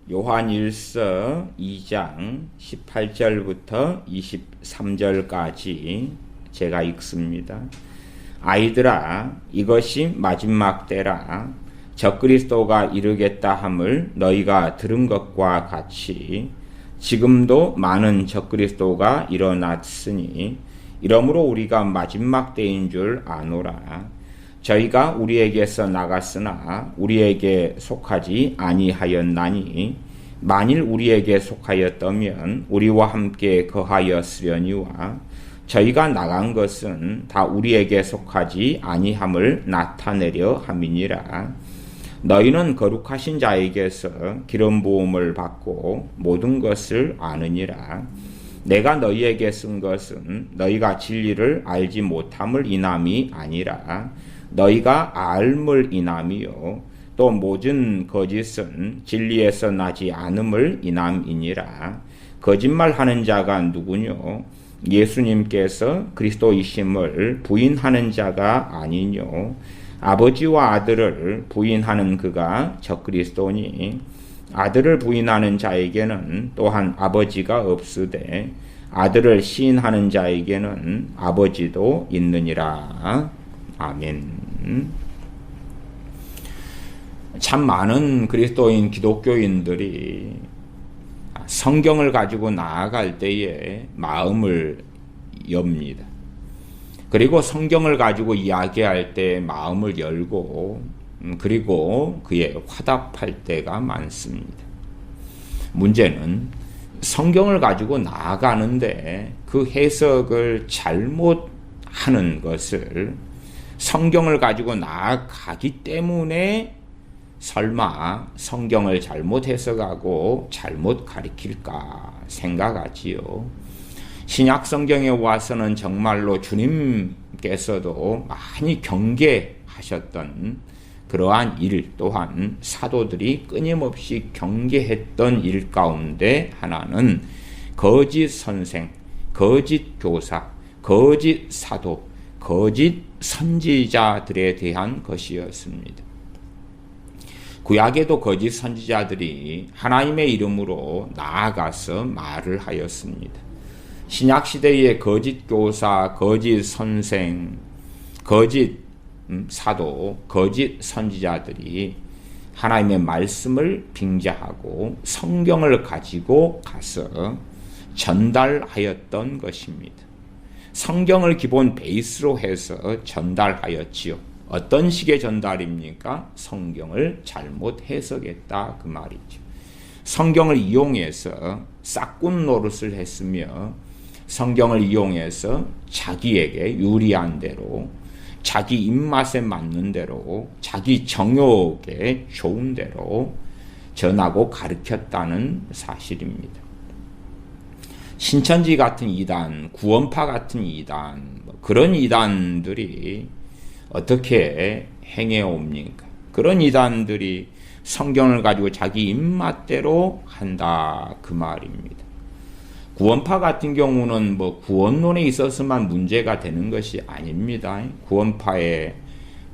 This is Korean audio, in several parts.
요한일서 2장 18절부터 23절까지 제가 읽습니다. 아이들아, 이것이 마지막 때라. 적그리스도가 이르겠다 함을 너희가 들은 것과 같이 지금도 많은 적그리스도가 일어났으니 이러므로 우리가 마지막 때인 줄 아노라. 저희가 우리에게서 나갔으나 우리에게 속하지 아니하였나니 만일 우리에게 속하였다면 우리와 함께 거하였으려니와 저희가 나간 것은 다 우리에게 속하지 아니함을 나타내려 함이니라. 너희는 거룩하신 자에게서 기름 부음을 받고 모든 것을 아느니라. 내가 너희에게 쓴 것은 너희가 진리를 알지 못함을 인함이 아니라 너희가 알물 인함이요 또 모든 거짓은 진리에서 나지 않음을 인함이니라. 거짓말하는 자가 누구뇨? 예수님께서 그리스도이심을 부인하는 자가 아니뇨? 아버지와 아들을 부인하는 그가 적그리스도니 아들을 부인하는 자에게는 또한 아버지가 없으되 아들을 시인하는 자에게는 아버지도 있느니라. 아멘. 참 많은 그리스도인 기독교인들이 성경을 가지고 나아갈 때에 마음을 엽니다. 그리고 성경을 가지고 이야기할 때 마음을 열고 그리고 그에 화답할 때가 많습니다. 문제는 성경을 가지고 나아가는데 그 해석을 잘못하는 것을 성경을 가지고 나아가기 때문에 설마 성경을 잘못 해석하고 잘못 가리킬까 생각하지요. 신약 성경에 와서는 정말로 주님께서도 많이 경계하셨던 그러한 일 또한 사도들이 끊임없이 경계했던 일 가운데 하나는 거짓 선생, 거짓 교사, 거짓 사도, 거짓 선지자들에 대한 것이었습니다. 구약에도 거짓 선지자들이 하나님의 이름으로 나아가서 말을 하였습니다. 신약시대의 거짓 교사, 거짓 선생, 거짓 사도, 거짓 선지자들이 하나님의 말씀을 빙자하고 성경을 가지고 가서 전달하였던 것입니다. 성경을 기본 베이스로 해서 전달하였지요. 어떤 식의 전달입니까? 성경을 잘못 해석했다 그 말이죠. 성경을 이용해서 싹군 노릇을 했으며 성경을 이용해서 자기에게 유리한 대로 자기 입맛에 맞는 대로 자기 정욕에 좋은 대로 전하고 가르쳤다는 사실입니다. 신천지 같은 이단, 구원파 같은 이단, 그런 이단들이 어떻게 행해옵니까? 그런 이단들이 성경을 가지고 자기 입맛대로 한다 그 말입니다. 구원파 같은 경우는 구원론에 있어서만 문제가 되는 것이 아닙니다. 구원파의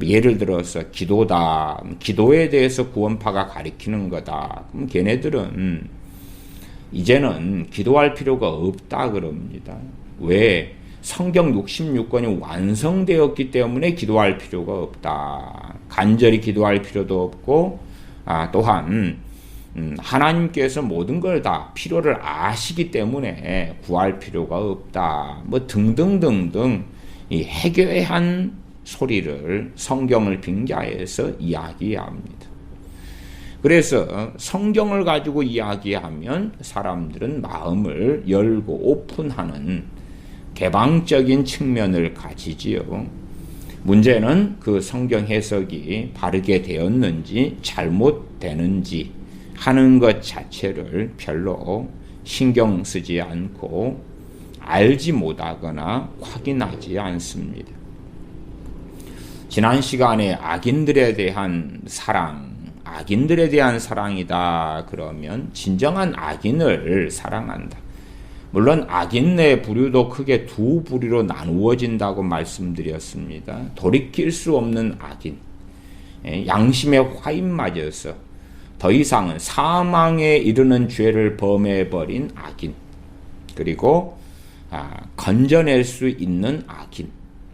예를 들어서 기도다, 기도에 대해서 구원파가 가리키는 거다. 그럼 걔네들은 이제는 기도할 필요가 없다 그럽니다. 왜? 성경 66권이 완성되었기 때문에 기도할 필요가 없다. 간절히 기도할 필요도 없고 또한 하나님께서 모든 걸 다 필요를 아시기 때문에 구할 필요가 없다. 등등등등 이 해괴한 소리를 성경을 빙자해서 이야기합니다. 그래서 성경을 가지고 이야기하면 사람들은 마음을 열고 오픈하는 개방적인 측면을 가지지요. 문제는 그 성경 해석이 바르게 되었는지 잘못되는지 하는 것 자체를 별로 신경 쓰지 않고 알지 못하거나 확인하지 않습니다. 지난 시간에 악인들에 대한 사랑, 악인들에 대한 사랑이다 그러면 진정한 악인을 사랑한다. 물론 악인 내 부류도 크게 두 부류로 나누어진다고 말씀드렸습니다. 돌이킬 수 없는 악인, 양심의 화인 맞아서 더 이상은 사망에 이르는 죄를 범해버린 악인, 그리고 건져낼 수 있는 악인,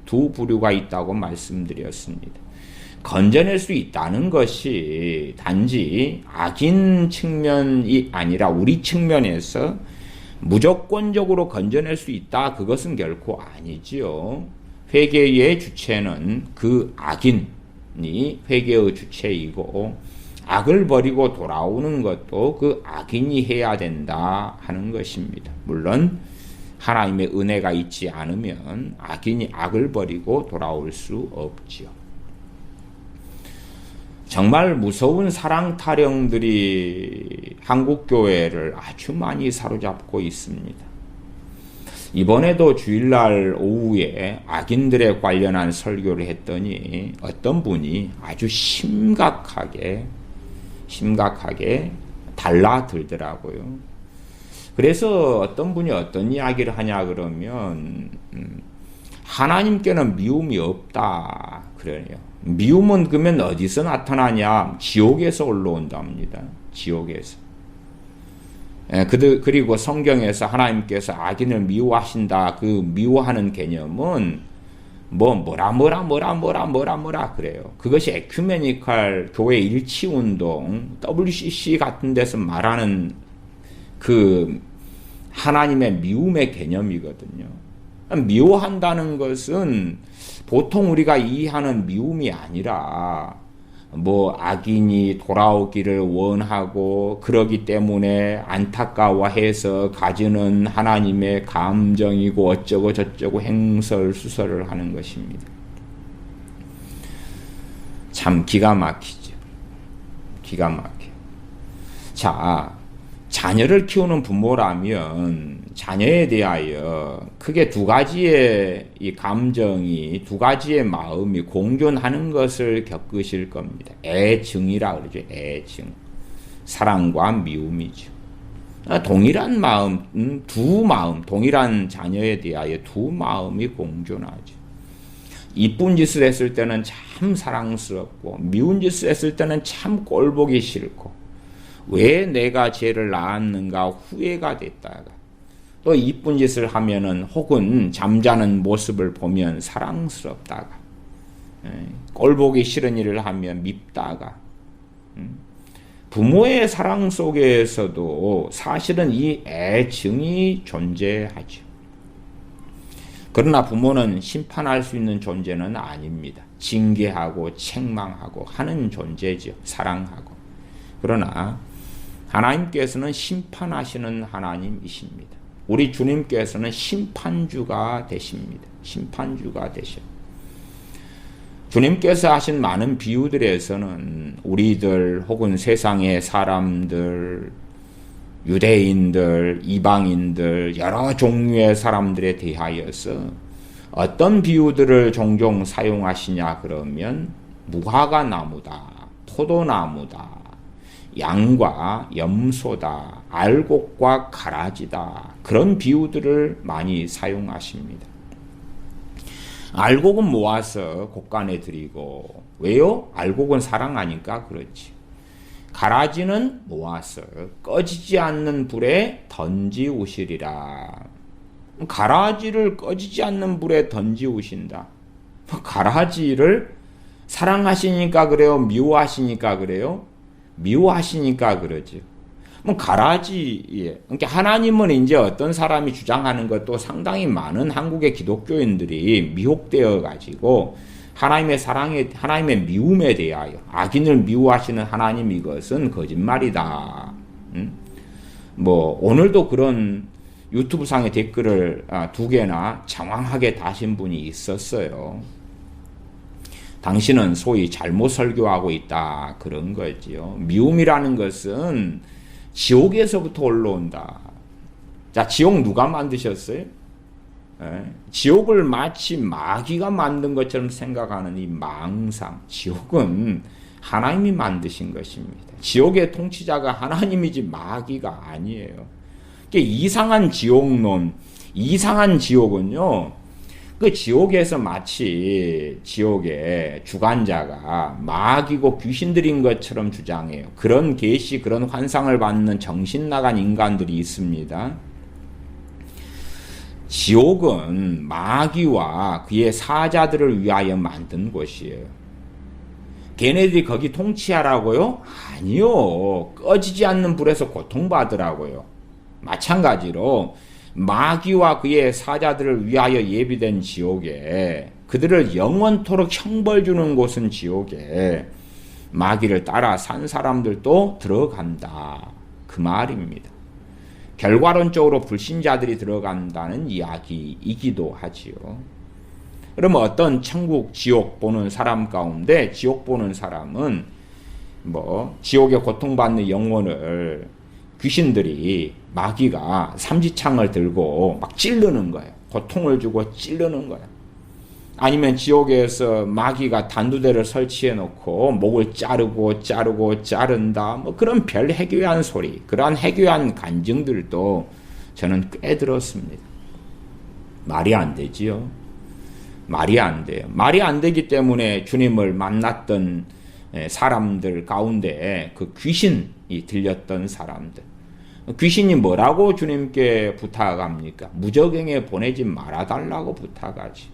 두 부류가 있다고 말씀드렸습니다. 건져낼 수 있다는 것이 단지 악인 측면이 아니라 우리 측면에서 무조건적으로 건져낼 수 있다, 그것은 결코 아니지요. 회개의 주체는 그 악인이 회개의 주체이고, 악을 버리고 돌아오는 것도 그 악인이 해야 된다 하는 것입니다. 물론 하나님의 은혜가 있지 않으면 악인이 악을 버리고 돌아올 수 없지요. 정말 무서운 사랑 타령들이 한국교회를 아주 많이 사로잡고 있습니다. 이번에도 주일날 오후에 악인들에 관련한 설교를 했더니 어떤 분이 아주 심각하게 달라들더라고요. 그래서 어떤 분이 어떤 이야기를 하냐 그러면 하나님께는 미움이 없다 그래요. 미움은 그러면 어디서 나타나냐? 지옥에서 올라온답니다. 지옥에서. 그리고 성경에서 하나님께서 악인을 미워하신다, 그 미워하는 개념은 뭐라 그래요. 그것이 에큐메니칼 교회 일치운동 WCC 같은 데서 말하는 그 하나님의 미움의 개념이거든요. 미워한다는 것은 보통 우리가 이해하는 미움이 아니라 악인이 돌아오기를 원하고 그러기 때문에 안타까워해서 가지는 하나님의 감정이고 어쩌고 저쩌고 행설수설을 하는 것입니다. 참 기가 막히죠. 기가 막혀요. 자, 자녀를 키우는 부모라면 자녀에 대하여 크게 두 가지의 이 감정이, 두 가지의 마음이 공존하는 것을 겪으실 겁니다. 애증이라 그러죠. 애증. 사랑과 미움이죠. 동일한 마음, 동일한 자녀에 대하여 두 마음이 공존하죠. 이쁜 짓을 했을 때는 참 사랑스럽고, 미운 짓을 했을 때는 참 꼴보기 싫고, 왜 내가 죄를 낳았는가 후회가 됐다가, 또 이쁜 짓을 하면은 혹은 잠자는 모습을 보면 사랑스럽다가, 꼴보기 싫은 일을 하면 밉다가, 부모의 사랑 속에서도 사실은 이 애증이 존재하죠. 그러나 부모는 심판할 수 있는 존재는 아닙니다. 징계하고 책망하고 하는 존재죠. 사랑하고. 그러나 하나님께서는 심판하시는 하나님이십니다. 우리 주님께서는 심판주가 되십니다. 심판주가 되셔. 주님께서 하신 많은 비유들에서는 우리들 혹은 세상의 사람들, 유대인들, 이방인들, 여러 종류의 사람들에 대하여서 어떤 비유들을 종종 사용하시냐 그러면 무화과 나무다, 포도나무다, 양과 염소다, 알곡과 가라지다, 그런 비유들을 많이 사용하십니다. 알곡은 모아서 곳간에 드리고, 왜요? 알곡은 사랑하니까 그렇지. 가라지는 모아서 꺼지지 않는 불에 던지우시리라. 가라지를 꺼지지 않는 불에 던지우신다. 가라지를 사랑하시니까 그래요? 미워하시니까 그래요? 미워하시니까 그러죠. 가라지에, 그러니까 하나님은 이제 어떤 사람이 주장하는 것도 상당히 많은 한국의 기독교인들이 미혹되어 가지고 하나님의 사랑에, 하나님의 미움에 대하여 악인을 미워하시는 하나님, 이것은 거짓말이다. 오늘도 그런 유튜브 상의 댓글을 2개나 장황하게 다신 분이 있었어요. 당신은 소위 잘못 설교하고 있다, 그런 거지요. 미움이라는 것은 지옥에서부터 올라온다. 자, 지옥 누가 만드셨어요? 지옥을 마치 마귀가 만든 것처럼 생각하는 이 망상, 지옥은 하나님이 만드신 것입니다. 지옥의 통치자가 하나님이지 마귀가 아니에요. 이상한 지옥론, 이상한 지옥은요, 그 지옥에서 마치 지옥의 주관자가 마귀고 귀신들인 것처럼 주장해요. 그런 계시, 그런 환상을 받는 정신 나간 인간들이 있습니다. 지옥은 마귀와 그의 사자들을 위하여 만든 곳이에요. 걔네들이 거기 통치하라고요? 아니요. 꺼지지 않는 불에서 고통받으라고요. 마찬가지로 마귀와 그의 사자들을 위하여 예비된 지옥에, 그들을 영원토록 형벌 주는 곳은 지옥에 마귀를 따라 산 사람들도 들어간다, 그 말입니다. 결과론적으로 불신자들이 들어간다는 이야기이기도 하지요. 그러면 어떤 천국, 지옥 보는 사람 가운데 지옥 보는 사람은 지옥에 고통받는 영혼을 귀신들이, 마귀가 삼지창을 들고 막 찌르는 거예요. 고통을 주고 찌르는 거예요. 아니면 지옥에서 마귀가 단두대를 설치해 놓고 목을 자른다. 그런 별 해괴한 소리, 그러한 해괴한 간증들도 저는 꽤 들었습니다. 말이 안 되지요. 말이 안 돼요. 말이 안 되기 때문에 주님을 만났던 사람들 가운데 그 귀신이 들렸던 사람들, 귀신이 뭐라고 주님께 부탁합니까? 무저갱에 보내지 말아달라고 부탁하지.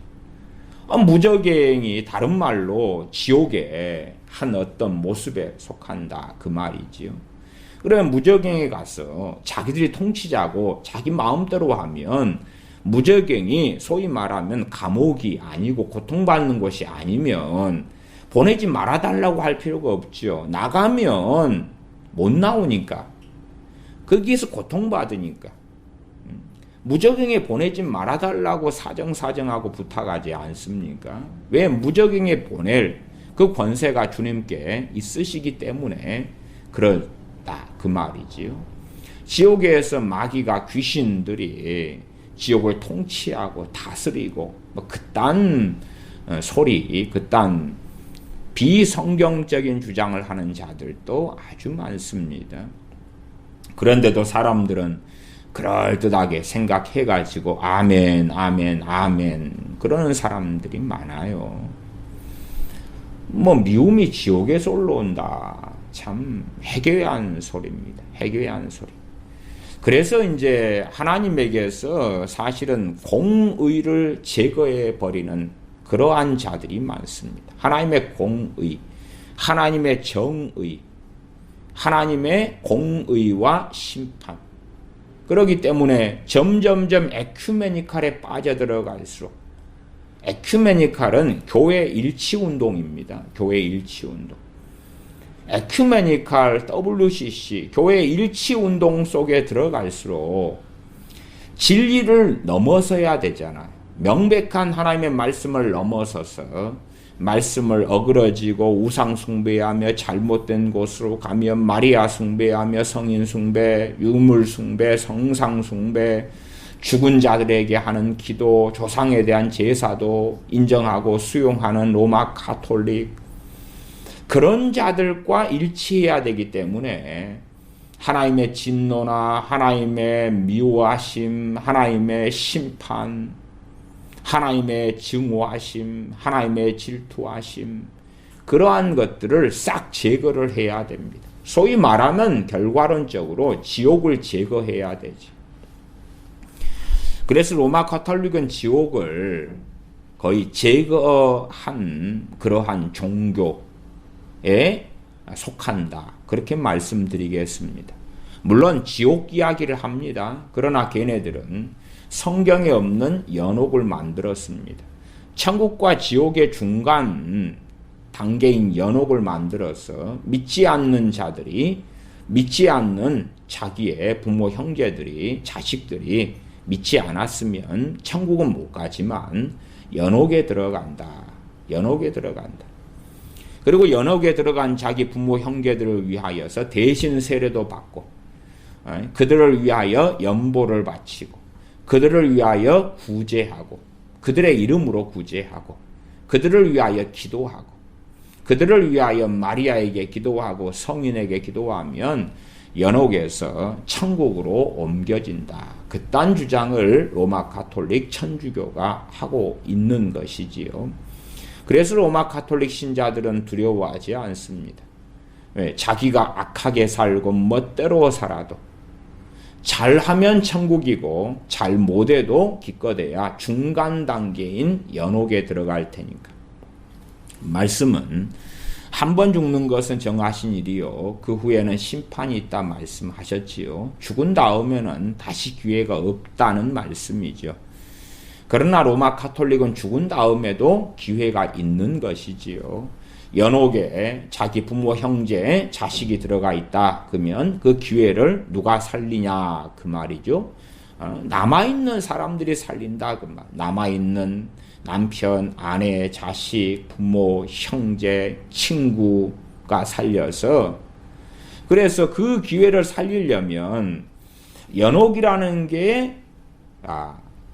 무저갱이 다른 말로 지옥의 한 어떤 모습에 속한다, 그 말이지요. 그러면 무저갱에 가서 자기들이 통치자고 자기 마음대로 하면, 무저갱이 소위 말하면 감옥이 아니고 고통받는 곳이 아니면 보내지 말아달라고 할 필요가 없죠. 나가면 못 나오니까, 거기에서 고통받으니까. 무저갱에 보내지 말아달라고 사정하고 부탁하지 않습니까? 왜? 무저갱에 보낼 그 권세가 주님께 있으시기 때문에 그렇다, 그 말이지요. 지옥에서 마귀가, 귀신들이 지옥을 통치하고 다스리고 그딴 소리, 그딴 비성경적인 주장을 하는 자들도 아주 많습니다. 그런데도 사람들은 그럴듯하게 생각해가지고 아멘, 아멘, 아멘 그러는 사람들이 많아요. 미움이 지옥에서 올라온다. 참 해괴한 소리입니다. 해괴한 소리. 그래서 이제 하나님에게서 사실은 공의를 제거해 버리는 그러한 자들이 많습니다. 하나님의 공의, 하나님의 정의, 하나님의 공의와 심판. 그렇기 때문에 점점점 에큐메니칼에 빠져들어갈수록, 에큐메니칼은 교회 일치운동입니다. 교회 일치운동. 에큐메니칼 WCC, 교회 일치운동 속에 들어갈수록 진리를 넘어서야 되잖아요. 명백한 하나님의 말씀을 넘어서서 말씀을 어그러지고 우상 숭배하며 잘못된 곳으로 가며 마리아 숭배하며 성인 숭배, 유물 숭배, 성상 숭배, 죽은 자들에게 하는 기도, 조상에 대한 제사도 인정하고 수용하는 로마 가톨릭, 그런 자들과 일치해야 되기 때문에 하나님의 진노나 하나님의 미워하심, 하나님의 심판, 하나님의 증오하심, 하나님의 질투하심, 그러한 것들을 싹 제거를 해야 됩니다. 소위 말하면 결과론적으로 지옥을 제거해야 되지. 그래서 로마 가톨릭은 지옥을 거의 제거한 그러한 종교에 속한다, 그렇게 말씀드리겠습니다. 물론 지옥 이야기를 합니다. 그러나 걔네들은 성경에 없는 연옥을 만들었습니다. 천국과 지옥의 중간 단계인 연옥을 만들어서 믿지 않는 자들이, 믿지 않는 자기의 부모, 형제들이, 자식들이 믿지 않았으면 천국은 못 가지만 연옥에 들어간다. 연옥에 들어간다. 그리고 연옥에 들어간 자기 부모, 형제들을 위하여서 대신 세례도 받고, 그들을 위하여 연보를 바치고, 그들을 위하여 구제하고, 그들의 이름으로 구제하고, 그들을 위하여 기도하고, 그들을 위하여 마리아에게 기도하고 성인에게 기도하면 연옥에서 천국으로 옮겨진다. 그딴 주장을 로마 가톨릭 천주교가 하고 있는 것이지요. 그래서 로마 가톨릭 신자들은 두려워하지 않습니다. 왜? 자기가 악하게 살고 멋대로 살아도 잘하면 천국이고 잘 못해도 기껏해야 중간 단계인 연옥에 들어갈 테니까. 말씀은 한 번 죽는 것은 정하신 일이요 그 후에는 심판이 있다 말씀하셨지요. 죽은 다음에는 다시 기회가 없다는 말씀이죠. 그러나 로마 가톨릭은 죽은 다음에도 기회가 있는 것이지요. 연옥에 자기 부모, 형제, 자식이 들어가 있다. 그러면 그 기회를 누가 살리냐 그 말이죠. 남아있는 사람들이 살린다 그 말. 남아있는 남편, 아내, 자식, 부모, 형제, 친구가 살려서 그래서 그 기회를 살리려면 연옥이라는 게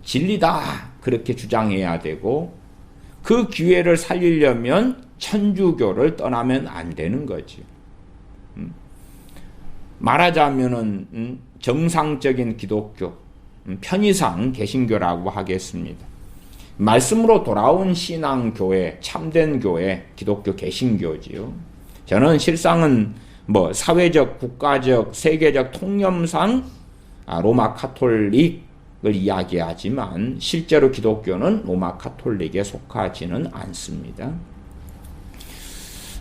진리다 그렇게 주장해야 되고 그 기회를 살리려면 천주교를 떠나면 안 되는 거지. 말하자면은 정상적인 기독교, 편의상 개신교라고 하겠습니다. 말씀으로 돌아온 신앙교회, 참된 교회, 기독교 개신교지요. 저는 실상은 사회적, 국가적, 세계적 통념상 로마 가톨릭을 이야기하지만 실제로 기독교는 로마 가톨릭에 속하지는 않습니다.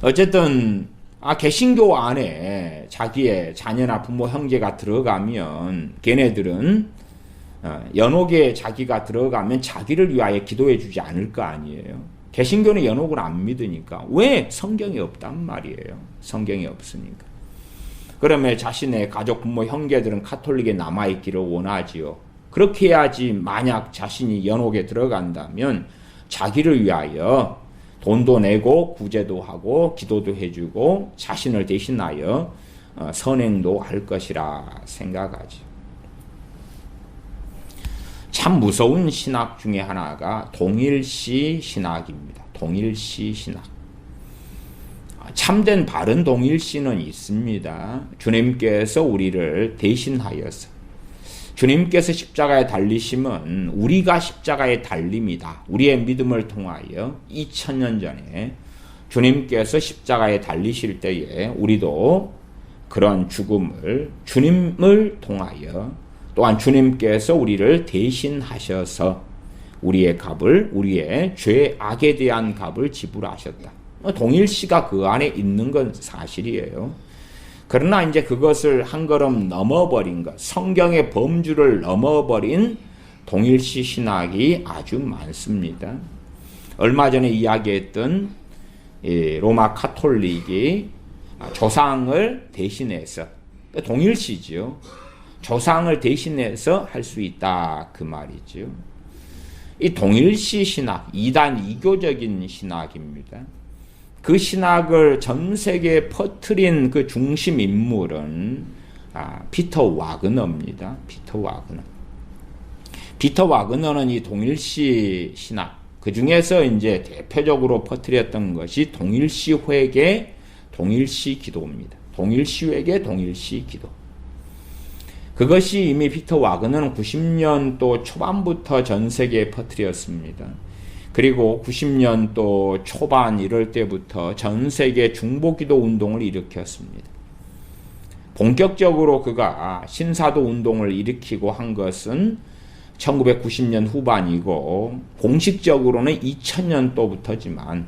어쨌든 개신교 안에 자기의 자녀나 부모, 형제가 들어가면 걔네들은 연옥에 자기가 들어가면 자기를 위하여 기도해 주지 않을 거 아니에요. 개신교는 연옥을 안 믿으니까. 왜? 성경이 없단 말이에요. 성경이 없으니까. 그러면 자신의 가족, 부모, 형제들은 가톨릭에 남아있기를 원하지요. 그렇게 해야지 만약 자신이 연옥에 들어간다면 자기를 위하여 돈도 내고 구제도 하고 기도도 해주고 자신을 대신하여 선행도 할 것이라 생각하지. 참 무서운 신학 중에 하나가 동일시 신학입니다. 동일시 신학. 참된 바른 동일시는 있습니다. 주님께서 우리를 대신하여서 주님께서 십자가에 달리심은 우리가 십자가에 달림이다. 우리의 믿음을 통하여 2000년 전에 주님께서 십자가에 달리실 때에 우리도 그런 죽음을 주님을 통하여 또한 주님께서 우리를 대신하셔서 우리의 값을, 우리의 죄, 악에 대한 값을 지불하셨다. 동일시가 그 안에 있는 건 사실이에요. 그러나 이제 그것을 한 걸음 넘어버린 것, 성경의 범주를 넘어버린 동일시 신학이 아주 많습니다. 얼마 전에 이야기했던 로마 가톨릭이 조상을 대신해서, 동일시죠. 조상을 대신해서 할 수 있다 그 말이죠. 이 동일시 신학, 이단 이교적인 신학입니다. 그 신학을 전 세계에 퍼뜨린 그 중심 인물은 피터 와그너입니다. 피터 와그너는 이 동일시 신학, 그 중에서 이제 대표적으로 퍼뜨렸던 것이 동일시 회계, 동일시 기도입니다. 동일시 회계, 동일시 기도. 그것이 이미 피터 와그너는 90년도 초반부터 전 세계에 퍼뜨렸습니다. 그리고 90년도 초반 이럴 때부터 전 세계 중보기도 운동을 일으켰습니다. 본격적으로 그가 신사도 운동을 일으키고 한 것은 1990년 후반이고 공식적으로는 2000년도부터지만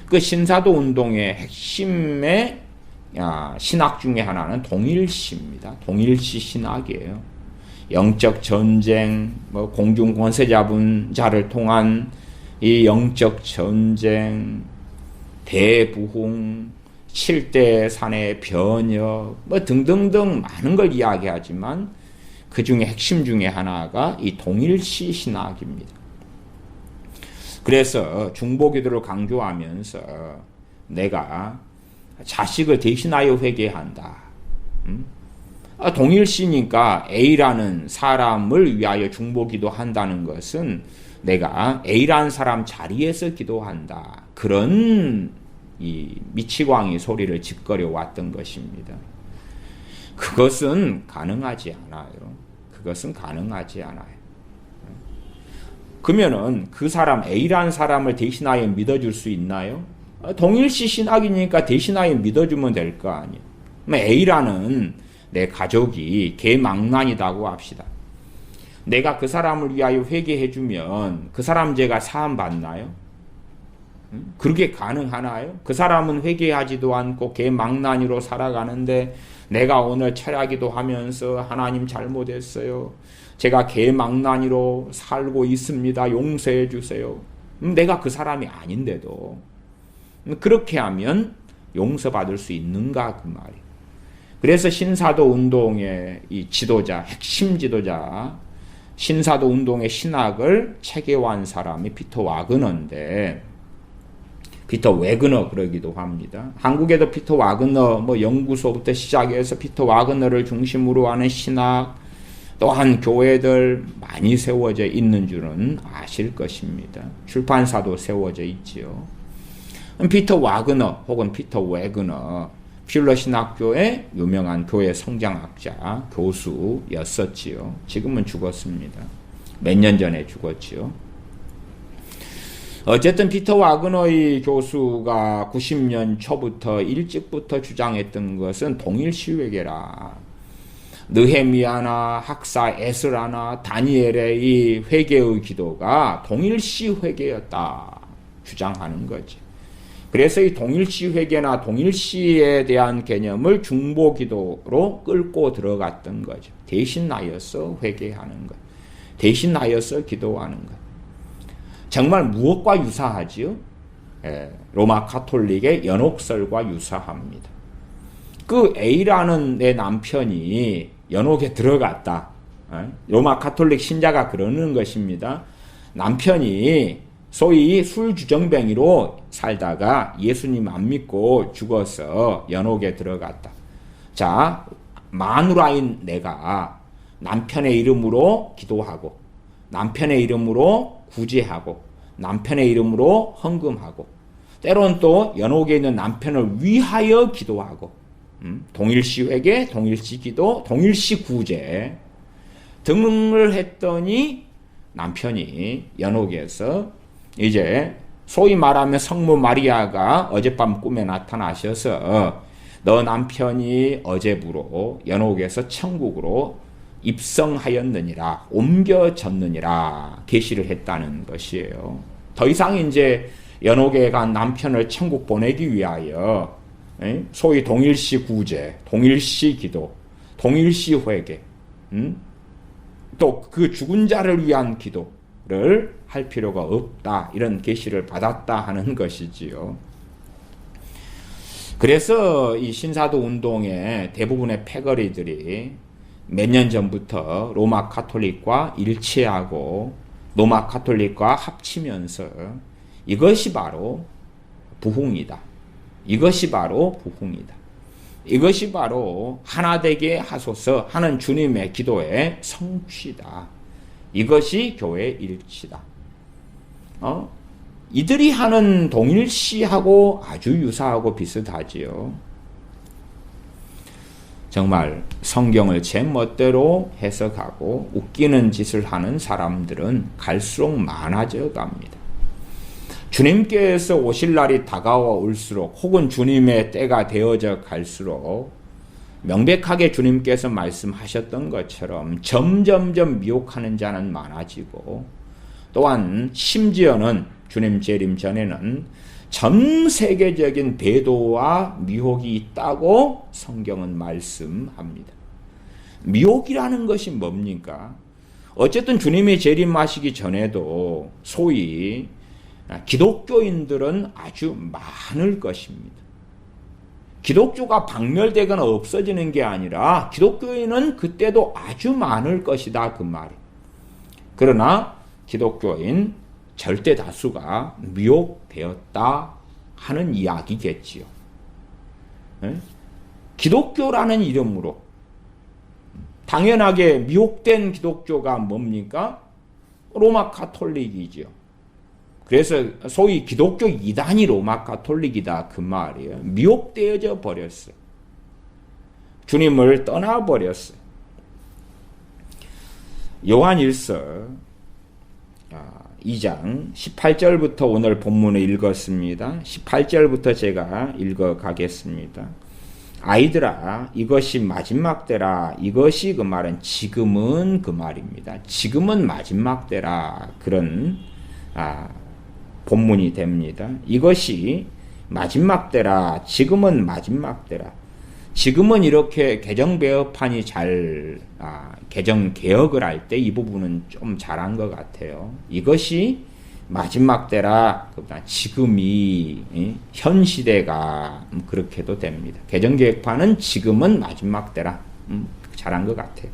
그 신사도 운동의 핵심의 신학 중에 하나는 동일시입니다. 동일시 신학이에요. 영적 전쟁, 공중 권세 잡은 자를 통한 이 영적 전쟁, 대부흥, 7대 산의 변혁, 등등등 많은 걸 이야기하지만 그 중에 핵심 중에 하나가 이 동일시 신학입니다. 그래서 중보기도를 강조하면서 내가 자식을 대신하여 회개한다. 동일시니까 A라는 사람을 위하여 중보기도 한다는 것은 내가 A라는 사람 자리에서 기도한다. 그런 이 미치광이 소리를 짓거려 왔던 것입니다. 그것은 가능하지 않아요. 그것은 가능하지 않아요. 그러면은 그 사람 A라는 사람을 대신하여 믿어줄 수 있나요? 동일시 신학이니까 대신하여 믿어주면 될 거 아니에요. A라는 내 가족이 개망난이다고 합시다. 내가 그 사람을 위하여 회개해주면 그 사람 죄가 사함 받나요? 그렇게 가능하나요? 그 사람은 회개하지도 않고 개망난이로 살아가는데 내가 오늘 철야기도 하면서 하나님 잘못했어요. 제가 개망난이로 살고 있습니다. 용서해 주세요. 내가 그 사람이 아닌데도 그렇게 하면 용서받을 수 있는가 그 말이에요. 그래서 신사도 운동의 이 지도자, 핵심 지도자, 신사도 운동의 신학을 체계화한 사람이 피터 와그너인데, 피터 외그너 그러기도 합니다. 한국에도 피터 와그너 연구소부터 시작해서 피터 와그너를 중심으로 하는 신학, 또한 교회들 많이 세워져 있는 줄은 아실 것입니다. 출판사도 세워져 있지요. 피터 와그너 혹은 피터 외그너, 퓰러 신학교의 유명한 교회 성장학자, 교수였었지요. 지금은 죽었습니다. 몇 년 전에 죽었지요. 어쨌든 피터 와그너의 교수가 90년 초부터 일찍부터 주장했던 것은 동일시회개라. 느헤미야나 학사 에스라나 다니엘의 이 회개의 기도가 동일시 회개였다 주장하는 거지. 그래서 이 동일시 회개나 동일시에 대한 개념을 중보 기도로 끌고 들어갔던 거죠. 대신 나여서 회개하는 것, 대신 나여서 기도하는 것. 정말 무엇과 유사하지요? 로마 가톨릭의 연옥설과 유사합니다. 그 A라는 내 남편이 연옥에 들어갔다. 로마 가톨릭 신자가 그러는 것입니다. 남편이 소위 술주정뱅이로 살다가 예수님 안 믿고 죽어서 연옥에 들어갔다. 자, 마누라인 내가 남편의 이름으로 기도하고, 남편의 이름으로 구제하고, 남편의 이름으로 헌금하고, 때로는 또 연옥에 있는 남편을 위하여 기도하고, 동일시 회개, 동일시 기도, 동일시 구제 등을 했더니 남편이 연옥에서 이제 소위 말하면 성모 마리아가 어젯밤 꿈에 나타나셔서 너 남편이 어제부로 연옥에서 천국으로 입성하였느니라, 옮겨졌느니라 계시를 했다는 것이에요. 더 이상 이제 연옥에 간 남편을 천국 보내기 위하여 소위 동일시 구제, 동일시 기도, 동일시 회개, 또 그 죽은 자를 위한 기도를 할 필요가 없다, 이런 계시를 받았다 하는 것이지요. 그래서 이 신사도 운동의 대부분의 패거리들이 몇 년 전부터 로마 가톨릭과 일치하고 로마 가톨릭과 합치면서 이것이 바로 부흥이다. 이것이 바로 부흥이다. 이것이 바로 하나 되게 하소서 하는 주님의 기도의 성취다. 이것이 교회의 일치다. 이들이 하는 동일시하고 아주 유사하고 비슷하지요. 정말 성경을 제 멋대로 해석하고 웃기는 짓을 하는 사람들은 갈수록 많아져 갑니다. 주님께서 오실 날이 다가와 올수록, 혹은 주님의 때가 되어져 갈수록 명백하게 주님께서 말씀하셨던 것처럼 점점점 미혹하는 자는 많아지고, 또한 심지어는 주님 재림 전에는 전 세계적인 배도와 미혹이 있다고 성경은 말씀합니다. 미혹이라는 것이 뭡니까? 어쨌든 주님이 재림하시기 전에도 소위 기독교인들은 아주 많을 것입니다. 기독교가 박멸되거나 없어지는 게 아니라 기독교인은 그때도 아주 많을 것이다 그 말이에요. 그러나 기독교인 절대 다수가 미혹되었다 하는 이야기겠지요. 기독교라는 이름으로 당연하게 미혹된 기독교가 뭡니까? 로마 가톨릭이지요. 그래서 소위 기독교 이단이 로마 가톨릭이다 그 말이에요. 미혹되어져 버렸어요. 주님을 떠나버렸어요. 요한일서 2장 18절부터 오늘 본문을 읽었습니다. 18절부터 제가 읽어가겠습니다. 아이들아, 이것이 마지막 때라. 이것이 그 말은 지금은 그 말입니다. 지금은 마지막 때라. 그런 본문이 됩니다. 이것이 마지막 때라. 지금은 마지막 때라. 지금은 이렇게 개정개혁판이 개정개혁을 할 때 이 부분은 좀 잘한 것 같아요. 이것이 마지막 때라. 지금이 현 시대가 그렇게도 됩니다. 개정개혁판은 지금은 마지막 때라. 잘한 것 같아요.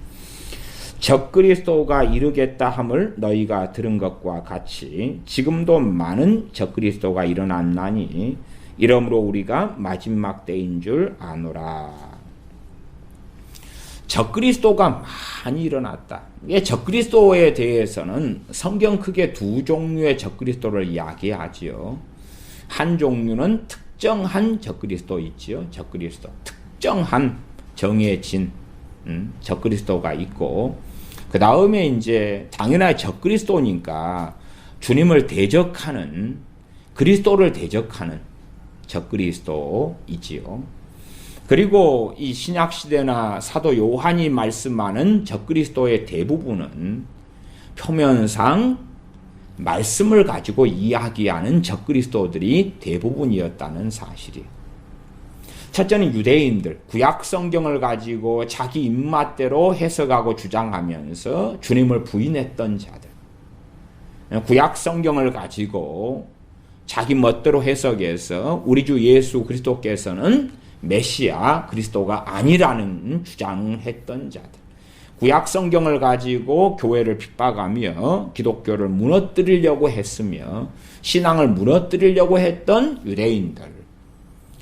적그리스도가 이르겠다 함을 너희가 들은 것과 같이 지금도 많은 적그리스도가 일어났나니 이러므로 우리가 마지막 때인 줄 아노라. 적그리스도가 많이 일어났다. 적그리스도에 대해서는 성경 크게 두 종류의 적그리스도를 이야기하지요. 한 종류는 특정한 적그리스도 있지요. 적그리스도. 특정한 정해진 적그리스도가 있고, 그 다음에 이제 당연히 적그리스도니까 주님을 대적하는, 그리스도를 대적하는 적그리스도이지요. 그리고 이 신약시대나 사도 요한이 말씀하는 적그리스도의 대부분은 표면상 말씀을 가지고 이야기하는 적그리스도들이 대부분이었다는 사실이에요. 첫째는 유대인들, 구약 성경을 가지고 자기 입맛대로 해석하고 주장하면서 주님을 부인했던 자들. 구약 성경을 가지고 자기 멋대로 해석해서 우리 주 예수 그리스도께서는 메시아 그리스도가 아니라는 주장을 했던 자들. 구약 성경을 가지고 교회를 핍박하며 기독교를 무너뜨리려고 했으며 신앙을 무너뜨리려고 했던 유대인들.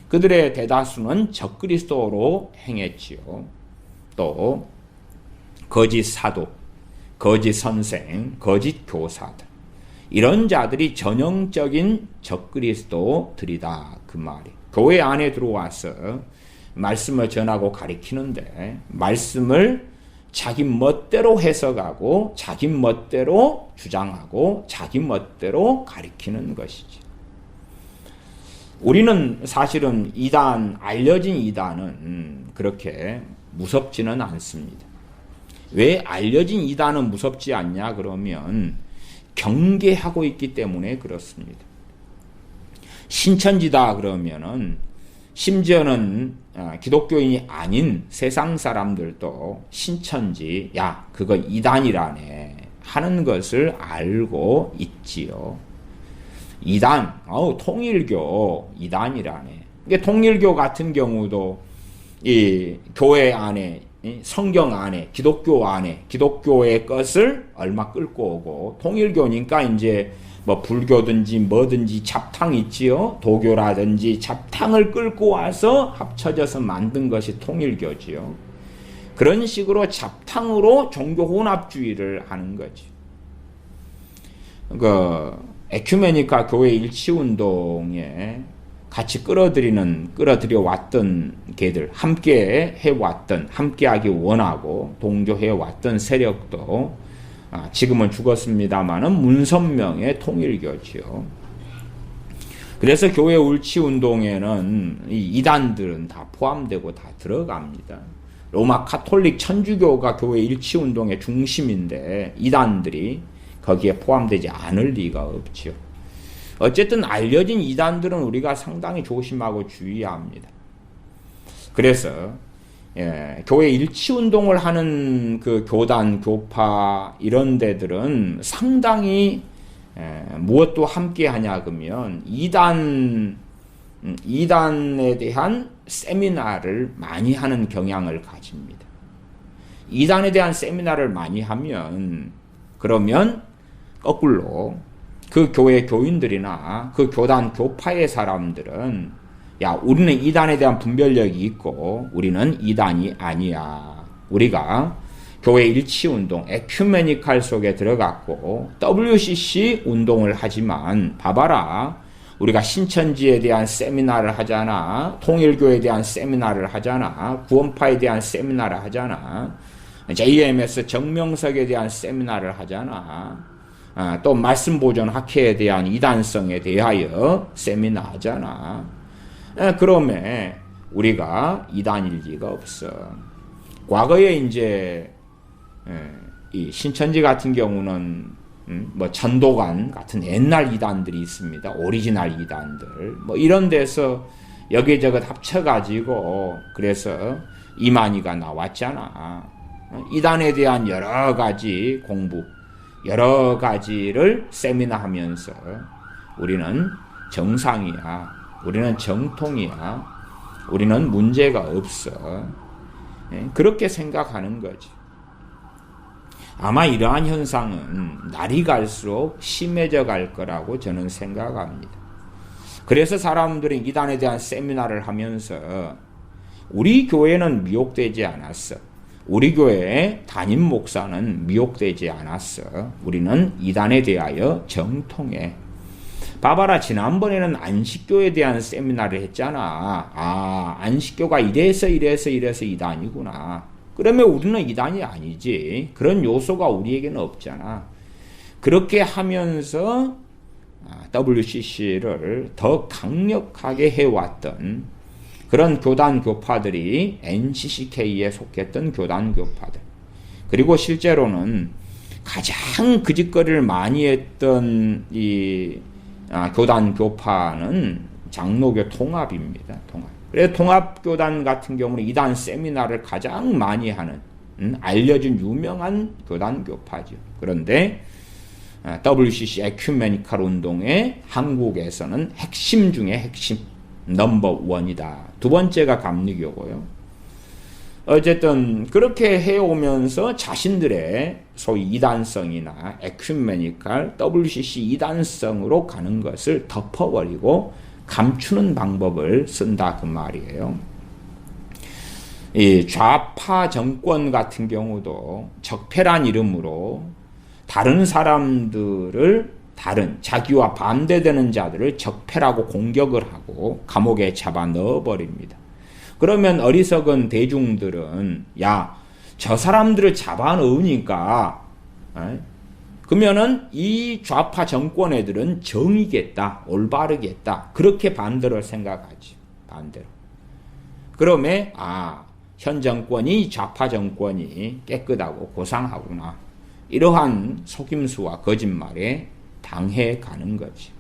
그들의 대다수는 적그리스도로 행했지요. 또 거짓 사도, 거짓 선생, 거짓 교사들. 이런 자들이 전형적인 적그리스도들이다. 그 말이. 교회 안에 들어와서 말씀을 전하고 가리키는데 말씀을 자기 멋대로 해석하고 자기 멋대로 주장하고 자기 멋대로 가리키는 것이지. 우리는 사실은 알려진 이단은 그렇게 무섭지는 않습니다. 왜 알려진 이단은 무섭지 않냐 그러면 경계하고 있기 때문에 그렇습니다. 신천지다 그러면은 심지어는 기독교인이 아닌 세상 사람들도 신천지, 야 그거 이단이라네 하는 것을 알고 있지요. 이단, 통일교 이단이라네. 이게 통일교 같은 경우도 이 교회 안에, 성경 안에, 기독교 안에, 기독교의 것을 얼마 끌고 오고, 통일교니까 이제 뭐 불교든지 뭐든지 잡탕 있지요. 도교라든지 잡탕을 끌고 와서 합쳐져서 만든 것이 통일교지요. 그런 식으로 잡탕으로 종교 혼합주의를 하는 거지. 에큐메니카 교회 일치운동에 같이 끌어들여 왔던 개들, 함께 해왔던, 함께하기 원하고 동조해왔던 세력도 지금은 죽었습니다마는 문선명의 통일교지요. 그래서 교회 일치운동에는 이 이단들은 다 포함되고 다 들어갑니다. 로마 카톨릭 천주교가 교회 일치운동의 중심인데 이단들이 거기에 포함되지 않을 리가 없죠. 어쨌든 알려진 이단들은 우리가 상당히 조심하고 주의해야 합니다. 그래서 교회 일치운동을 하는 그 교단, 교파 이런 데들은 상당히 무엇도 함께 하냐 그러면 이단에 대한 세미나를 많이 하는 경향을 가집니다. 이단에 대한 세미나를 많이 하면 그러면 거꾸로 그 교회 교인들이나 그 교단 교파의 사람들은 야 우리는 이단에 대한 분별력이 있고 우리는 이단이 아니야. 우리가 교회 일치운동 에큐메니칼 속에 들어갔고 WCC 운동을 하지만 봐봐라 우리가 신천지에 대한 세미나를 하잖아. 통일교에 대한 세미나를 하잖아. 구원파에 대한 세미나를 하잖아. JMS 정명석에 대한 세미나를 하잖아. 또 말씀보존학회에 대한 이단성에 대하여 세미나 하잖아. 그러면 우리가 이단일 리가 없어. 과거에 이제 이 신천지 같은 경우는 뭐 전도관 같은 옛날 이단들이 있습니다. 오리지널 이단들 뭐 이런 데서 여기저기 합쳐가지고 그래서 이만희가 나왔잖아. 이단에 대한 여러 가지 공부, 여러 가지를 세미나하면서 우리는 정상이야, 우리는 정통이야, 우리는 문제가 없어. 그렇게 생각하는 거지. 아마 이러한 현상은 날이 갈수록 심해져 갈 거라고 저는 생각합니다. 그래서 사람들이 이단에 대한 세미나를 하면서 우리 교회는 미혹되지 않았어. 우리 교회의 담임 목사는 미혹되지 않았어. 우리는 이단에 대하여 정통해. 봐봐라, 지난번에는 안식교에 대한 세미나를 했잖아. 안식교가 이래서 이단이구나. 그러면 우리는 이단이 아니지. 그런 요소가 우리에게는 없잖아. 그렇게 하면서 WCC를 더 강력하게 해왔던 그런 교단 교파들이 NCCK에 속했던 교단 교파들. 그리고 실제로는 가장 그짓거리를 많이 했던 이 교단 교파는 장로교 통합입니다. 통합. 그래서 통합교단 같은 경우는 이단 세미나를 가장 많이 하는 알려진 유명한 교단 교파죠. 그런데 WCC 에큐메니칼 운동의 한국에서는 핵심 중에 핵심 넘버 원이다. 두 번째가 감리교고요. 어쨌든 그렇게 해오면서 자신들의 소위 이단성이나 에큐메니칼 WCC 이단성으로 가는 것을 덮어버리고 감추는 방법을 쓴다 그 말이에요. 이 좌파 정권 같은 경우도 적폐란 이름으로 다른 사람들을 자기와 반대되는 자들을 적폐라고 공격을 하고 감옥에 잡아 넣어버립니다. 그러면 어리석은 대중들은 저 사람들을 잡아 넣으니까 그러면은 이 좌파 정권 애들은 정의겠다, 올바르겠다. 그렇게 반대로 생각하지. 반대로. 그러면 현 정권이 좌파 정권이 깨끗하고 고상하구나. 이러한 속임수와 거짓말에 당해가는 거지.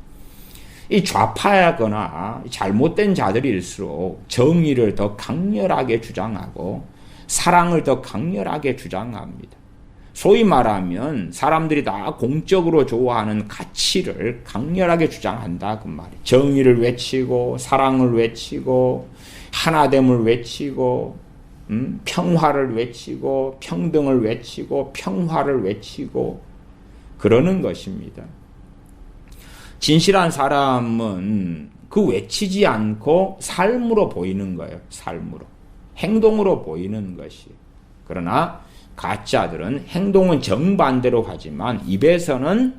이 좌파거나 잘못된 자들일수록 정의를 더 강렬하게 주장하고 사랑을 더 강렬하게 주장합니다. 소위 말하면 사람들이 다 공적으로 좋아하는 가치를 강렬하게 주장한다 그 말이에요. 정의를 외치고 사랑을 외치고 하나됨을 외치고 평화를 외치고 평등을 외치고 평화를 외치고 그러는 것입니다. 진실한 사람은 그 외치지 않고 삶으로 보이는 거예요. 삶으로. 행동으로 보이는 것이에요. 그러나 가짜들은 행동은 정반대로 하지만 입에서는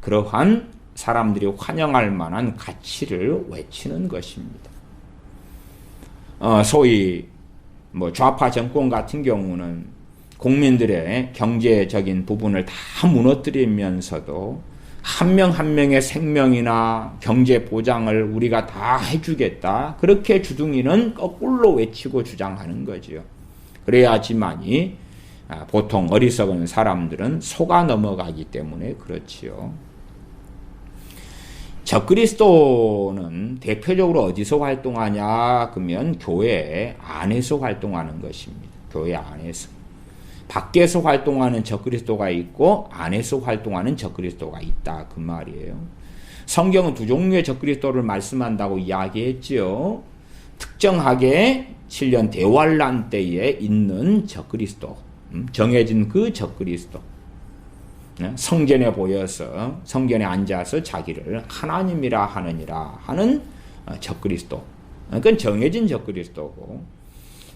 그러한 사람들이 환영할 만한 가치를 외치는 것입니다. 소위 좌파 정권 같은 경우는 국민들의 경제적인 부분을 다 무너뜨리면서도 한 명 한 명의 생명이나 경제 보장을 우리가 다 해주겠다. 그렇게 주둥이는 거꾸로 외치고 주장하는 거지요. 그래야지만이 보통 어리석은 사람들은 속아 넘어가기 때문에 그렇지요. 적그리스도는 대표적으로 어디서 활동하냐? 그러면 교회 안에서 활동하는 것입니다. 교회 안에서. 밖에서 활동하는 적그리스도가 있고 안에서 활동하는 적그리스도가 있다 그 말이에요. 성경은 두 종류의 적그리스도를 말씀한다고 이야기했지요. 특정하게 7년 대환란 때에 있는 적그리스도, 정해진 그 적그리스도, 성전에 보여서 성전에 앉아서 자기를 하나님이라 하느니라 하는 적그리스도, 그건 정해진 적그리스도고.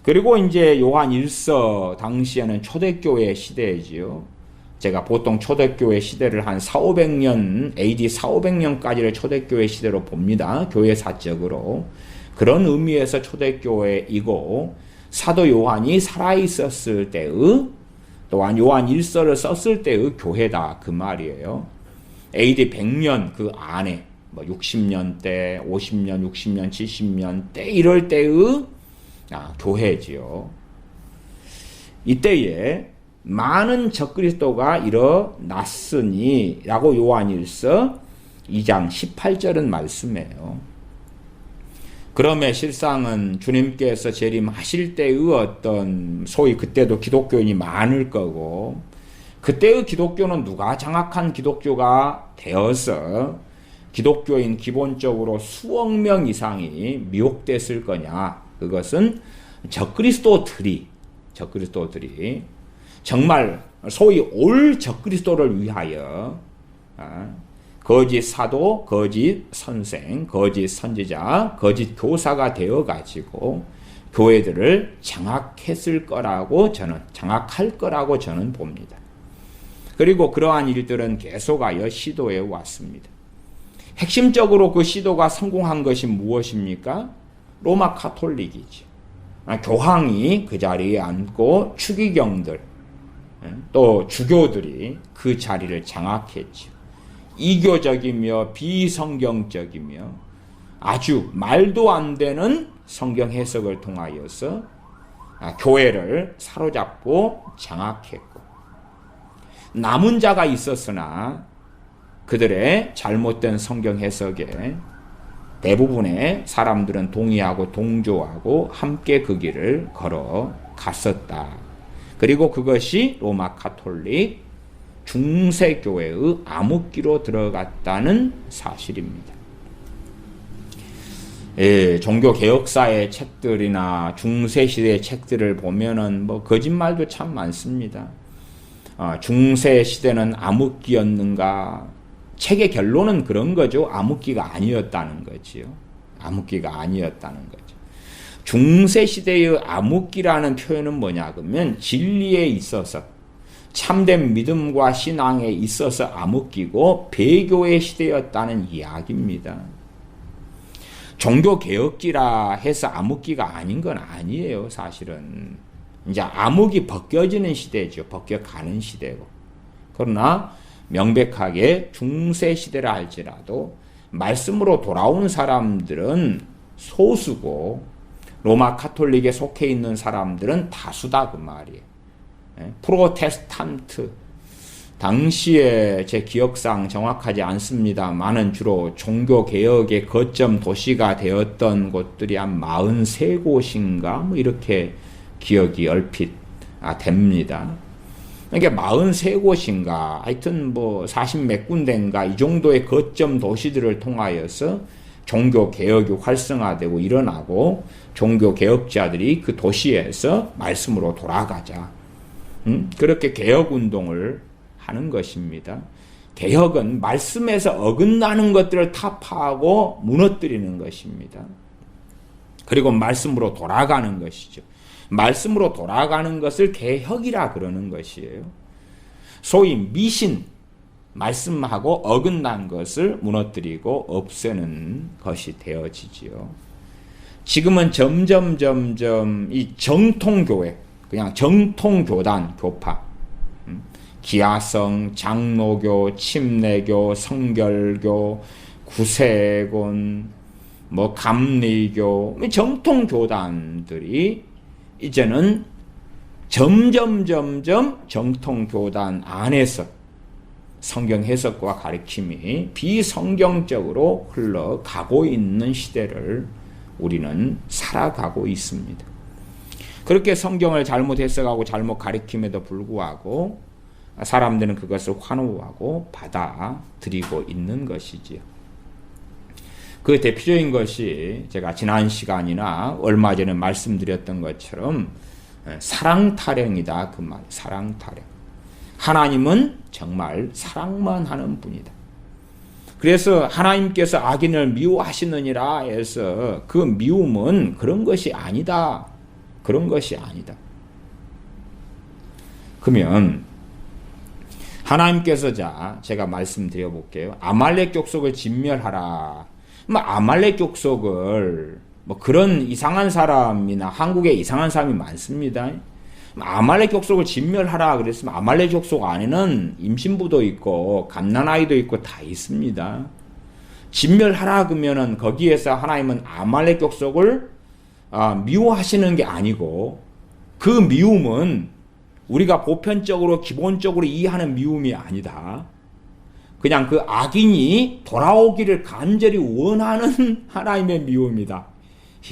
그리고 이제 요한 1서 당시에는 초대교회 시대지요. 제가 보통 초대교회 시대를 한 4,500년, AD 4,500년까지를 초대교회 시대로 봅니다. 교회사적으로. 그런 의미에서 초대교회이고, 사도 요한이 살아있었을 때의, 또한 요한 1서를 썼을 때의 교회다. 그 말이에요. AD 100년 그 안에, 60년 때, 50년, 60년, 70년 때, 이럴 때의 교회지요. 이때에 많은 적그리스도가 일어났으니 라고 요한일서 2장 18절은 말씀해요. 그러면 실상은 주님께서 재림하실 때의 어떤 소위 그때도 기독교인이 많을 거고, 그때의 기독교는 누가 장악한 기독교가 되어서 기독교인 기본적으로 수억 명 이상이 미혹됐을 거냐. 그것은 적그리스도들이 정말 소위 올 적그리스도를 위하여 거짓 사도, 거짓 선생, 거짓 선지자, 거짓 교사가 되어가지고 교회들을 장악할 거라고 저는 봅니다. 그리고 그러한 일들은 계속하여 시도해 왔습니다. 핵심적으로 그 시도가 성공한 것이 무엇입니까? 로마 카톨릭이죠. 교황이 그 자리에 앉고 추기경들, 또 주교들이 그 자리를 장악했죠. 이교적이며 비성경적이며 아주 말도 안 되는 성경 해석을 통하여서 교회를 사로잡고 장악했고, 남은 자가 있었으나 그들의 잘못된 성경 해석에 대부분의 사람들은 동의하고 동조하고 함께 그 길을 걸어갔었다. 그리고 그것이 로마 카톨릭 중세교회의 암흑기로 들어갔다는 사실입니다. 종교개혁사의 책들이나 중세시대의 책들을 보면은 거짓말도 참 많습니다. 중세시대는 암흑기였는가? 책의 결론은 그런 거죠. 암흑기가 아니었다는 거지요. 암흑기가 아니었다는 거죠. 중세시대의 암흑기라는 표현은 뭐냐 그러면 진리에 있어서 참된 믿음과 신앙에 있어서 암흑기고 배교의 시대였다는 이야기입니다. 종교개혁기라 해서 암흑기가 아닌 건 아니에요. 사실은 이제 암흑이 벗겨지는 시대죠. 벗겨가는 시대고. 그러나 명백하게 중세시대라 할지라도 말씀으로 돌아온 사람들은 소수고 로마 카톨릭에 속해 있는 사람들은 다수다 그 말이에요. 프로테스탄트, 당시에 제 기억상 정확하지 않습니다만은 주로 종교개혁의 거점 도시가 되었던 곳들이 한 43곳인가 이렇게 기억이 얼핏 됩니다. 그러니까 43곳인가 하여튼 40몇 군데인가 이 정도의 거점 도시들을 통하여서 종교개혁이 활성화되고 일어나고 종교개혁자들이 그 도시에서 말씀으로 돌아가자. 그렇게 개혁운동을 하는 것입니다. 개혁은 말씀에서 어긋나는 것들을 타파하고 무너뜨리는 것입니다. 그리고 말씀으로 돌아가는 것이죠. 말씀으로 돌아가는 것을 개혁이라 그러는 것이에요. 소위 미신, 말씀하고 어긋난 것을 무너뜨리고 없애는 것이 되어지지요. 지금은 점점 이 정통교회, 그냥 정통교단, 교파, 기아성, 장로교, 침례교, 성결교, 구세군, 감리교, 정통교단들이 이제는 점점 정통교단 안에서 성경 해석과 가르침이 비성경적으로 흘러가고 있는 시대를 우리는 살아가고 있습니다. 그렇게 성경을 잘못 해석하고 잘못 가르침에도 불구하고 사람들은 그것을 환호하고 받아들이고 있는 것이지요. 그 대표적인 것이 제가 지난 시간이나 얼마 전에 말씀드렸던 것처럼 사랑 타령이다. 그 말, 사랑 타령. 하나님은 정말 사랑만 하는 분이다. 그래서 하나님께서 악인을 미워하시느니라 해서 그 미움은 그런 것이 아니다. 그런 것이 아니다. 그러면 하나님께서 제가 말씀드려 볼게요. 아말렉 족속을 진멸하라. 아말렉 족속을 그런 이상한 사람이나 한국에 이상한 사람이 많습니다. 아말렉 족속을 진멸하라 그랬으면 아말렉 족속 안에는 임신부도 있고 갓난아이도 있고 다 있습니다. 진멸하라 그러면은 거기에서 하나님은 아말렉 족속을 미워하시는 게 아니고 그 미움은 우리가 보편적으로 기본적으로 이해하는 미움이 아니다. 그냥 그 악인이 돌아오기를 간절히 원하는 하나님의 미움이다.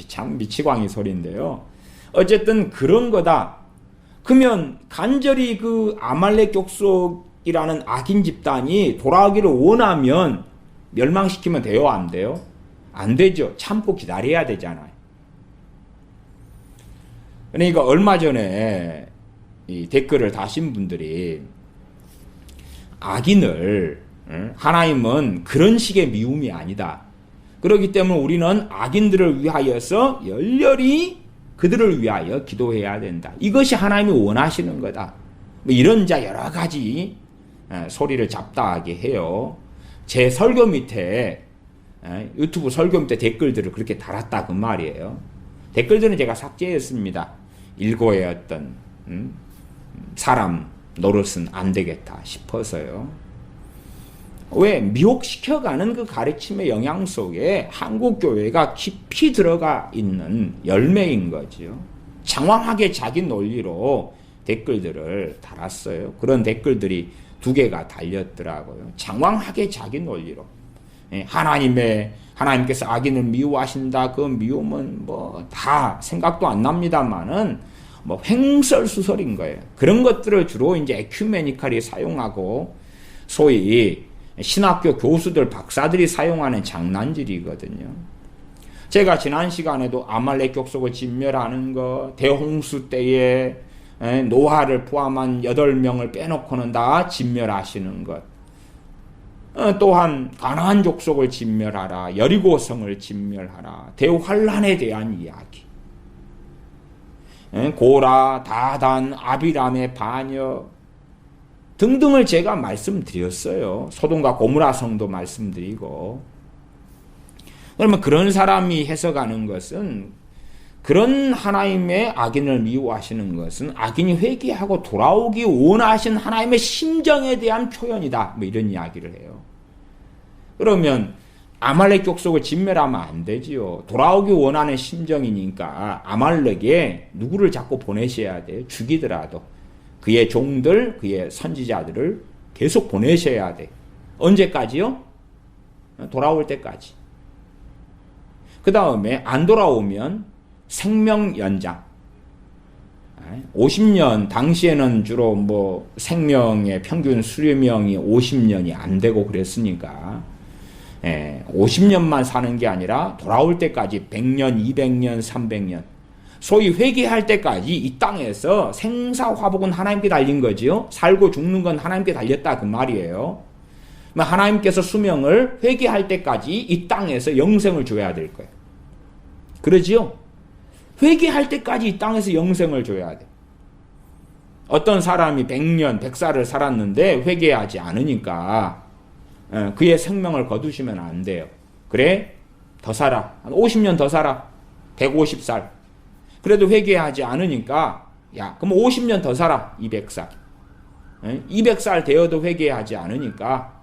참 미치광이 소리인데요. 어쨌든 그런 거다. 그러면 간절히 그 아말렉 족속이라는 악인 집단이 돌아오기를 원하면 멸망시키면 돼요? 안 돼요? 안 되죠. 참고 기다려야 되잖아요. 그러니까 얼마 전에 이 댓글을 다신 분들이 악인을 하나님은 그런 식의 미움이 아니다. 그렇기 때문에 우리는 악인들을 위하여서 열렬히 그들을 위하여 기도해야 된다. 이것이 하나님이 원하시는 거다. 이런 여러 가지 소리를 잡다하게 해요. 제 설교 밑에 유튜브 설교 밑에 댓글들을 그렇게 달았다 그 말이에요. 댓글들은 제가 삭제했습니다. 일고의 어떤 사람 노릇은 안 되겠다 싶어서요. 왜? 미혹시켜가는 그 가르침의 영향 속에 한국교회가 깊이 들어가 있는 열매인 거죠. 장황하게 자기 논리로 댓글들을 달았어요. 그런 댓글들이 2개가 달렸더라고요. 장황하게 자기 논리로. 하나님께서 악인을 미워하신다. 그 미움은 다 생각도 안 납니다만은 횡설수설인 거예요. 그런 것들을 주로 이제 에큐메니칼이 사용하고 소위 신학교 교수들, 박사들이 사용하는 장난질이거든요. 제가 지난 시간에도 아말렉 족속을 진멸하는 거, 대홍수 때에 노아를 포함한 8명을 빼놓고는 다 진멸하시는 것, 또한 가나안 족속을 진멸하라, 여리고성을 진멸하라, 대환란에 대한 이야기, 고라, 다단, 아비람의 반역 등등을 제가 말씀드렸어요. 소돔과 고모라 성도 말씀드리고. 그러면 그런 사람이 해석하는 것은, 그런 하나님의 악인을 미워하시는 것은 악인이 회개하고 돌아오기 원하신 하나님의 심정에 대한 표현이다. 이런 이야기를 해요. 그러면 아말렉 족속을 진멸하면 안 되지요. 돌아오기 원하는 심정이니까 아말렉에 누구를 자꾸 보내셔야 돼요. 죽이더라도. 그의 종들, 그의 선지자들을 계속 보내셔야 돼. 언제까지요? 돌아올 때까지. 그 다음에 안 돌아오면 생명 연장. 50년, 당시에는 주로 생명의 평균 수명이 50년이 안 되고 그랬으니까 50년만 사는 게 아니라 돌아올 때까지 100년, 200년, 300년. 소위 회개할 때까지 이 땅에서 생사화복은 하나님께 달린 거지요. 살고 죽는 건 하나님께 달렸다 그 말이에요. 하나님께서 수명을 회개할 때까지 이 땅에서 영생을 줘야 될 거예요. 그러지요? 회개할 때까지 이 땅에서 영생을 줘야 돼. 어떤 사람이 100년, 100살을 살았는데 회개하지 않으니까 그의 생명을 거두시면 안 돼요. 그래? 더 살아. 한 50년 더 살아. 150살. 그래도 회개하지 않으니까 그럼 50년 더 살아. 200살. 200살 되어도 회개하지 않으니까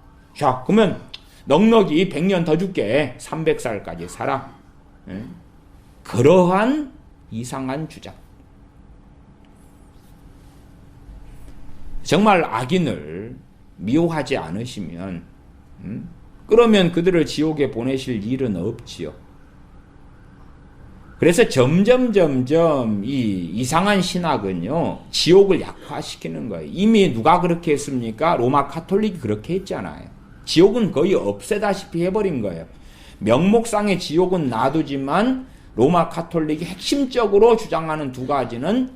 그러면 넉넉히 100년 더 줄게. 300살까지 살아. 그러한 이상한 주장. 정말 악인을 미워하지 않으시면 그러면 그들을 지옥에 보내실 일은 없지요. 그래서 점점 이 이상한 신학은요, 지옥을 약화시키는 거예요. 이미 누가 그렇게 했습니까? 로마 카톨릭이 그렇게 했잖아요. 지옥은 거의 없애다시피 해버린 거예요. 명목상의 지옥은 놔두지만 로마 카톨릭이 핵심적으로 주장하는 2가지는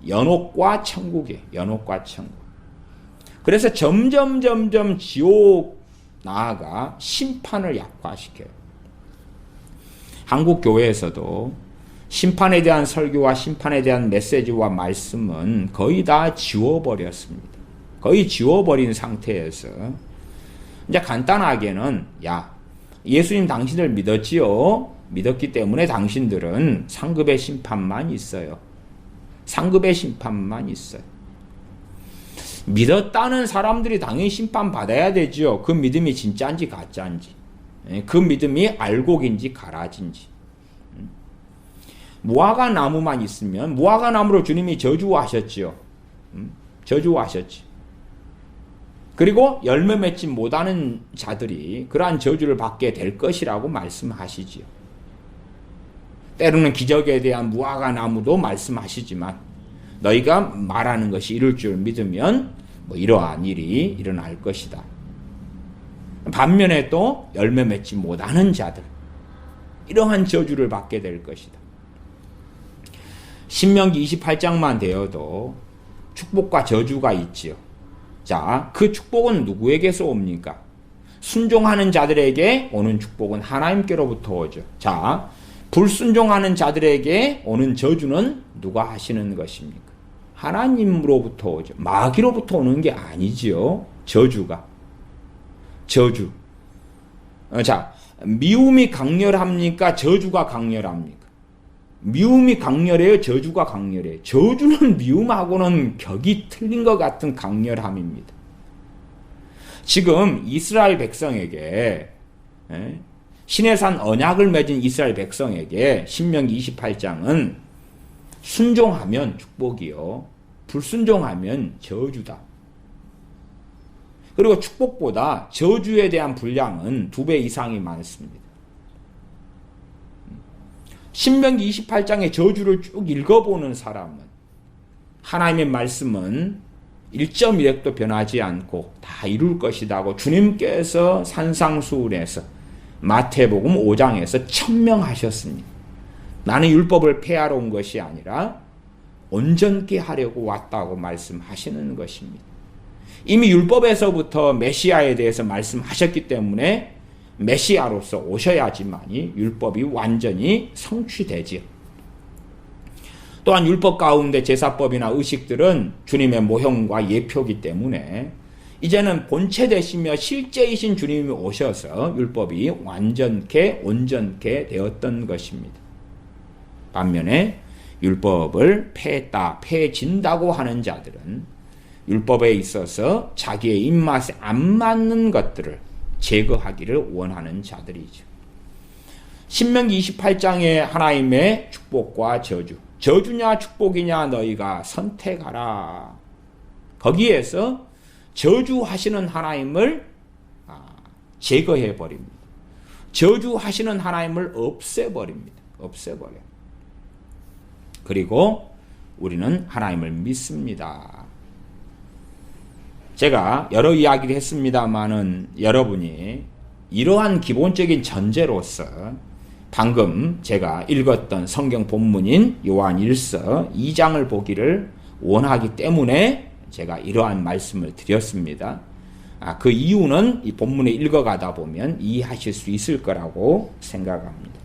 연옥과 천국이에요. 연옥과 천국. 그래서 점점 지옥 나아가 심판을 약화시켜요. 한국 교회에서도 심판에 대한 설교와 심판에 대한 메시지와 말씀은 거의 다 지워버렸습니다. 거의 지워버린 상태에서 이제 간단하게는 예수님 당신을 믿었지요. 믿었기 때문에 당신들은 상급의 심판만 있어요. 상급의 심판만 있어요. 믿었다는 사람들이 당연히 심판받아야 되죠. 그 믿음이 진짜인지 가짜인지, 그 믿음이 알곡인지 가라진지. 무화과 나무만 있으면, 무화과 나무를 주님이 저주하셨지요. 저주하셨지. 그리고 열매 맺지 못하는 자들이 그러한 저주를 받게 될 것이라고 말씀하시지요. 때로는 기적에 대한 무화과 나무도 말씀하시지만, 너희가 말하는 것이 이룰 줄 믿으면 이러한 일이 일어날 것이다. 반면에 또 열매 맺지 못하는 자들, 이러한 저주를 받게 될 것이다. 신명기 28장만 되어도 축복과 저주가 있지요. 자, 그 축복은 누구에게서 옵니까? 순종하는 자들에게 오는 축복은 하나님께로부터 오죠. 자, 불순종하는 자들에게 오는 저주는 누가 하시는 것입니까? 하나님으로부터 오죠. 마귀로부터 오는 게 아니지요. 저주가. 저주. 자, 미움이 강렬합니까? 저주가 강렬합니까? 미움이 강렬해요? 저주가 강렬해요? 저주는 미움하고는 격이 틀린 것 같은 강렬함입니다. 지금 이스라엘 백성에게, 시내산 언약을 맺은 이스라엘 백성에게 신명기 28장은 순종하면 축복이요, 불순종하면 저주다. 그리고 축복보다 저주에 대한 분량은 2배 이상이 많습니다. 신명기 28장의 저주를 쭉 읽어보는 사람은 하나님의 말씀은 1.1획도 변하지 않고 다 이룰 것이라고 주님께서 산상수훈에서 마태복음 5장에서 천명하셨습니다. 나는 율법을 폐하러 온 것이 아니라 온전케 하려고 왔다고 말씀하시는 것입니다. 이미 율법에서부터 메시아에 대해서 말씀하셨기 때문에 메시아로서 오셔야지만이 율법이 완전히 성취되지요. 또한 율법 가운데 제사법이나 의식들은 주님의 모형과 예표이기 때문에 이제는 본체 되시며 실제이신 주님이 오셔서 율법이 완전케 온전케 되었던 것입니다. 반면에 율법을 폐했다, 폐해진다고 하는 자들은 율법에 있어서 자기의 입맛에 안 맞는 것들을 제거하기를 원하는 자들이죠. 신명기 28장의 하나님의 축복과 저주, 저주냐 축복이냐 너희가 선택하라. 거기에서 저주하시는 하나님을 제거해버립니다. 저주하시는 하나님을 없애버립니다. 없애버려요. 그리고 우리는 하나님을 믿습니다. 제가 여러 이야기를 했습니다마는 여러분이 이러한 기본적인 전제로서 방금 제가 읽었던 성경 본문인 요한 1서 2장을 보기를 원하기 때문에 제가 이러한 말씀을 드렸습니다. 그 이유는 이 본문에 읽어가다 보면 이해하실 수 있을 거라고 생각합니다.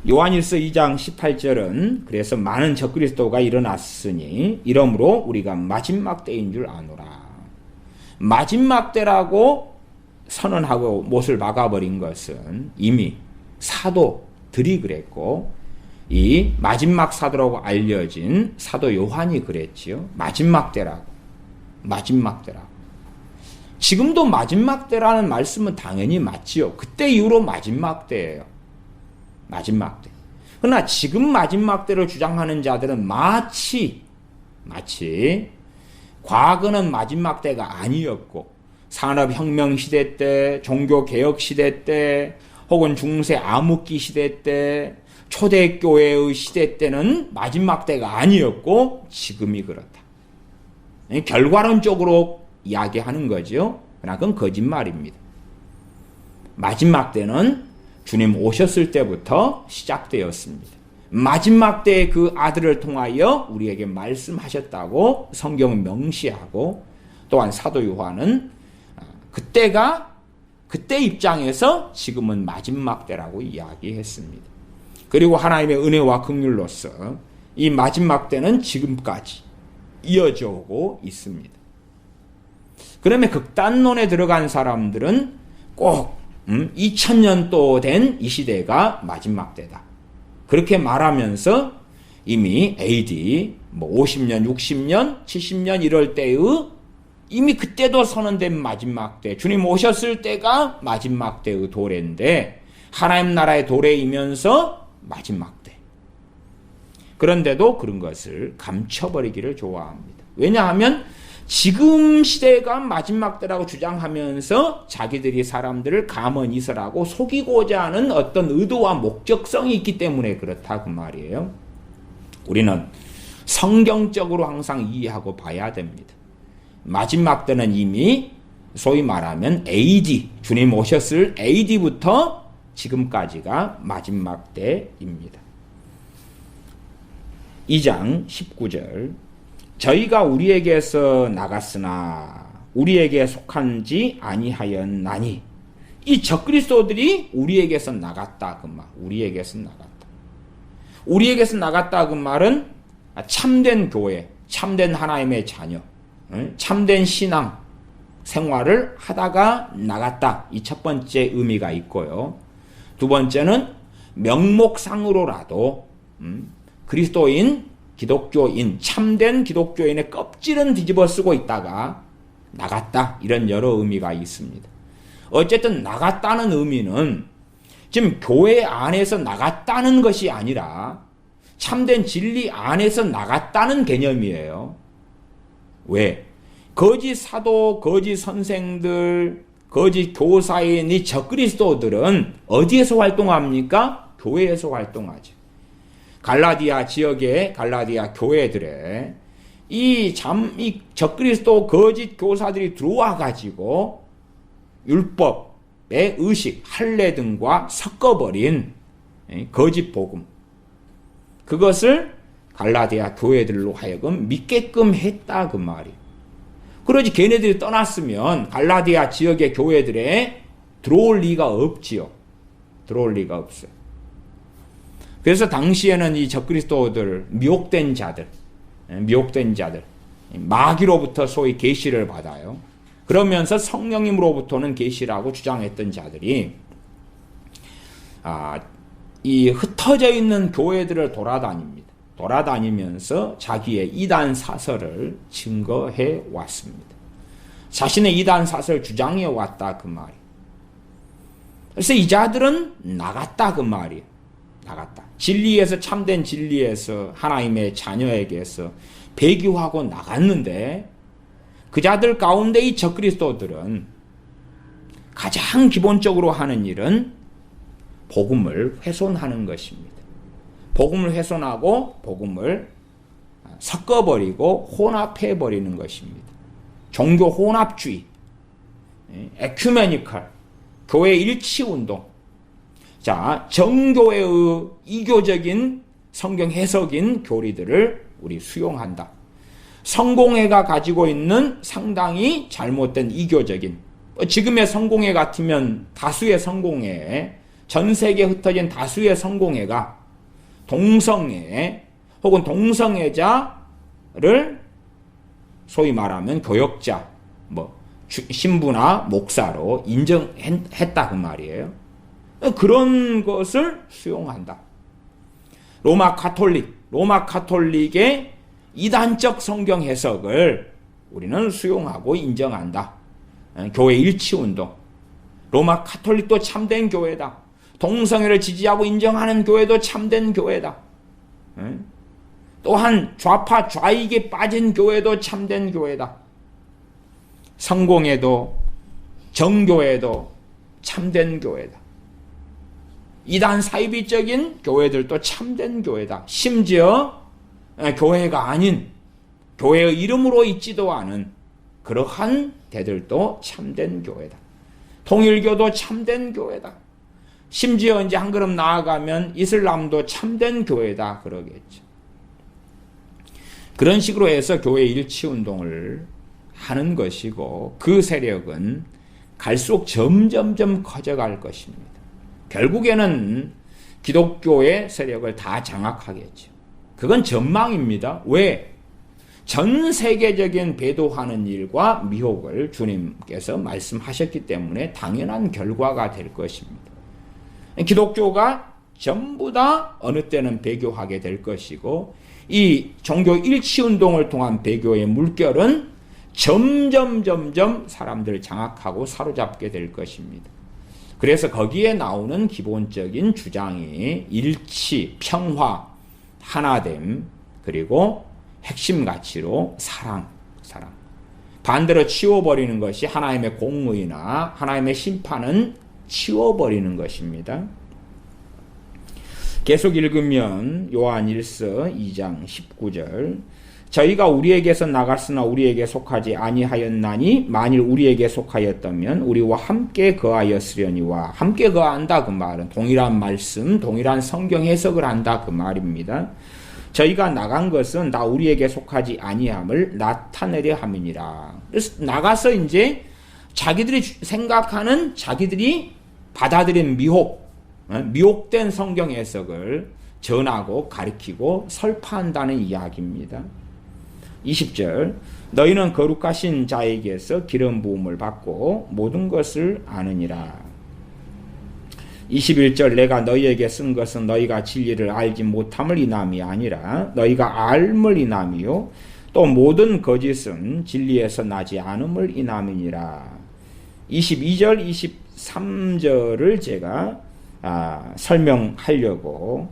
요한일서 2장 18절은 그래서 많은 적그리스도가 일어났으니 이러므로 우리가 마지막 때인 줄 아노라. 마지막 때라고 선언하고 못을 박아버린 것은 이미 사도들이 그랬고 이 마지막 사도라고 알려진 사도 요한이 그랬지요. 마지막 때라고. 마지막 때라고. 지금도 마지막 때라는 말씀은 당연히 맞지요. 그때 이후로 마지막 때예요. 마지막 때. 그러나 지금 마지막 때를 주장하는 자들은 마치 과거는 마지막 때가 아니었고 산업혁명 시대 때, 종교개혁 시대 때, 혹은 중세 암흑기 시대 때, 초대교회의 시대 때는 마지막 때가 아니었고 지금이 그렇다. 결과론적으로 이야기하는 거죠. 그러나 그건 거짓말입니다. 마지막 때는 주님 오셨을 때부터 시작되었습니다. 마지막 때에 그 아들을 통하여 우리에게 말씀하셨다고 성경은 명시하고 또한 사도 요한은 그때 입장에서 지금은 마지막 때라고 이야기했습니다. 그리고 하나님의 은혜와 긍휼로서 이 마지막 때는 지금까지 이어져 오고 있습니다. 그러면 극단론에 들어간 사람들은 꼭 2000년도 된 이 시대가 마지막 때다. 그렇게 말하면서 이미 AD 50년, 60년, 70년 이럴 때의 이미 그때도 선언된 마지막 때, 주님 오셨을 때가 마지막 때의 도래인데 하나님 나라의 도래이면서 마지막 때. 그런데도 그런 것을 감춰버리기를 좋아합니다. 왜냐하면 지금 시대가 마지막 때라고 주장하면서 자기들이 사람들을 가만히 있으라고 속이고자 하는 어떤 의도와 목적성이 있기 때문에 그렇다 그 말이에요. 우리는 성경적으로 항상 이해하고 봐야 됩니다. 마지막 때는 이미 소위 말하면 AD, 주님 오셨을 AD부터 지금까지가 마지막 때입니다. 2장 19절 저희가 우리에게서 나갔으나 우리에게 속한지 아니하였나니. 이 적그리스도들이 우리에게서 나갔다 그 말. 우리에게서 나갔다. 우리에게서 나갔다 그 말은 참된 교회, 참된 하나님의 자녀, 참된 신앙 생활을 하다가 나갔다. 이 첫 번째 의미가 있고요. 두 번째는 명목상으로라도 그리스도인, 기독교인, 참된 기독교인의 껍질은 뒤집어 쓰고 있다가 나갔다. 이런 여러 의미가 있습니다. 어쨌든 나갔다는 의미는 지금 교회 안에서 나갔다는 것이 아니라 참된 진리 안에서 나갔다는 개념이에요. 왜? 거짓 사도, 거짓 선생들, 거짓 교사인 이 적그리스도들은 어디에서 활동합니까? 교회에서 활동하죠. 갈라디아 지역의 갈라디아 교회들에 이 적그리스도 거짓 교사들이 들어와 가지고 율법의 의식, 할례 등과 섞어버린 거짓 복음, 그것을 갈라디아 교회들로 하여금 믿게끔 했다 그 말이에요. 그러지 걔네들이 떠났으면 갈라디아 지역의 교회들에 들어올 리가 없지요. 들어올 리가 없어요. 그래서 당시에는 이 적그리스도들, 미혹된 자들, 마귀로부터 소위 계시를 받아요. 그러면서 성령님으로부터는 계시라고 주장했던 자들이 이 흩어져 있는 교회들을 돌아다니면서 자기의 이단 사설을 증거해 왔습니다. 자신의 이단 사설을 주장해 왔다 그 말이에요. 그래서 이 자들은 나갔다 그 말이에요. 나갔다. 진리에서, 참된 진리에서 하나님의 자녀에게서 배교하고 나갔는데 그 자들 가운데 이 적그리스도들은 가장 기본적으로 하는 일은 복음을 훼손하는 것입니다. 복음을 훼손하고 복음을 섞어버리고 혼합해버리는 것입니다. 종교 혼합주의, 에큐메니컬, 교회 일치운동. 자, 정교회의 이교적인 성경 해석인 교리들을 우리 수용한다. 성공회가 가지고 있는 상당히 잘못된 이교적인, 지금의 성공회 같으면 다수의 성공회, 전 세계에 흩어진 다수의 성공회가 동성애 혹은 동성애자를 소위 말하면 교역자, 신부나 목사로 인정했다 그 말이에요. 그런 것을 수용한다. 로마 카톨릭의 이단적 성경 해석을 우리는 수용하고 인정한다. 교회 일치운동. 로마 카톨릭도 참된 교회다. 동성애를 지지하고 인정하는 교회도 참된 교회다. 또한 좌파 좌익에 빠진 교회도 참된 교회다. 성공회도 정교회도 참된 교회다. 이단 사이비적인 교회들도 참된 교회다. 심지어 교회가 아닌, 교회의 이름으로 있지도 않은 그러한 데들도 참된 교회다. 통일교도 참된 교회다. 심지어 이제 한 걸음 나아가면 이슬람도 참된 교회다 그러겠죠. 그런 식으로 해서 교회 일치운동을 하는 것이고, 그 세력은 갈수록 점점점 커져갈 것입니다. 결국에는 기독교의 세력을 다 장악하겠죠. 그건 전망입니다. 왜? 전 세계적인 배도하는 일과 미혹을 주님께서 말씀하셨기 때문에 당연한 결과가 될 것입니다. 기독교가 전부 다 어느 때는 배교하게 될 것이고 이 종교 일치운동을 통한 배교의 물결은 점점 사람들을 장악하고 사로잡게 될 것입니다. 그래서 거기에 나오는 기본적인 주장이 일치, 평화, 하나됨, 그리고 핵심 가치로 사랑. 반대로 치워버리는 것이 하나님의 공의나 하나님의 심판은 치워버리는 것입니다. 계속 읽으면 요한 1서 2장 19절 저희가 우리에게서 나갔으나 우리에게 속하지 아니하였나니 만일 우리에게 속하였다면 우리와 함께 거하였으려니와 함께 거한다 그 말은 동일한 말씀, 동일한 성경 해석을 한다 그 말입니다. 저희가 나간 것은 다 우리에게 속하지 아니함을 나타내려 함이니라. 그래서 나가서 이제 자기들이 생각하는 자기들이 받아들인 미혹된 성경 해석을 전하고 가르치고 설파한다는 이야기입니다. 20절 너희는 거룩하신 자에게서 기름 부음을 받고 모든 것을 아느니라. 21절 내가 너희에게 쓴 것은 너희가 진리를 알지 못함을 인함이 아니라 너희가 알음을 인함이요 또 모든 거짓은 진리에서 나지 않음을 인함이니라. 22절 23절을 제가 설명하려고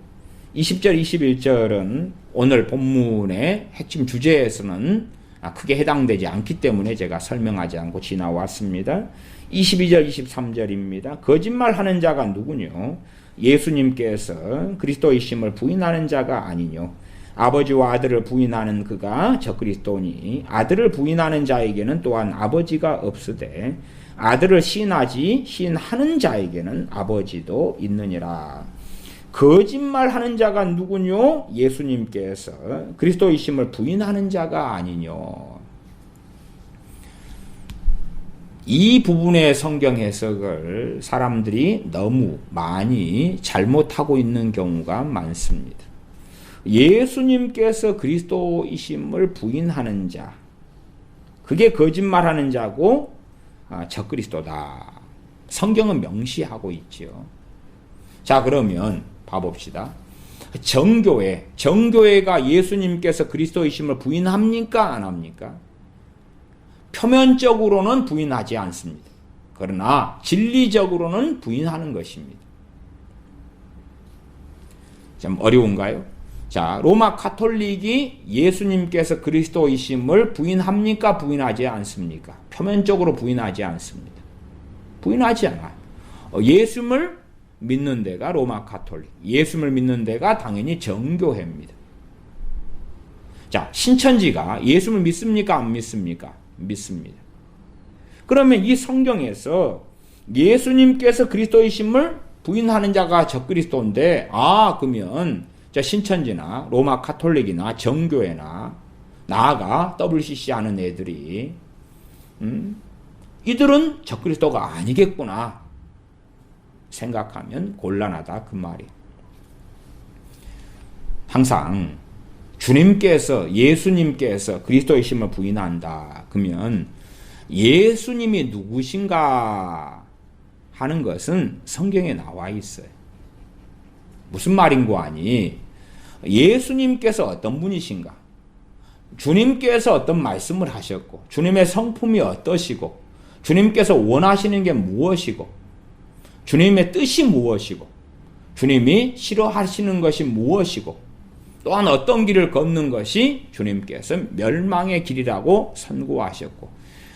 20절 21절은 오늘 본문의 핵심 주제에서는 크게 해당되지 않기 때문에 제가 설명하지 않고 지나왔습니다. 22절 23절입니다. 거짓말하는 자가 누구뇨? 예수님께서 그리스도이심을 부인하는 자가 아니뇨? 아버지와 아들을 부인하는 그가 적그리스도니 아들을 부인하는 자에게는 또한 아버지가 없으되 아들을 시인하는 자에게는 아버지도 있느니라. 거짓말하는 자가 누구뇨? 예수님께서 그리스도이심을 부인하는 자가 아니뇨? 이 부분의 성경 해석을 사람들이 너무 많이 잘못하고 있는 경우가 많습니다. 예수님께서 그리스도이심을 부인하는 자, 그게 거짓말하는 자고 적그리스도다. 성경은 명시하고 있죠. 자, 그러면 봐봅시다. 정교회가 예수님께서 그리스도이심을 부인합니까? 안 합니까? 표면적으로는 부인하지 않습니다. 그러나 진리적으로는 부인하는 것입니다. 좀 어려운가요? 자, 로마 카톨릭이 예수님께서 그리스도이심을 부인합니까? 부인하지 않습니까? 표면적으로 부인하지 않습니다. 부인하지 않아요. 예수를 믿는 데가 로마 카톨릭, 예수를 믿는 데가 당연히 정교회입니다. 자, 신천지가 예수를 믿습니까? 안 믿습니까? 믿습니다. 그러면 이 성경에서 예수님께서 그리스도이심을 부인하는 자가 적그리스도인데, 그러면 신천지나 로마 카톨릭이나 정교회나 나아가 WCC 하는 애들이 이들은 적그리스도가 아니겠구나 생각하면 곤란하다 그 말이에요. 항상 예수님께서 그리스도이심을 부인한다. 그러면 예수님이 누구신가 하는 것은 성경에 나와 있어요. 무슨 말인고 하니 예수님께서 어떤 분이신가? 주님께서 어떤 말씀을 하셨고 주님의 성품이 어떠시고 주님께서 원하시는 게 무엇이고 주님의 뜻이 무엇이고 주님이 싫어하시는 것이 무엇이고 또한 어떤 길을 걷는 것이 주님께서 멸망의 길이라고 선고하셨고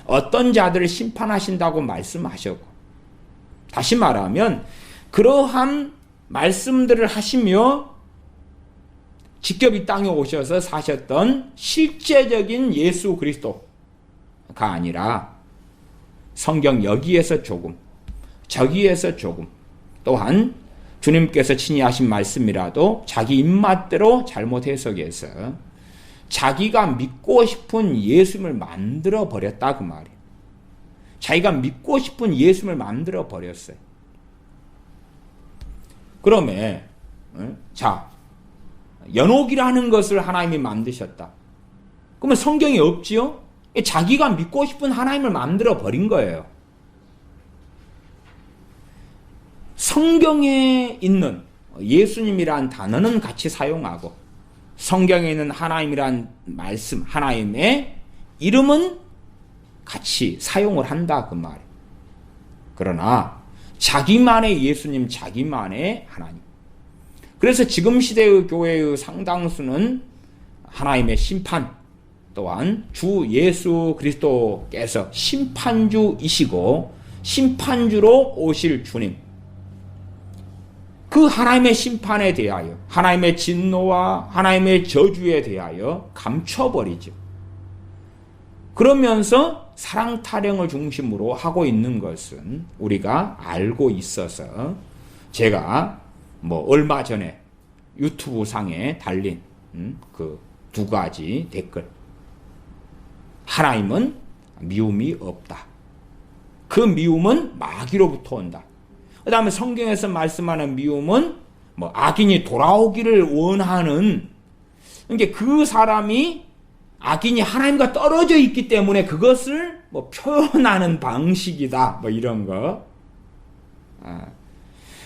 어떤 자들을 심판하신다고 말씀하셨고 다시 말하면 그러한 말씀들을 하시며 직접 이 땅에 오셔서 사셨던 실제적인 예수 그리스도가 아니라 성경 여기에서 조금 저기에서 조금 또한 주님께서 친히 하신 말씀이라도 자기 입맛대로 잘못 해석해서 자기가 믿고 싶은 예수님을 만들어 버렸다 그 말이에요. 자기가 믿고 싶은 예수님을 만들어 버렸어요. 그러면 연옥이라는 것을 하나님이 만드셨다. 그러면 성경이 없지요? 자기가 믿고 싶은 하나님을 만들어 버린 거예요. 성경에 있는 예수님이란 단어는 같이 사용하고 성경에 있는 하나님이란 말씀, 하나님의 이름은 같이 사용을 한다 그 말이에요. 그러나 자기만의 예수님, 자기만의 하나님. 그래서 지금 시대의 교회의 상당수는 하나님의 심판 또한 주 예수 그리스도께서 심판주이시고 심판주로 오실 주님, 그 하나님의 심판에 대하여, 하나님의 진노와 하나님의 저주에 대하여 감춰버리죠. 그러면서 사랑 타령을 중심으로 하고 있는 것은 우리가 알고 있어서 제가 얼마 전에 유튜브 상에 달린 그 두 가지 댓글. 하나님은 미움이 없다. 그 미움은 마귀로부터 온다. 그 다음에 성경에서 말씀하는 미움은 악인이 돌아오기를 원하는, 그러니까 그 사람이 악인이 하나님과 떨어져 있기 때문에 그것을 표현하는 방식이다. 이런 거.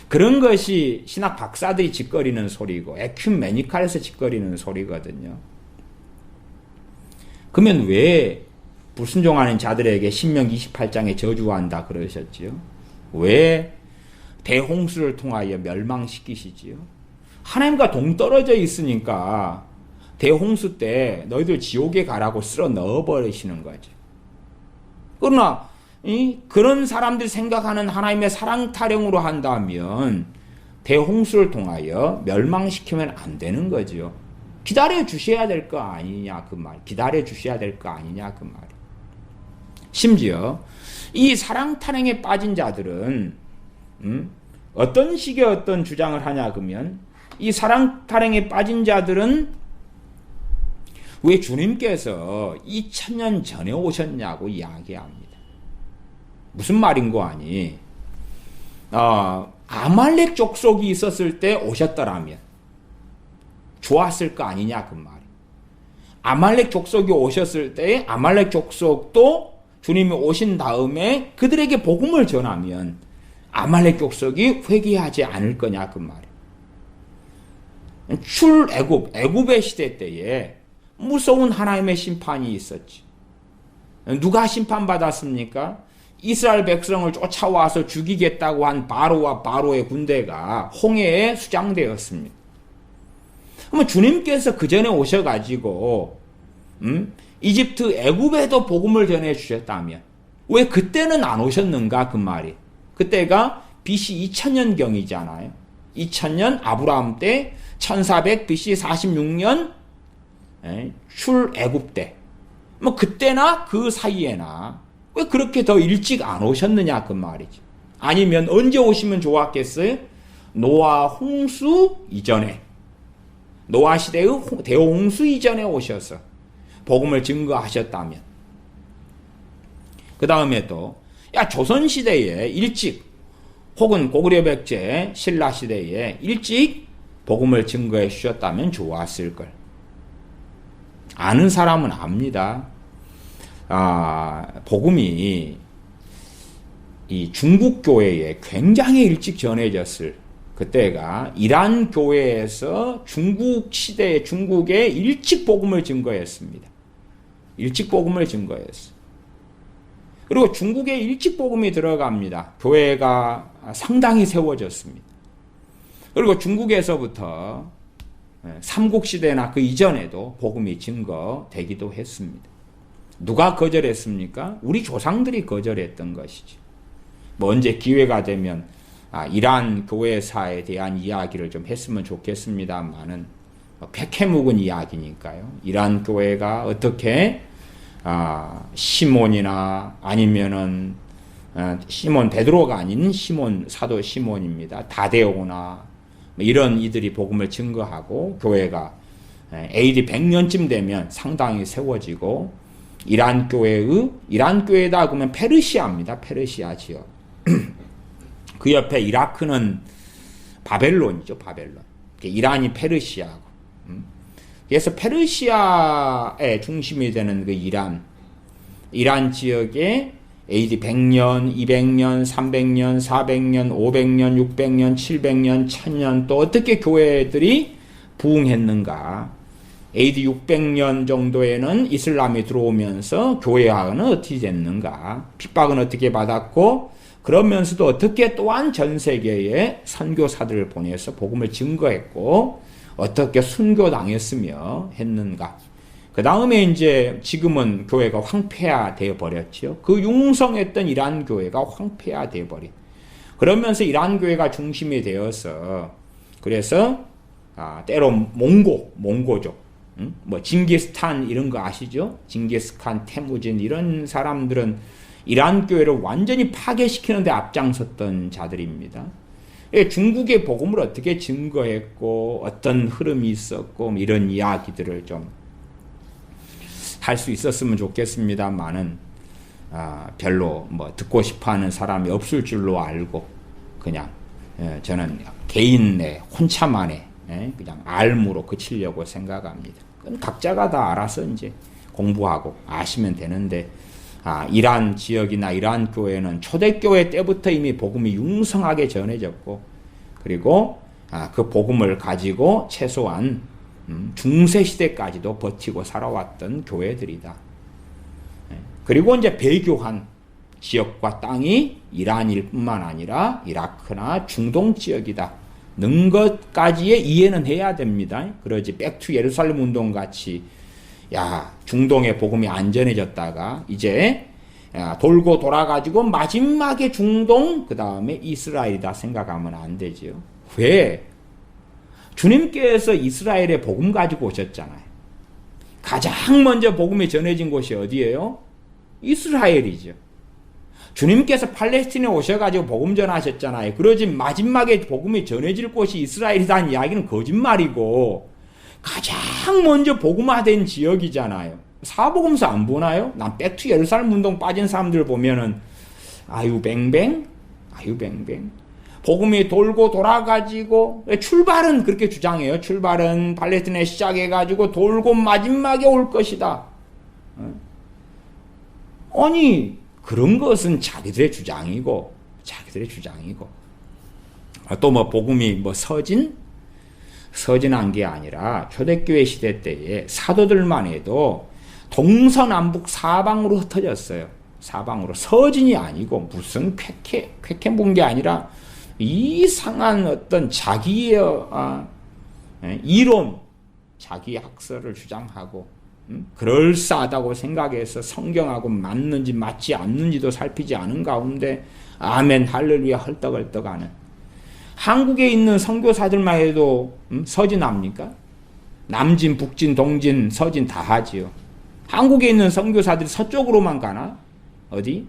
그런 것이 신학 박사들이 짓거리는 소리고 에큐메니칼에서 짓거리는 소리거든요. 그러면 왜 불순종하는 자들에게 신명기 28장에 저주한다 그러셨지요? 왜 대홍수를 통하여 멸망시키시지요? 하나님과 동떨어져 있으니까 대홍수 때 너희들 지옥에 가라고 쓸어 넣어버리시는 거죠. 그러나 그런 사람들이 생각하는 하나님의 사랑 타령으로 한다면 대홍수를 통하여 멸망시키면 안 되는 거죠. 기다려 주셔야 될 거 아니냐 그 말. 기다려 주셔야 될 거 아니냐 그 말. 심지어 이 사랑 타령에 빠진 자들은 어떤 식의 어떤 주장을 하냐 그러면 이 사랑 타령에 빠진 자들은 왜 주님께서 2000년 전에 오셨냐고 이야기합니다. 무슨 말인 거 아니? 아말렉 족속이 있었을 때 오셨더라면 좋았을 거 아니냐 그 말이에요. 아말렉 족속이 오셨을 때 아말렉 족속도 주님이 오신 다음에 그들에게 복음을 전하면 아말렉 족속이 회개하지 않을 거냐 그 말이에요. 애굽의 시대 때에 무서운 하나님의 심판이 있었지. 누가 심판받았습니까? 이스라엘 백성을 쫓아와서 죽이겠다고 한 바로와 바로의 군대가 홍해에 수장되었습니다. 그러면 주님께서 그 전에 오셔가지고 이집트 애굽에도 복음을 전해주셨다면 왜 그때는 안 오셨는가 그 말이. 그때가 BC 2000년경이잖아요. 2000년 아브라함 때 1400 BC 46년 출애굽 때. 그때나 그 사이에나 왜 그렇게 더 일찍 안 오셨느냐 그 말이지. 아니면 언제 오시면 좋았겠어요? 노아 홍수 이전에, 노아 시대의 대홍수 이전에 오셔서 복음을 증거하셨다면, 그 다음에 또 조선 시대에 일찍 혹은 고구려 백제 신라 시대에 일찍 복음을 증거해 주셨다면 좋았을 걸. 아는 사람은 압니다. 복음이 이 중국 교회에 굉장히 일찍 전해졌을 그때가 이란 교회에서 중국 시대에 중국에 일찍 복음을 증거했습니다. 일찍 복음을 증거했어요. 그리고 중국에 일찍 복음이 들어갑니다. 교회가 상당히 세워졌습니다. 그리고 중국에서부터 삼국시대나 그 이전에도 복음이 증거되기도 했습니다. 누가 거절했습니까? 우리 조상들이 거절했던 것이지. 언제 기회가 되면 이란 교회사에 대한 이야기를 좀 했으면 좋겠습니다만은 백해묵은 이야기니까요. 이란 교회가 어떻게 시몬이나 아니면은 시몬 베드로가 아닌 시몬 사도 시몬입니다. 다데오나 이런 이들이 복음을 증거하고 교회가 AD 100년쯤 되면 상당히 세워지고 이란 교회다 그러면 페르시아입니다. 페르시아 지역. 그 옆에 이라크는 바벨론이죠. 바벨론. 이란이 페르시아고. 그래서 페르시아의 중심이 되는 그 이란 지역에 AD 100년, 200년, 300년, 400년, 500년, 600년, 700년, 1000년 또 어떻게 교회들이 부흥했는가. AD 600년 정도에는 이슬람이 들어오면서 교회화는 어떻게 됐는가. 핍박은 어떻게 받았고 그러면서도 어떻게 또한 전 세계에 선교사들을 보내서 복음을 증거했고 어떻게 순교당했으며 했는가. 그 다음에 이제 지금은 교회가 황폐화되어 버렸죠. 그 융성했던 이란 교회가 황폐화되어 버린. 그러면서 이란 교회가 중심이 되어서 그래서 때로 몽고족, 뭐 징기스탄 이런 거 아시죠? 징기스칸, 태무진 이런 사람들은 이란 교회를 완전히 파괴시키는 데 앞장섰던 자들입니다. 중국의 복음을 어떻게 증거했고 어떤 흐름이 있었고 이런 이야기들을 좀 할 수 있었으면 좋겠습니다만은 별로 뭐 듣고 싶어하는 사람이 없을 줄로 알고 그냥 저는 개인의 혼자만의 그냥 알무로 그치려고 생각합니다. 그건 각자가 다 알아서 이제 공부하고 아시면 되는데 이란 지역이나 이란 교회는 초대교회 때부터 이미 복음이 융성하게 전해졌고 그리고 그 복음을 가지고 최소한 중세시대까지도 버티고 살아왔던 교회들이다. 그리고 이제 배교한 지역과 땅이 이란일 뿐만 아니라 이라크나 중동 지역이다. 는 것까지의 이해는 해야 됩니다. 그러지 백투 예루살렘 운동 같이 중동의 복음이 안전해졌다가 이제 돌고 돌아가지고 마지막에 중동 그 다음에 이스라엘이다 생각하면 안 되죠. 왜? 주님께서 이스라엘에 복음 가지고 오셨잖아요. 가장 먼저 복음이 전해진 곳이 어디예요? 이스라엘이죠. 주님께서 팔레스틴에 오셔가지고 복음 전하셨잖아요. 그러지 마지막에 복음이 전해질 곳이 이스라엘이라는 이야기는 거짓말이고 가장 먼저 복음화된 지역이잖아요. 사복음서 안 보나요? 난 백투 예루살렘 운동 빠진 사람들 보면은 아유뱅뱅 복음이 돌고 돌아가지고 출발은 그렇게 주장해요. 출발은 팔레스틴에 시작해가지고 돌고 마지막에 올 것이다. 아니 그런 것은 자기들의 주장이고 또 뭐 복음이 뭐 서진한 게 아니라 초대교회 시대 때에 사도들만 해도 동서남북 사방으로 흩어졌어요. 사방으로 서진이 아니고 무슨 쾌캐 본 게 아니라 이상한 어떤 자기의 이론, 자기 학설을 주장하고 그럴싸하다고 생각해서 성경하고 맞는지 맞지 않는지도 살피지 않은 가운데 아멘 할렐루야 헐떡헐떡하는 한국에 있는 선교사들만 해도 서진합니까? 남진, 북진, 동진, 서진 다 하지요. 한국에 있는 선교사들이 서쪽으로만 가나? 어디?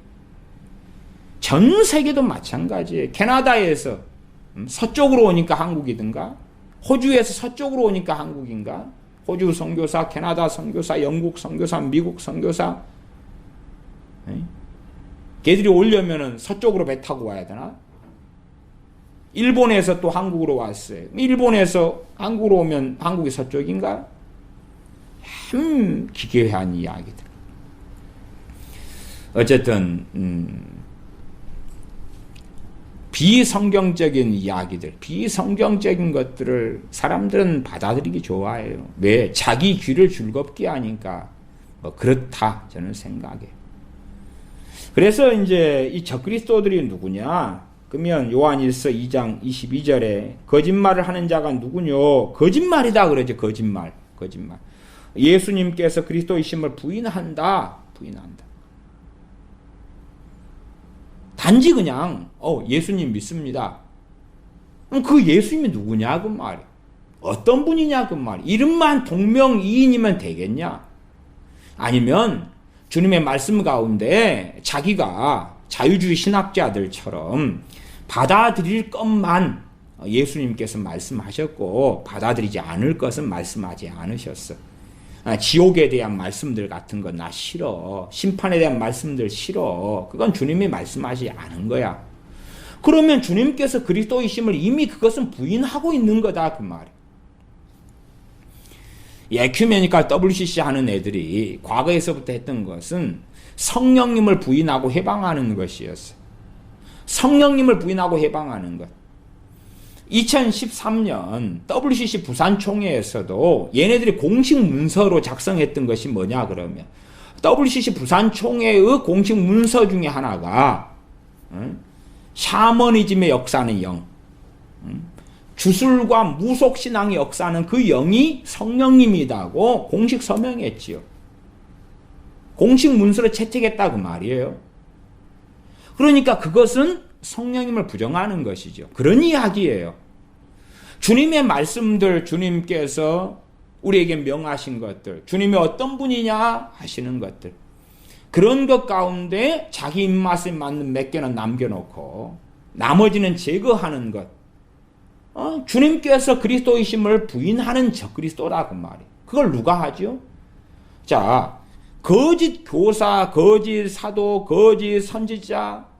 전 세계도 마찬가지예요. 캐나다에서 서쪽으로 오니까 한국이든가 호주에서 서쪽으로 오니까 한국인가? 호주 선교사, 캐나다 선교사, 영국 선교사, 미국 선교사 걔들이 오려면은 서쪽으로 배 타고 와야 되나? 일본에서 또 한국으로 왔어요. 일본에서 한국으로 오면 한국이 서쪽인가? 참 기괴한 이야기들. 어쨌든 비성경적인 이야기들, 비성경적인 것들을 사람들은 받아들이기 좋아해요. 왜? 자기 귀를 즐겁게 하니까 뭐 그렇다 저는 생각해요. 그래서 이제 이 적그리스도들이 누구냐? 그러면 요한일서 2장 22절에 거짓말을 하는 자가 누구뇨? 거짓말이다 그러죠. 거짓말. 예수님께서 그리스도이심을 부인한다. 단지 그냥 예수님 믿습니다. 그 예수님이 누구냐 그 말이야. 어떤 분이냐 그 말이야. 이름만 동명이인이면 되겠냐? 아니면 주님의 말씀 가운데 자기가 자유주의 신학자들처럼 받아들일 것만 예수님께서 말씀하셨고 받아들이지 않을 것은 말씀하지 않으셨어. 지옥에 대한 말씀들 같은 건 나 싫어. 심판에 대한 말씀들 싫어. 그건 주님이 말씀하지 않은 거야. 그러면 주님께서 그리스도이심을 이미 그것은 부인하고 있는 거다 그 말이야. 이 에큐메니컬 WCC 하는 애들이 과거에서부터 했던 것은 성령님을 부인하고 해방하는 것이었어요. 성령님을 부인하고 해방하는 것. 2013년 WCC 부산총회에서도 얘네들이 공식 문서로 작성했던 것이 뭐냐 그러면 WCC 부산총회의 공식 문서 중에 하나가 샤머니즘의 역사는 영, 주술과 무속신앙의 역사는 그 영이 성령님이다고 공식 서명했지요. 공식 문서로 채택했다 그 말이에요. 그러니까 그것은 성령님을 부정하는 것이죠. 그런 이야기예요. 주님의 말씀들, 주님께서 우리에게 명하신 것들, 주님이 어떤 분이냐 하시는 것들, 그런 것 가운데 자기 입맛에 맞는 몇 개는 남겨놓고 나머지는 제거하는 것. 주님께서 그리스도이심을 부인하는 적그리스도다 그 말이에요. 그걸 누가 하죠? 자, 거짓 교사, 거짓 사도, 거짓 선지자,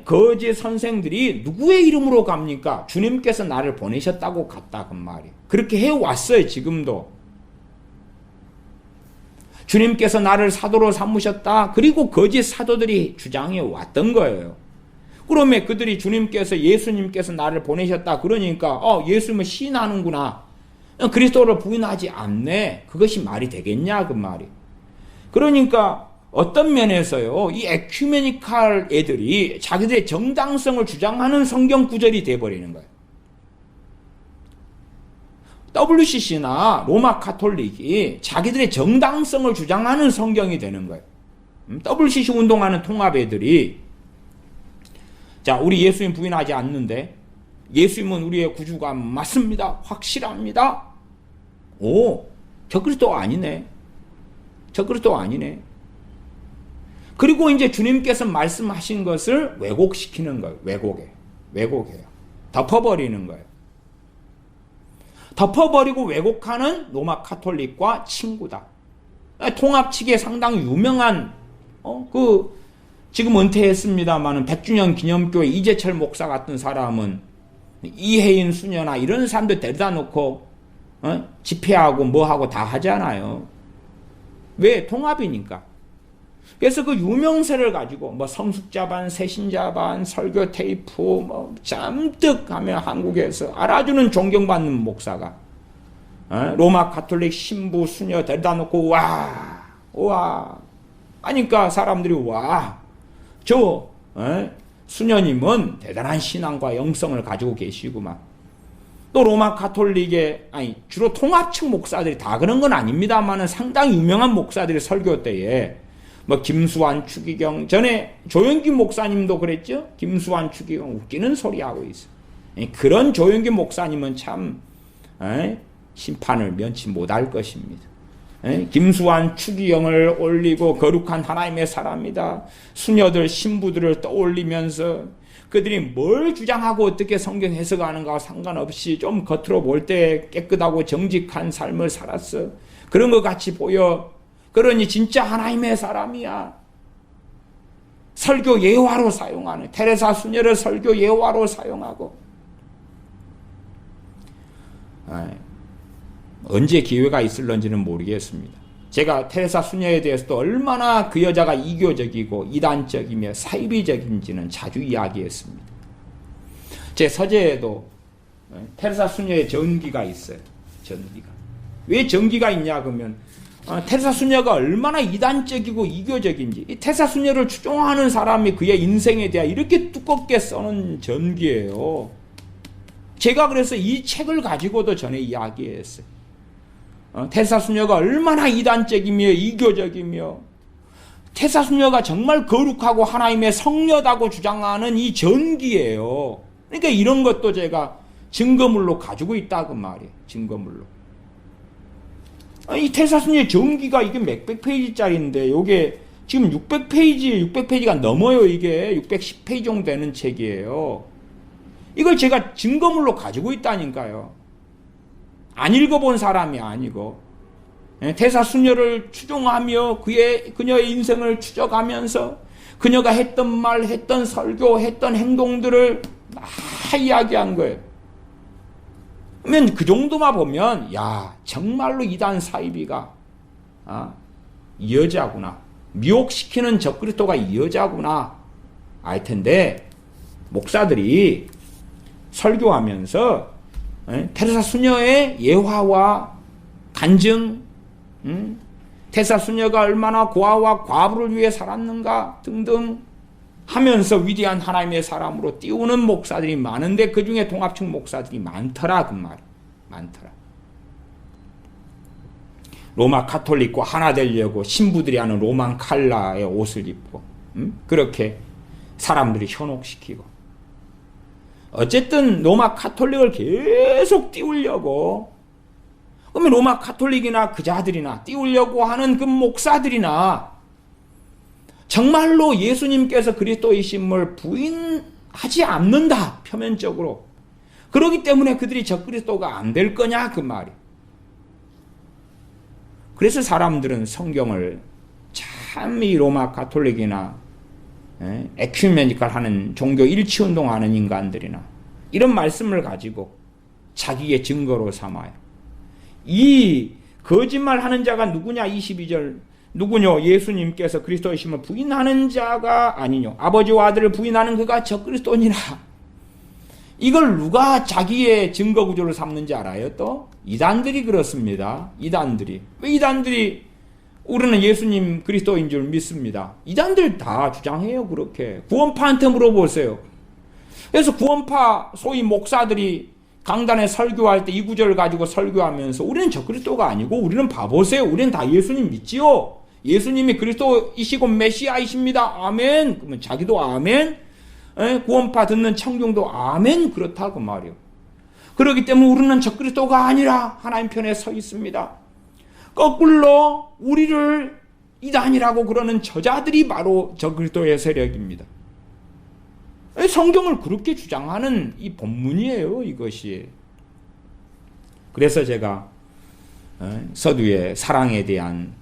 거짓 선생들이 누구의 이름으로 갑니까? 주님께서 나를 보내셨다고 갔다 그 말이에요. 그렇게 해왔어요. 지금도. 주님께서 나를 사도로 삼으셨다. 그리고 거짓 사도들이 주장해 왔던 거예요. 그러면 그들이 주님께서 예수님께서 나를 보내셨다. 그러니까 예수님을 시인하는구나. 그리스도를 부인하지 않네. 그것이 말이 되겠냐 그 말이. 그러니까 어떤 면에서요, 이 에큐메니칼 애들이 자기들의 정당성을 주장하는 성경 구절이 돼버리는 거예요. WCC나 로마 카톨릭이 자기들의 정당성을 주장하는 성경이 되는 거예요. WCC 운동하는 통합 애들이 자, 우리 예수님 부인하지 않는데 예수님은 우리의 구주가 맞습니다. 확실합니다. 오, 저 그리스도 아니네. 저 그리스도 아니네. 그리고 이제 주님께서 말씀하신 것을 왜곡시키는 거예요. 왜곡해요. 덮어버리는 거예요. 덮어버리고 왜곡하는 로마 카톨릭과 친구다. 통합 측에 상당히 유명한 지금 은퇴했습니다마는 100주년 기념교회 이재철 목사 같은 사람은 이혜인 수녀나 이런 사람들 데려다 놓고 집회하고 뭐하고 다 하잖아요. 왜? 통합이니까. 그래서 그 유명세를 가지고 뭐 성숙자반, 새신자반, 설교 테이프 뭐 잔뜩 하면 한국에서 알아주는 존경받는 목사가 로마 가톨릭 신부 수녀 데려다 놓고 와 하니까 사람들이 저 수녀님은 대단한 신앙과 영성을 가지고 계시구만. 또 로마 가톨릭의 주로 통합측 목사들이 다 그런 건 아닙니다만은 상당히 유명한 목사들이 설교 때에 뭐 김수환 추기경 전에 조영기 목사님도 그랬죠. 김수환 추기경 웃기는 소리 하고 있어. 그런 조영기 목사님은 참 심판을 면치 못할 것입니다. 김수환 추기경을 올리고 거룩한 하나님의 사람이다. 수녀들 신부들을 떠올리면서 그들이 뭘 주장하고 어떻게 성경 해석하는가와 상관없이 좀 겉으로 볼 때 깨끗하고 정직한 삶을 살았어. 그런 것 같이 보여. 그러니 진짜 하나님의 사람이야. 설교 예화로 사용하는 테레사 수녀를 설교 예화로 사용하고 언제 기회가 있을런지는 모르겠습니다. 제가 테레사 수녀에 대해서도 얼마나 그 여자가 이교적이고 이단적이며 사이비적인지는 자주 이야기했습니다. 제 서재에도 테레사 수녀의 전기가 있어요. 전기가. 왜 전기가 있냐 그러면 테레사 수녀가 얼마나 이단적이고 이교적인지 이 테레사 수녀를 추종하는 사람이 그의 인생에 대해 이렇게 두껍게 써놓은 전기예요. 제가 그래서 이 책을 가지고도 전에 이야기했어요. 테레사 수녀가 얼마나 이단적이며 이교적이며 테레사 수녀가 정말 거룩하고 하나님의 성녀다고 주장하는 이 전기예요. 그러니까 이런 것도 제가 증거물로 가지고 있다 그 말이에요. 증거물로. 이 테레사 수녀의 전기가 이게 몇백 페이지짜리인데 이게 지금 600페이지가 넘어요. 이게 610페이지 정도 되는 책이에요. 이걸 제가 증거물로 가지고 있다니까요. 안 읽어본 사람이 아니고 테레사 수녀를 추종하며 그녀의 인생을 추적하면서 그녀가 했던 말, 했던 설교, 했던 행동들을 다 이야기한 거예요. 그러면 그 정도만 보면 야 정말로 이단 사이비가 이 여자구나. 미혹시키는 적그리스도가 이 여자구나 알 텐데 목사들이 설교하면서 테레사 수녀의 예화와 간증, 테레사 수녀가 얼마나 고아와 과부를 위해 살았는가 등등 하면서 위대한 하나님의 사람으로 띄우는 목사들이 많은데 그 중에 동합층 목사들이 많더라 그 말이 많더라. 로마 가톨릭과 하나 되려고 신부들이 하는 로만 칼라의 옷을 입고 그렇게 사람들이 현혹시키고 어쨌든 로마 가톨릭을 계속 띄우려고 그러면 로마 가톨릭이나 그자들이나 띄우려고 하는 그 목사들이나 정말로 예수님께서 그리스도이심을 부인하지 않는다 표면적으로 그러기 때문에 그들이 적그리스도가 안 될 거냐 그 말이. 그래서 사람들은 성경을 참 이 로마 가톨릭이나 에큐메니컬 하는 종교 일치운동 하는 인간들이나 이런 말씀을 가지고 자기의 증거로 삼아요. 이 거짓말하는 자가 누구냐 22절 누구뇨 예수님께서 그리스도이심을 부인하는 자가 아니뇨 아버지와 아들을 부인하는 그가 적그리스도니라. 이걸 누가 자기의 증거 구조를 삼는지 알아요? 또 이단들이 그렇습니다. 이단들이 왜 이단들이 우리는 예수님 그리스도인 줄 믿습니다. 이단들 다 주장해요. 그렇게 구원파한테 물어보세요. 그래서 구원파 소위 목사들이 강단에 설교할 때 이 구절을 가지고 설교하면서 우리는 적그리스도가 아니고 우리는 바보세요. 우리는 다 예수님 믿지요. 예수님이 그리스도이시고 메시아이십니다. 아멘. 그러면 자기도 아멘. 구원파 듣는 청중도 아멘. 그렇다 그 말이요. 그렇기 때문에 우리는 적그리스도가 아니라 하나님 편에 서 있습니다. 거꾸로 우리를 이단이라고 그러는 저자들이 바로 적그리스도의 세력입니다. 성경을 그렇게 주장하는 이 본문이에요. 이것이. 그래서 제가 서두에 사랑에 대한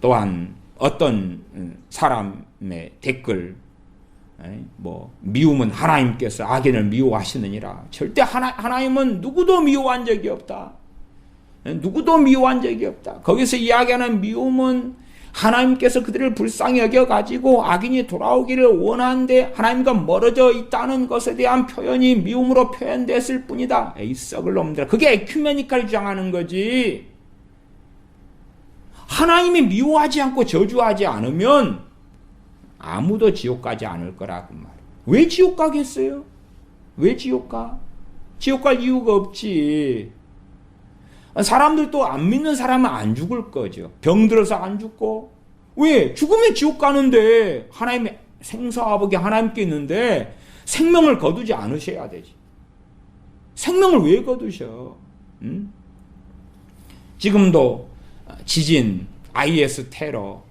또한 어떤 사람의 댓글 미움은 하나님께서 악인을 미워하시느니라. 절대 하나님은 누구도 미워한 적이 없다. 누구도 미워한 적이 없다. 거기서 이야기하는 미움은 하나님께서 그들을 불쌍히 여겨가지고 악인이 돌아오기를 원하는데 하나님과 멀어져 있다는 것에 대한 표현이 미움으로 표현됐을 뿐이다. 에이 썩을 놈들아. 그게 에큐메니컬 주장하는 거지. 하나님이 미워하지 않고 저주하지 않으면 아무도 지옥 가지 않을 거라고 말이야. 왜 지옥 가겠어요? 왜 지옥 가? 지옥 갈 이유가 없지. 사람들도 안 믿는 사람은 안 죽을 거죠. 병들어서 안 죽고. 왜? 죽으면 지옥 가는데 하나님의 생사화복이 하나님께 있는데 생명을 거두지 않으셔야 되지. 생명을 왜 거두셔? 지금도 지진, IS 테러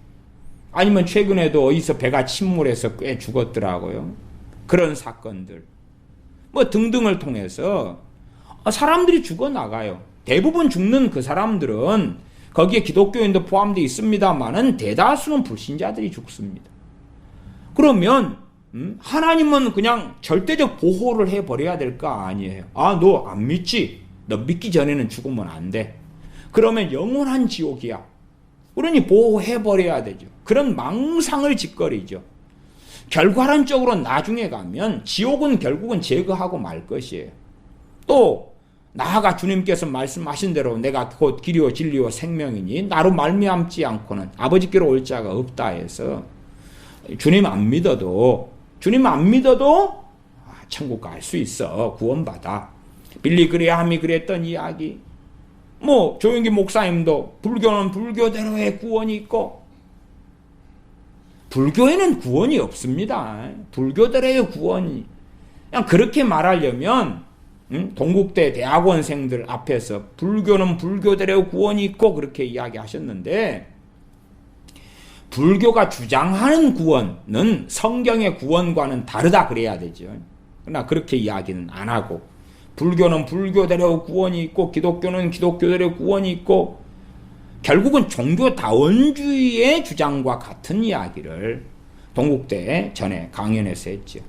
아니면 최근에도 어디서 배가 침몰해서 꽤 죽었더라고요. 그런 사건들 등등을 통해서 사람들이 죽어나가요. 대부분 죽는 그 사람들은 거기에 기독교인도 포함되어 있습니다만은 대다수는 불신자들이 죽습니다. 그러면 하나님은 그냥 절대적 보호를 해버려야 될 거 아니에요. 너 안 믿지? 너 믿기 전에는 죽으면 안 돼. 그러면 영원한 지옥이야. 그러니 보호해버려야 되죠. 그런 망상을 짓거리죠. 결과론적으로 나중에 가면 지옥은 결국은 제거하고 말 것이에요. 또 나아가 주님께서 말씀하신 대로 내가 곧 길이요 진리요 생명이니 나로 말미암지 않고는 아버지께로 올 자가 없다 해서 주님 안 믿어도 천국 갈 수 있어. 구원받아. 빌리 그레함이 그랬던 이야기. 조영기 목사님도 불교는 불교대로의 구원이 있고 불교에는 구원이 없습니다. 불교대로의 구원이 그냥 그렇게 말하려면 동국대 대학원생들 앞에서 불교는 불교대로의 구원이 있고 그렇게 이야기하셨는데 불교가 주장하는 구원은 성경의 구원과는 다르다 그래야 되죠. 그러나 그렇게 이야기는 안 하고 불교는 불교대로 구원이 있고 기독교는 기독교대로 구원이 있고 결국은 종교다원주의의 주장과 같은 이야기를 동국대 전에 강연에서 했죠.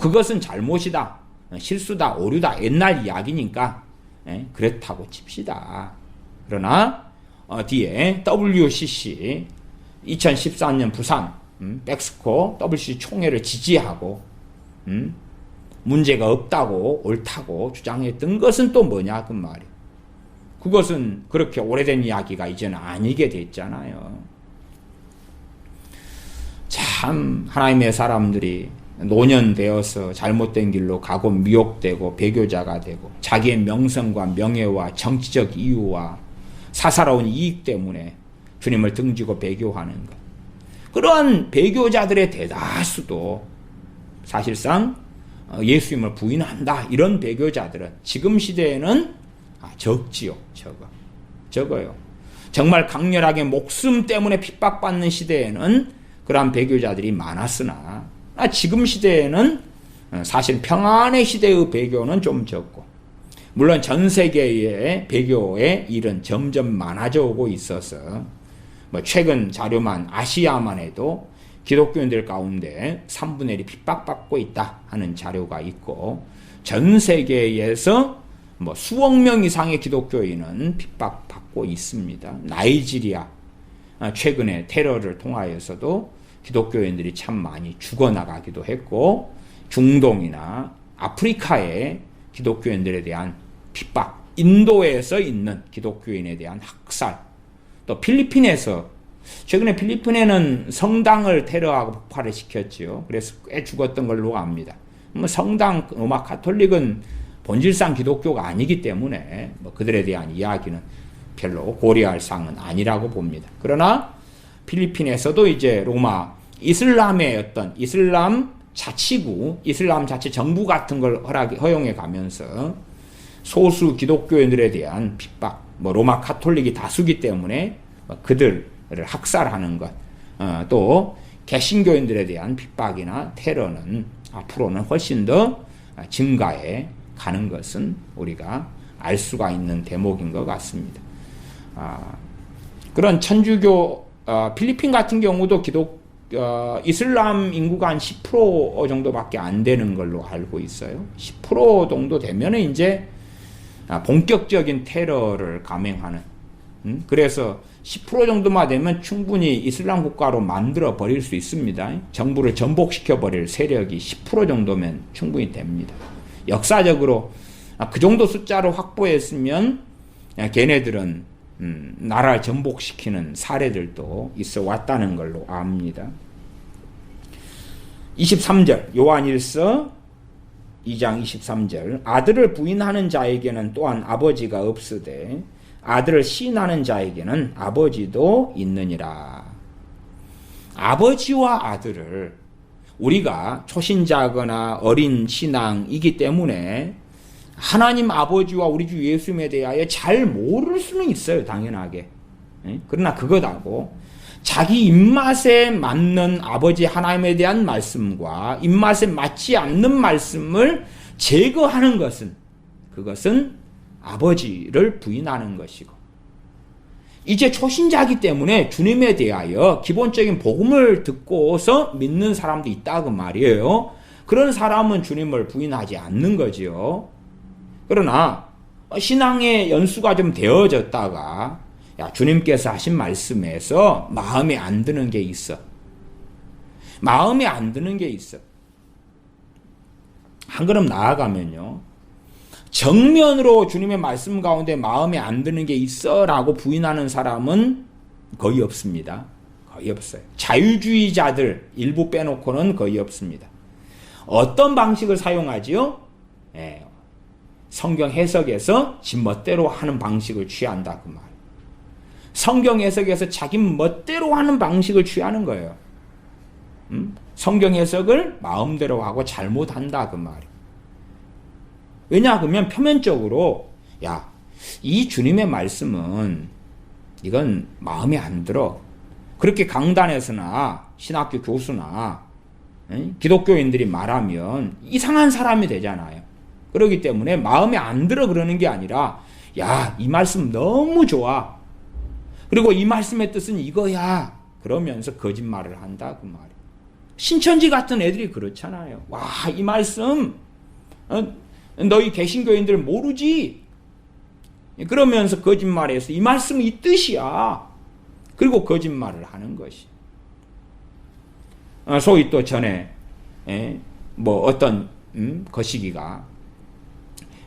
그것은 잘못이다, 실수다, 오류다, 옛날 이야기니까 그렇다고 칩시다. 그러나 뒤에 WCC 2014년 부산 백스코 WCC 총회를 지지하고 문제가 없다고 옳다고 주장했던 것은 또 뭐냐 그 말이에요. 그것은 그렇게 오래된 이야기가 이제는 아니게 됐잖아요. 참 하나님의 사람들이 노년되어서 잘못된 길로 가고 미혹되고 배교자가 되고 자기의 명성과 명예와 정치적 이유와 사사로운 이익 때문에 주님을 등지고 배교하는 것. 그러한 배교자들의 대다수도 사실상 예수님을 부인한다. 이런 배교자들은 지금 시대에는 적지요. 적어요. 정말 강렬하게 목숨 때문에 핍박받는 시대에는 그러한 배교자들이 많았으나 지금 시대에는 사실 평안의 시대의 배교는 좀 적고, 물론 전 세계의 배교의 일은 점점 많아져 오고 있어서 최근 자료만 아시아만 해도 기독교인들 가운데 3분의 1이 핍박받고 있다 하는 자료가 있고, 전 세계에서 수억 명 이상의 기독교인은 핍박받고 있습니다. 나이지리아 최근에 테러를 통하여서도 기독교인들이 참 많이 죽어나가기도 했고, 중동이나 아프리카의 기독교인들에 대한 핍박, 인도에서 있는 기독교인에 대한 학살, 또 필리핀에서 최근에 필리핀에는 성당을 테러하고 폭발을 시켰지요. 그래서 꽤 죽었던 걸로 압니다. 성당 로마 가톨릭은 본질상 기독교가 아니기 때문에 그들에 대한 이야기는 별로 고려할 사항은 아니라고 봅니다. 그러나 필리핀에서도 이제 로마 이슬람의 어떤 이슬람 자치구, 이슬람 자치 정부 같은 걸 허용해 가면서 소수 기독교인들에 대한 핍박, 로마 가톨릭이 다수기 때문에 그들을 학살하는 것, 또 개신교인들에 대한 핍박이나 테러는 앞으로는 훨씬 더 증가해 가는 것은 우리가 알 수가 있는 대목인 것 같습니다. 그런 천주교 필리핀 같은 경우도 이슬람 인구가 한 10% 정도밖에 안 되는 걸로 알고 있어요. 10% 정도 되면은 이제 본격적인 테러를 감행하는, 그래서 10% 정도만 되면 충분히 이슬람 국가로 만들어 버릴 수 있습니다. 정부를 전복시켜 버릴 세력이 10% 정도면 충분히 됩니다. 역사적으로 그 정도 숫자로 확보했으면 걔네들은 나라를 전복시키는 사례들도 있어 왔다는 걸로 압니다. 23절 요한일서 2장 23절 아들을 부인하는 자에게는 또한 아버지가 없으되 아들을 시인하는 자에게는 아버지도 있느니라. 아버지와 아들을 우리가 초신자거나 어린 신앙이기 때문에 하나님 아버지와 우리 주 예수님에 대하여 잘 모를 수는 있어요. 당연하게. 그러나 그것하고 자기 입맛에 맞는 아버지 하나님에 대한 말씀과 입맛에 맞지 않는 말씀을 제거하는 것은, 그것은 아버지를 부인하는 것이고, 이제 초신자이기 때문에 주님에 대하여 기본적인 복음을 듣고서 믿는 사람도 있다고 말이에요. 그런 사람은 주님을 부인하지 않는 거지요. 그러나 신앙의 연수가 좀 되어졌다가 주님께서 하신 말씀에서 마음에 안 드는 게 있어. 마음에 안 드는 게 있어. 한 걸음 나아가면요, 정면으로 주님의 말씀 가운데 마음에 안 드는 게 있어 라고 부인하는 사람은 거의 없습니다. 거의 없어요. 자유주의자들 일부 빼놓고는 거의 없습니다. 어떤 방식을 사용하지요? 성경 해석에서 지 멋대로 하는 방식을 취한다 그 말. 성경 해석에서 자기 멋대로 하는 방식을 취하는 거예요. 성경 해석을 마음대로 하고 잘못한다 그 말이에요. 왜냐 그러면 표면적으로 이 주님의 말씀은 이건 마음에 안 들어. 그렇게 강단에서나 신학교 교수나 기독교인들이 말하면 이상한 사람이 되잖아요. 그렇기 때문에 마음에 안 들어 그러는 게 아니라 이 말씀 너무 좋아. 그리고 이 말씀의 뜻은 이거야. 그러면서 거짓말을 한다 그 말이에요. 신천지 같은 애들이 그렇잖아요. 이 말씀 너희 개신교인들 모르지? 그러면서 거짓말해서 이 말씀은 이 뜻이야. 그리고 거짓말을 하는 것이. 소위 또 전에 뭐 어떤 거시기가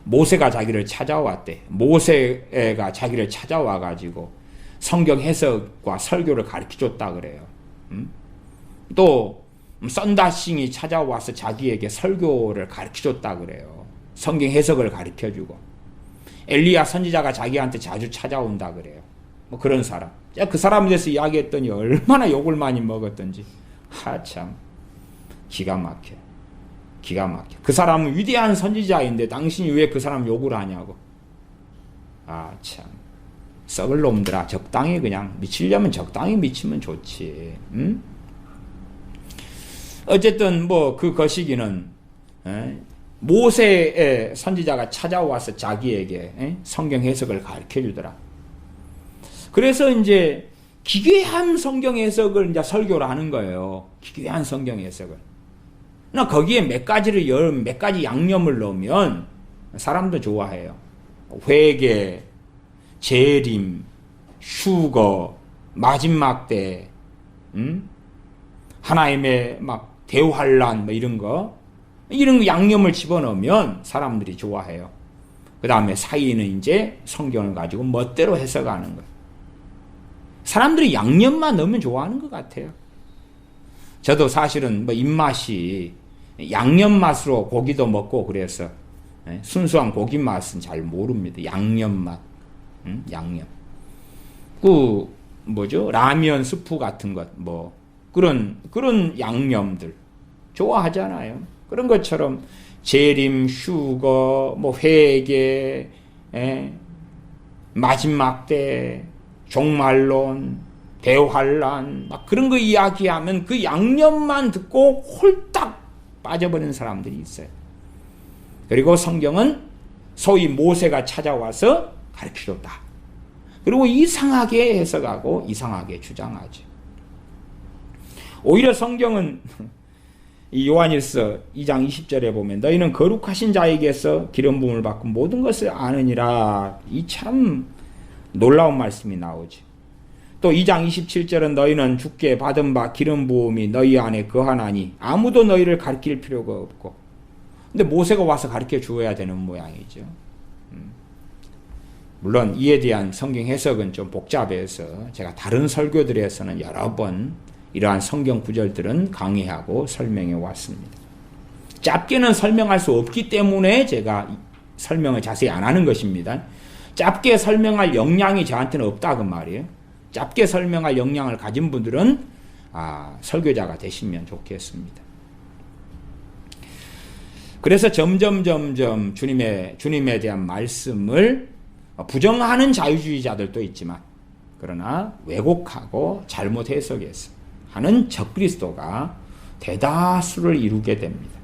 모세가 자기를 찾아왔대. 모세가 자기를 찾아와 가지고 성경 해석과 설교를 가르쳐줬다 그래요. 또 썬다싱이 찾아와서 자기에게 설교를 가르쳐줬다 그래요. 성경 해석을 가르쳐주고. 엘리야 선지자가 자기한테 자주 찾아온다 그래요. 뭐 그런 사람. 그 사람에 대해서 이야기했더니 얼마나 욕을 많이 먹었던지. 참 기가 막혀. 기가 막혀. 그 사람은 위대한 선지자인데 당신이 왜 그 사람 욕을 하냐고. 참 썩을 놈들아. 적당히 그냥 미치려면 적당히 미치면 좋지. 응? 어쨌든 뭐 그 거시기는 모세의 선지자가 찾아와서 자기에게 성경 해석을 가르쳐 주더라. 그래서 이제 기괴한 성경 해석을 이제 설교를 하는 거예요. 기괴한 성경 해석을. 나 거기에 몇 가지 양념을 넣으면 사람도 좋아해요. 회개, 재림, 휴거, 마지막 때, 하나님의 막 대환란 뭐 이런 거 양념을 집어넣으면 사람들이 좋아해요. 그 다음에 사이는 이제 성경을 가지고 멋대로 해석하는 거예요. 사람들이 양념만 넣으면 좋아하는 것 같아요. 저도 사실은 뭐 입맛이 양념 맛으로 고기도 먹고 그래서 순수한 고기 맛은 잘 모릅니다. 양념 맛, 양념. 그 뭐죠? 라면 스프 같은 것, 뭐 그런 양념들 좋아하잖아요. 그런 것처럼 재림, 휴거, 뭐 회개, 마지막 때, 종말론, 대환란, 막 그런 거 이야기하면 그 양념만 듣고 홀딱 빠져버리는 사람들이 있어요. 그리고 성경은 소위 모세가 찾아와서 가르쳐줬다. 그리고 이상하게 해석하고 이상하게 주장하죠. 오히려 성경은 이 요한일서 2장 20절에 보면 너희는 거룩하신 자에게서 기름 부음을 받고 모든 것을 아느니라. 이 참 놀라운 말씀이 나오죠. 또 2장 27절은 너희는 주께 받은 바 기름 부음이 너희 안에 거하나니 아무도 너희를 가르칠 필요가 없고. 근데 모세가 와서 가르쳐 주어야 되는 모양이죠. 물론 이에 대한 성경 해석은 좀 복잡해서 제가 다른 설교들에서는 여러 번 이러한 성경 구절들은 강의하고 설명해 왔습니다. 짧게는 설명할 수 없기 때문에 제가 설명을 자세히 안 하는 것입니다. 짧게 설명할 역량이 저한테는 없다 그 말이에요. 짧게 설명할 역량을 가진 분들은 설교자가 되시면 좋겠습니다. 그래서 점점 주님에 대한 말씀을 부정하는 자유주의자들도 있지만 그러나 왜곡하고 잘못 해석해서 하는 적그리스도가 대다수를 이루게 됩니다.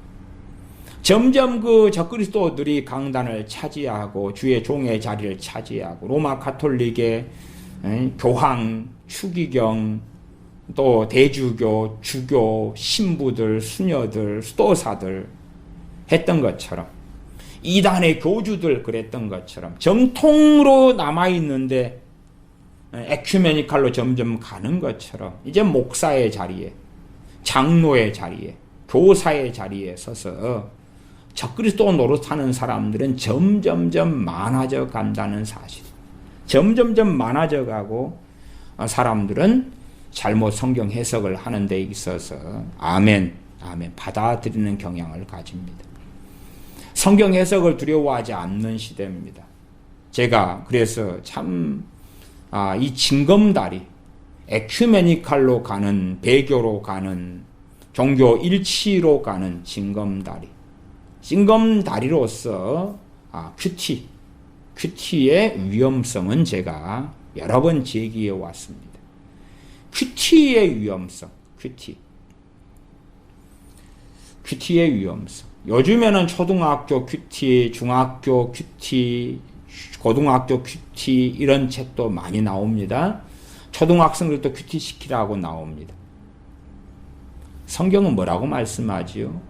점점 그 적그리스도들이 강단을 차지하고 주의 종의 자리를 차지하고 로마 가톨릭의 교황, 추기경, 또 대주교, 주교, 신부들, 수녀들, 수도사들 했던 것처럼 이단의 교주들 그랬던 것처럼 정통으로 남아있는데 에큐메니칼로 점점 가는 것처럼 이제 목사의 자리에, 장로의 자리에, 교사의 자리에 서서 적그리스도 노릇하는 사람들은 점점점 많아져 간다는 사실. 점점점 많아져 가고 사람들은 잘못 성경 해석을 하는 데 있어서 아멘 받아들이는 경향을 가집니다. 성경 해석을 두려워하지 않는 시대입니다. 제가 그래서 참 이 징검다리, 에큐메니칼로 가는, 배교로 가는, 종교 일치로 가는 징검다리로서 큐티의 위험성은 제가 여러 번 제기해 왔습니다. 큐티의 위험성, 큐티의 위험성. 요즘에는 초등학교 큐티, 중학교 큐티, 고등학교 큐티 이런 책도 많이 나옵니다. 초등학생들도 큐티 시키라고 나옵니다. 성경은 뭐라고 말씀하지요?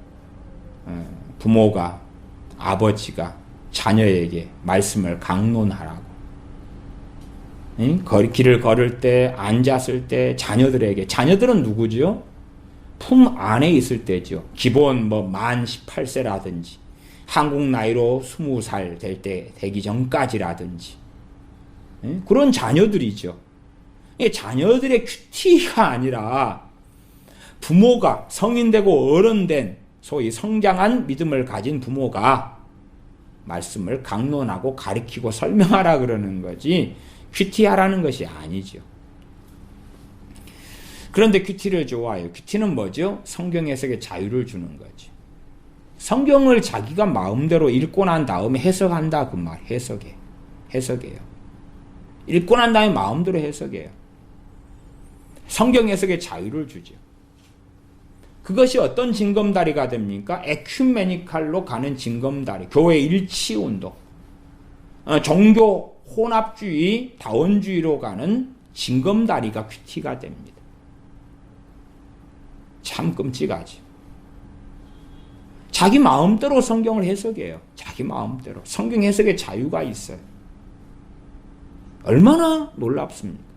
부모가, 아버지가 자녀에게 말씀을 강론하라고. 길을 걸을 때, 앉았을 때, 자녀들에게. 자녀들은 누구죠? 품 안에 있을 때죠. 기본 만 18세라든지, 한국 나이로 20살 되기 전까지라든지. 그런 자녀들이죠. 자녀들의 큐티가 아니라 부모가 성인 되고 어른 된 소위 성장한 믿음을 가진 부모가 말씀을 강론하고 가르치고 설명하라 그러는 거지 큐티하라는 것이 아니죠. 그런데 큐티를 좋아해요. 큐티는 뭐죠? 성경 해석에 자유를 주는 거죠. 성경을 자기가 마음대로 읽고 난 다음에 해석한다 그 말. 해석이에요. 읽고 난 다음에 마음대로 해석해요. 성경 해석에 자유를 주죠. 그것이 어떤 징검다리가 됩니까? 에큐메니칼로 가는 징검다리. 교회 일치운동. 종교 혼합주의, 다원주의로 가는 징검다리가 큐티가 됩니다. 참 끔찍하지. 자기 마음대로 성경을 해석해요. 자기 마음대로. 성경 해석에 자유가 있어요. 얼마나 놀랍습니까?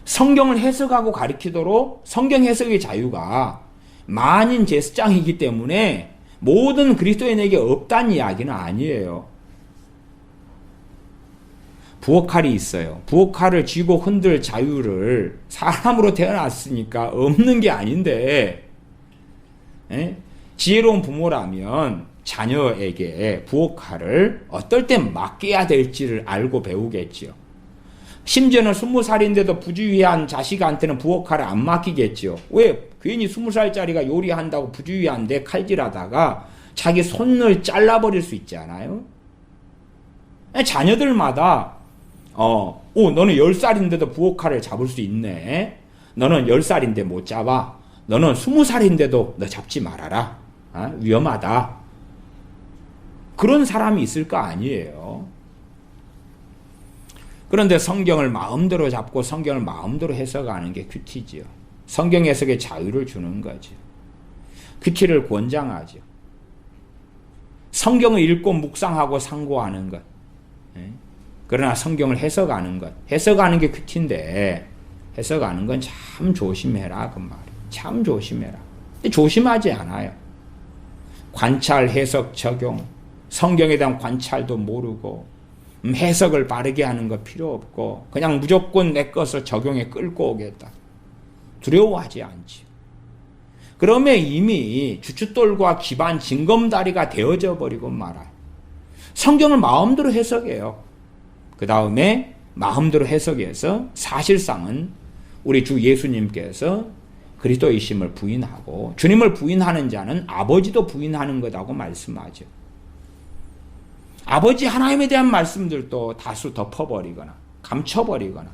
성경을 해석하고 가르치도록 성경 해석의 자유가 만인 제스장이기 때문에 모든 그리스도인에게 없다는 이야기는 아니에요. 부엌칼이 있어요. 부엌칼을 쥐고 흔들 자유를 사람으로 태어났으니까 없는 게 아닌데 지혜로운 부모라면 자녀에게 부엌칼을 어떨 땐 맡겨야 될지를 알고 배우겠지요. 심지어는 20살인데도 부주의한 자식한테는 부엌칼을 안 맡기겠지요. 왜? 괜히 20살짜리가 요리한다고 부주의한데 칼질하다가 자기 손을 잘라버릴 수 있지 않아요? 자녀들마다 너는 10살인데도 부엌칼을 잡을 수 있네. 너는 10살인데 못 잡아. 너는 20살인데도 너 잡지 말아라. 위험하다. 그런 사람이 있을 거 아니에요. 그런데 성경을 마음대로 잡고 성경을 마음대로 해석하는 게 큐티지요. 성경 해석에 자유를 주는 거죠. 큐티를 권장하죠. 성경을 읽고 묵상하고 상고하는 것. 그러나 성경을 해석하는 것. 해석하는 게 큐티인데 해석하는 건 참 조심해라 그 말이에요. 참 조심해라. 근데 조심하지 않아요. 관찰, 해석, 적용. 성경에 대한 관찰도 모르고 해석을 바르게 하는 거 필요 없고 그냥 무조건 내 것을 적용에 끌고 오겠다. 두려워하지 않지. 그러면 이미 주춧돌과 기반 징검다리가 되어져 버리고 말아요. 성경을 마음대로 해석해요. 그 다음에 마음대로 해석해서 사실상은 우리 주 예수님께서 그리스도이심을 부인하고 주님을 부인하는 자는 아버지도 부인하는 것하고 말씀하죠. 아버지 하나님에 대한 말씀들도 다수 덮어버리거나 감춰버리거나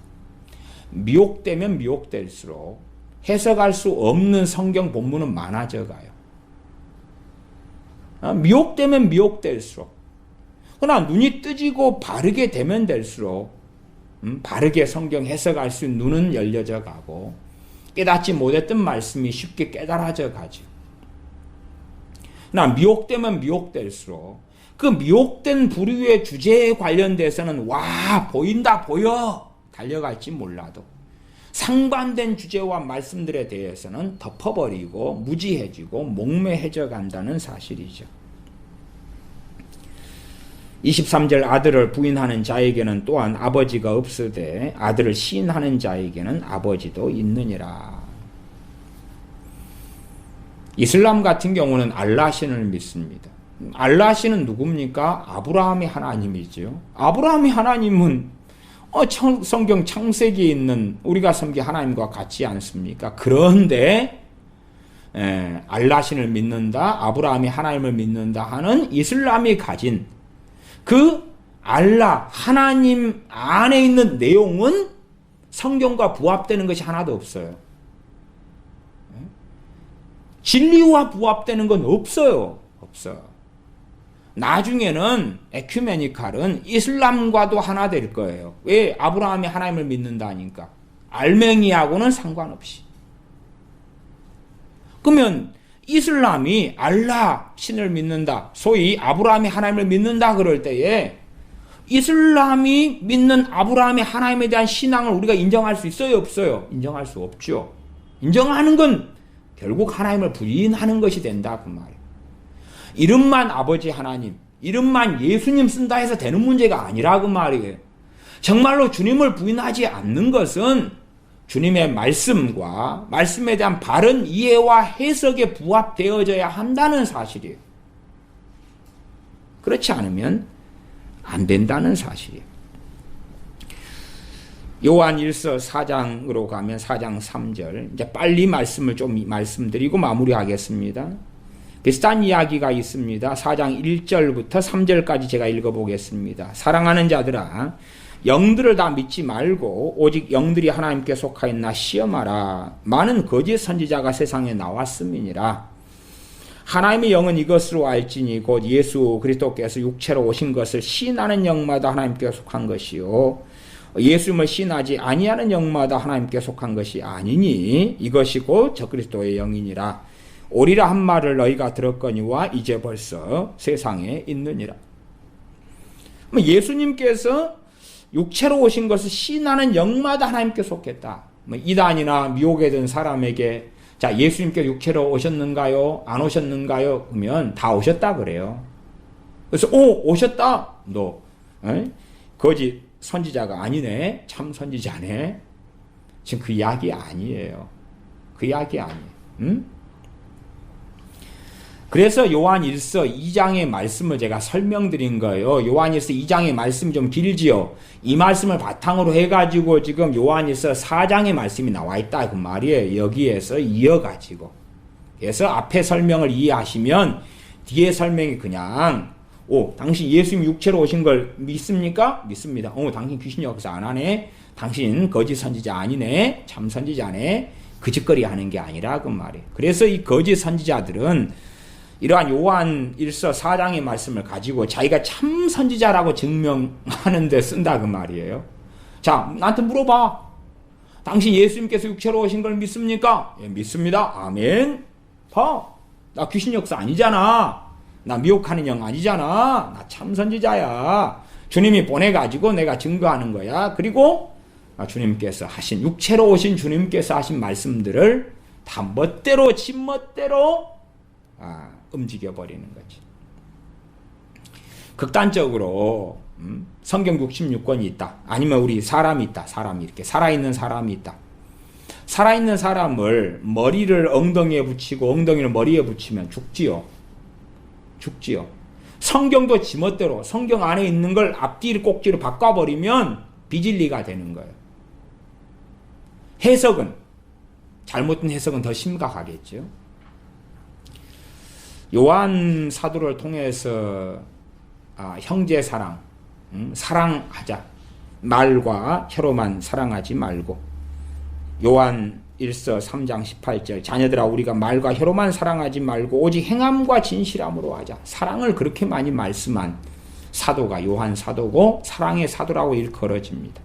미혹되면 미혹될수록 해석할 수 없는 성경 본문은 많아져 가요. 미혹되면 미혹될수록 그러나 눈이 뜨지고 바르게 되면 될수록 바르게 성경 해석할 수 있는 눈은 열려져 가고 깨닫지 못했던 말씀이 쉽게 깨달아져 가죠. 그러나 미혹되면 미혹될수록 그 미혹된 부류의 주제에 관련돼서는 와 보인다 보여 달려갈지 몰라도 상반된 주제와 말씀들에 대해서는 덮어버리고 무지해지고 목매해져 간다는 사실이죠. 23절 아들을 부인하는 자에게는 또한 아버지가 없으되 아들을 시인하는 자에게는 아버지도 있느니라. 이슬람 같은 경우는 알라신을 믿습니다. 알라신은 누굽니까? 아브라함의 하나님이죠. 아브라함의 하나님은 성경 창세기에 있는 우리가 섬긴 하나님과 같지 않습니까? 그런데 알라신을 믿는다, 아브라함이 하나님을 믿는다 하는 이슬람이 가진 그 알라 하나님 안에 있는 내용은 성경과 부합되는 것이 하나도 없어요. 진리와 부합되는 건 없어요. 없어. 나중에는 에큐메니칼은 이슬람과도 하나 될 거예요. 왜? 아브라함이 하나님을 믿는다니까. 알맹이하고는 상관없이. 그러면 이슬람이 알라 신을 믿는다. 소위 아브라함이 하나님을 믿는다 그럴 때에 이슬람이 믿는 아브라함의 하나님에 대한 신앙을 우리가 인정할 수 있어요, 없어요? 인정할 수 없죠. 인정하는 건 결국 하나님을 부인하는 것이 된다 그 말이에요. 이름만 아버지 하나님, 이름만 예수님 쓴다 해서 되는 문제가 아니라 그 말이에요. 정말로 주님을 부인하지 않는 것은 주님의 말씀과 말씀에 대한 바른 이해와 해석에 부합되어져야 한다는 사실이에요. 그렇지 않으면 안 된다는 사실이에요. 요한 1서 4장으로 가면 4장 3절, 이제 빨리 말씀을 좀 말씀드리고 마무리하겠습니다. 비슷한 이야기가 있습니다. 4장 1절부터 3절까지 제가 읽어보겠습니다. 사랑하는 자들아, 영들을 다 믿지 말고 오직 영들이 하나님께 속하였나 시험하라. 많은 거짓 선지자가 세상에 나왔음이니라. 하나님의 영은 이것으로 알지니 곧 예수 그리스도께서 육체로 오신 것을 시인하는 영마다 하나님께 속한 것이요 예수님을 시인하지 아니하는 영마다 하나님께 속한 것이 아니니 이것이 곧 적그리스도의 영이니라. 오리라 한 말을 너희가 들었거니와 이제 벌써 세상에 있느니라. 예수님께서 육체로 오신 것을 시인하는 영마다 하나님께 속했다. 이단이나 미혹에 든 사람에게 자, 예수님께 육체로 오셨는가요? 안 오셨는가요? 그러면 다 오셨다 그래요. 그래서 오셨다. 너 거짓 선지자가 아니네. 참 선지자네. 지금 그 이야기 아니에요. 그 이야기 아니에요. 응? 그래서 요한 1서 2장의 말씀을 제가 설명드린 거예요. 요한 1서 2장의 말씀이 좀 길지요. 이 말씀을 바탕으로 해가지고 지금 요한 1서 4장의 말씀이 나와 있다 그 말이에요. 여기에서 이어가지고. 그래서 앞에 설명을 이해하시면 뒤에 설명이 그냥 당신 예수님 육체로 오신 걸 믿습니까? 믿습니다. 당신 귀신 역사 안 하네. 당신 거짓 선지자 아니네. 참 선지자네. 그 짓거리 하는 게 아니라 그 말이에요. 그래서 이 거짓 선지자들은 이러한 요한 1서 4장의 말씀을 가지고 자기가 참 선지자라고 증명하는 데 쓴다 그 말이에요. 자, 나한테 물어봐. 당신 예수님께서 육체로 오신 걸 믿습니까? 예, 믿습니다. 아멘. 봐. 나 귀신 역사 아니잖아. 나 미혹하는 영 아니잖아. 나 참 선지자야. 주님이 보내가지고 내가 증거하는 거야. 그리고 주님께서 하신, 육체로 오신 주님께서 하신 말씀들을 다 멋대로, 지멋대로 움직여버리는 거지. 극단적으로 성경 66권이 있다. 아니면 우리 사람이 있다. 사람이 이렇게 살아있는 사람이 있다. 살아있는 사람을 머리를 엉덩이에 붙이고 엉덩이를 머리에 붙이면 죽지요. 죽지요. 성경도 지멋대로 성경 안에 있는 걸 앞뒤를 꼭지로 바꿔버리면 비진리가 되는 거예요. 해석은 잘못된 해석은 더 심각하겠죠. 요한 사도를 통해서 형제 사랑, 사랑하자. 말과 혀로만 사랑하지 말고. 요한 1서 3장 18절 자녀들아 우리가 말과 혀로만 사랑하지 말고 오직 행함과 진실함으로 하자. 사랑을 그렇게 많이 말씀한 사도가 요한 사도고 사랑의 사도라고 일컬어집니다.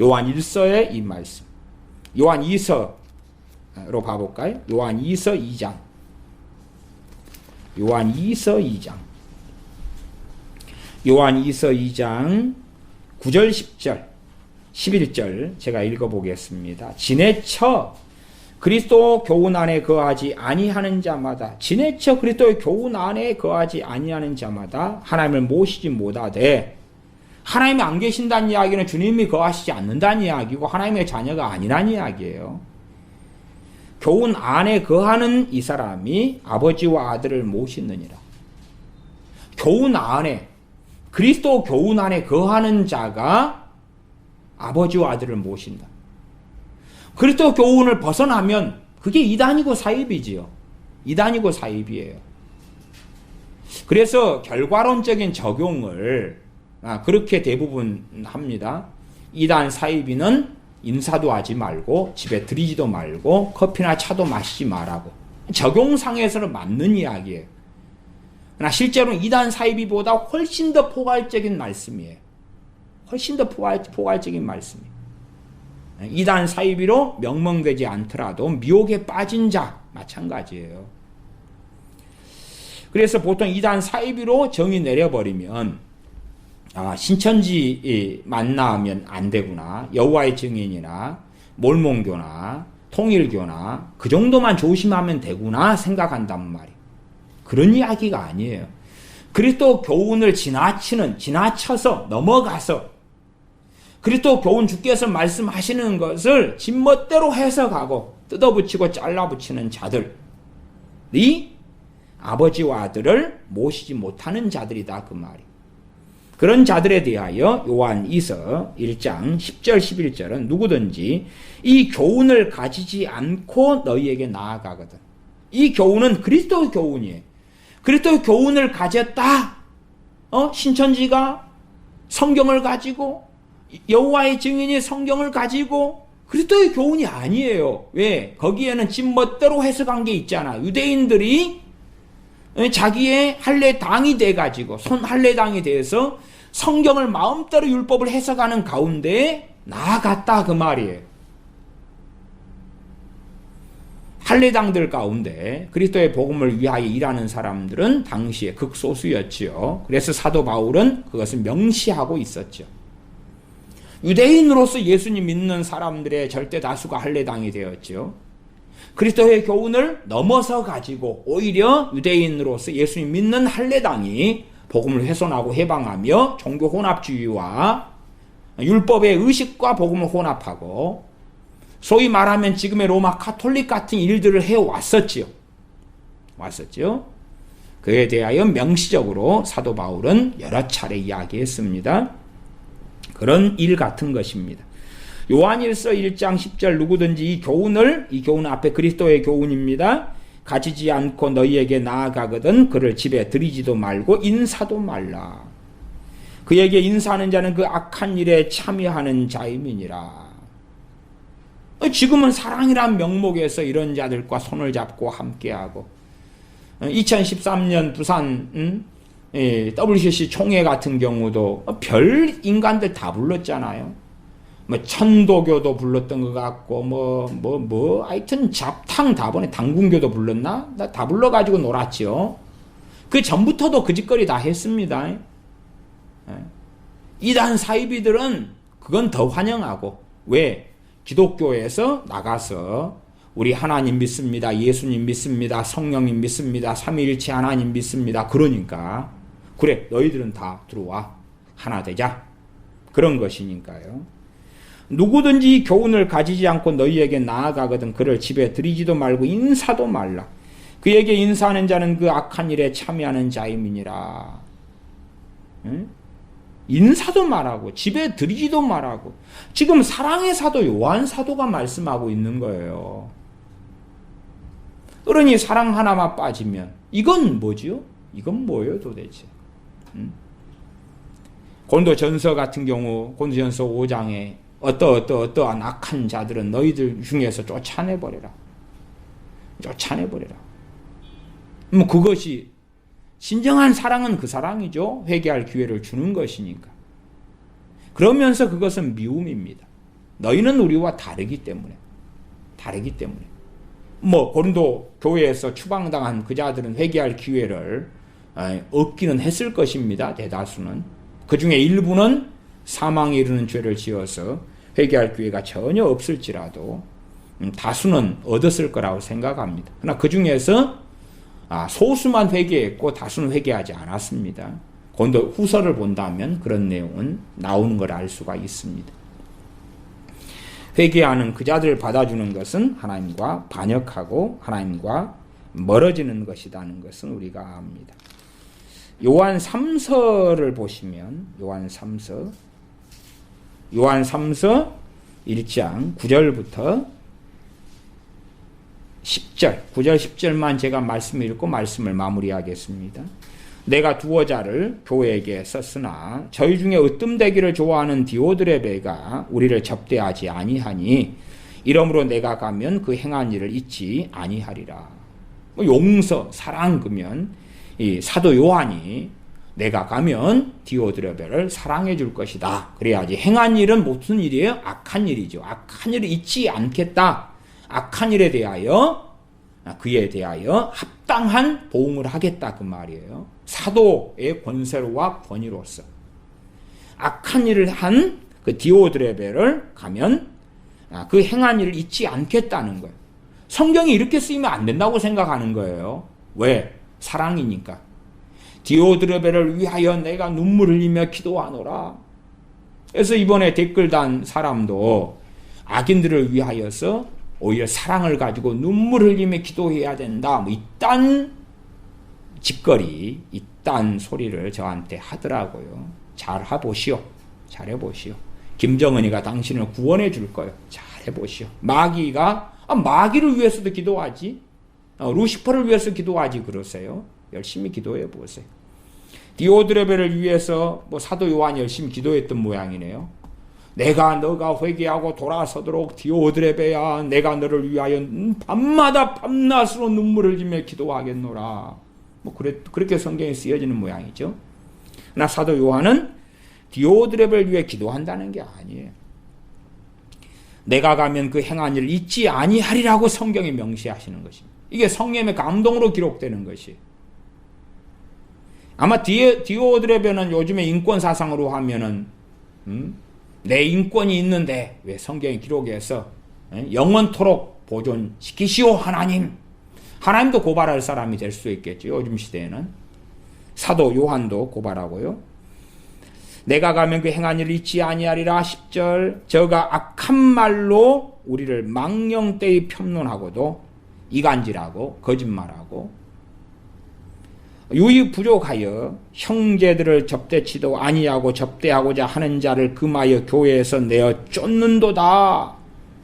요한 1서의 이 말씀. 요한 2서로 봐볼까요? 요한 2서 2장. 요한 2서 2장. 요한 2서 2장 9절 10절 11절 제가 읽어보겠습니다. 지내쳐 그리스도 교훈 안에 거하지 아니하는 자마다 지내쳐 그리스도의 교훈 안에 거하지 아니하는 자마다 하나님을 모시지 못하되 하나님이 안 계신다는 이야기는 주님이 거하시지 않는다는 이야기고 하나님의 자녀가 아니라는 이야기예요. 교훈 안에 거하는 이 사람이 아버지와 아들을 모시느니라. 교훈 안에 그리스도 교훈 안에 거하는 자가 아버지와 아들을 모신다. 그리스도 교훈을 벗어나면 그게 이단이고 사입이지요. 이단이고 사입이에요. 그래서 결과론적인 적용을 그렇게 대부분 합니다. 이단 사입이는 인사도 하지 말고 집에 들이지도 말고 커피나 차도 마시지 말라고. 적용상에서는 맞는 이야기예요. 그러나 실제로는 이단 사입이보다 훨씬 더 포괄적인 말씀이에요. 훨씬 더 포괄적인 말씀이에요. 이단 사이비로 명명되지 않더라도 미혹에 빠진 자 마찬가지예요. 그래서 보통 이단 사이비로 정의 내려버리면 신천지 만나면 안 되구나. 여호와의 증인이나 몰몬교나 통일교나 그 정도만 조심하면 되구나 생각한단 말이에요. 그런 이야기가 아니에요. 그리스도 교훈을 지나쳐서 넘어가서 그리스도 교훈 주께서 말씀하시는 것을 지멋대로 해석하고 뜯어붙이고 잘라붙이는 자들이 아버지와 아들을 모시지 못하는 자들이다 그 말이에요. 그런 자들에 대하여 요한 2서 1장 10절 11절은 누구든지 이 교훈을 가지지 않고 너희에게 나아가거든. 이 교훈은 그리스도의 교훈이에요. 그리스도의 교훈을 가졌다. 신천지가 성경을 가지고 여호와의 증인이 성경을 가지고 그리스도의 교훈이 아니에요. 왜? 거기에는 지멋대로 해석한 게 있잖아. 유대인들이 자기의 할례당이 돼가지고 할례당이 돼서 성경을 마음대로 율법을 해석하는 가운데 나아갔다 그 말이에요. 할례당들 가운데 그리스도의 복음을 위하여 일하는 사람들은 당시에 극소수였지요. 그래서 사도 바울은 그것을 명시하고 있었죠. 유대인으로서 예수님 믿는 사람들의 절대 다수가 할례당이 되었죠. 그리스도의 교훈을 넘어서 가지고 오히려 유대인으로서 예수님 믿는 할례당이 복음을 훼손하고 해방하며 종교 혼합주의와 율법의 의식과 복음을 혼합하고 소위 말하면 지금의 로마 카톨릭 같은 일들을 해왔었지요. 그에 대하여 명시적으로 사도 바울은 여러 차례 이야기했습니다. 그런 일 같은 것입니다. 요한일서 1장 10절 누구든지 이 교훈은 앞에 그리스도의 교훈입니다. 가지지 않고 너희에게 나아가거든 그를 집에 들이지도 말고 인사도 말라. 그에게 인사하는 자는 그 악한 일에 참여하는 자임이니라. 지금은 사랑이란 명목에서 이런 자들과 손을 잡고 함께하고 2013년 부산 WCC 총회 같은 경우도 별 인간들 다 불렀잖아요. 천도교도 불렀던 것 같고 하여튼 잡탕 다 보네. 당군교도 불렀나? 다 불러가지고 놀았죠. 그 전부터도 그 짓거리 다 했습니다. 이단 사이비들은 그건 더 환영하고 왜? 기독교에서 나가서 우리 하나님 믿습니다. 예수님 믿습니다. 성령님 믿습니다. 삼위일체 하나님 믿습니다. 그러니까 그래 너희들은 다 들어와 하나 되자 그런 것이니까요. 누구든지 교훈을 가지지 않고 너희에게 나아가거든 그를 집에 들이지도 말고 인사도 말라. 그에게 인사하는 자는 그 악한 일에 참여하는 자임이니라. 응? 인사도 말하고 집에 들이지도 말하고 지금 사랑의 사도 요한 사도가 말씀하고 있는 거예요. 그러니 사랑 하나만 빠지면 이건 뭐지요? 이건 뭐예요 도대체? 고린도전서 같은 경우 고린도전서 5장에 어떠한 악한 자들은 너희들 중에서 쫓아내버려라. 그것이 진정한 사랑은 그 사랑이죠. 회개할 기회를 주는 것이니까. 그러면서 그것은 미움입니다. 너희는 우리와 다르기 때문에. 고린도 교회에서 추방당한 그 자들은 회개할 기회를 얻기는 했을 것입니다. 대다수는. 그 중에 일부는 사망에 이르는 죄를 지어서 회개할 기회가 전혀 없을지라도 다수는 얻었을 거라고 생각합니다. 그러나 그 중에서 소수만 회개했고 다수는 회개하지 않았습니다. 고린도 후서를 본다면 그런 내용은 나오는 걸 알 수가 있습니다. 회개하는 그 자들을 받아주는 것은 하나님과 반역하고 하나님과 멀어지는 것이라는 것은 우리가 압니다. 요한 3서를 보시면 요한 3서 1장 9절부터 10절 9절 10절만 제가 말씀을 읽고 말씀을 마무리하겠습니다. 내가 두어 자를 교회에게 썼으나 저희 중에 으뜸되기를 좋아하는 디오드레베가 우리를 접대하지 아니하니 이러므로 내가 가면 그 행한 일을 잊지 아니하리라. 용서 사랑 그러면 이 사도 요한이 내가 가면 디오드레베를 사랑해 줄 것이다. 그래야지. 행한 일은 무슨 일이에요? 악한 일이죠. 악한 일을 잊지 않겠다. 악한 일에 대하여 그에 대하여 합당한 보응을 하겠다 그 말이에요. 사도의 권세로와 권위로서. 악한 일을 한 그 디오드레벨을 가면 그 행한 일을 잊지 않겠다는 거예요. 성경이 이렇게 쓰이면 안 된다고 생각하는 거예요. 왜? 사랑이니까. 디오드레벨을 위하여 내가 눈물 흘리며 기도하노라. 그래서 이번에 댓글 단 사람도 악인들을 위하여서 오히려 사랑을 가지고 눈물 흘리며 기도해야 된다. 뭐 이딴 짓거리, 이딴 소리를 저한테 하더라고요. 잘 해보시오. 잘해보시오. 김정은이가 당신을 구원해 줄 거예요. 잘해보시오. 마귀가 마귀를 위해서도 기도하지. 루시퍼를 위해서 기도하지 그러세요. 열심히 기도해 보세요. 디오드레벨을 위해서 사도 요한이 열심히 기도했던 모양이네요. 너가 회개하고 돌아서도록 디오드레벨야 내가 너를 위하여 밤마다 밤낮으로 눈물을 흘리며 기도하겠노라. 그렇게 성경에 쓰여지는 모양이죠. 그러나 사도 요한은 디오드레벨을 위해 기도한다는 게 아니에요. 내가 가면 그 행한 일을 잊지 아니하리라고 성경에 명시하시는 것입니다. 이게 성령의 감동으로 기록되는 것이에요. 아마 디오드레벨은 요즘에 인권 사상으로 하면은 내 인권이 있는데 왜 성경에 기록해서 영원토록 보존시키시오 하나님. 하나님도 고발할 사람이 될 수 있겠죠. 요즘 시대에는. 사도 요한도 고발하고요. 내가 가면 그 행한 일을 잊지 아니하리라. 10절 저가 악한 말로 우리를 망령되이 편론하고도 이간질하고 거짓말하고 유익 부족하여 형제들을 접대치도 아니하고 접대하고자 하는 자를 금하여 교회에서 내어 쫓는도다.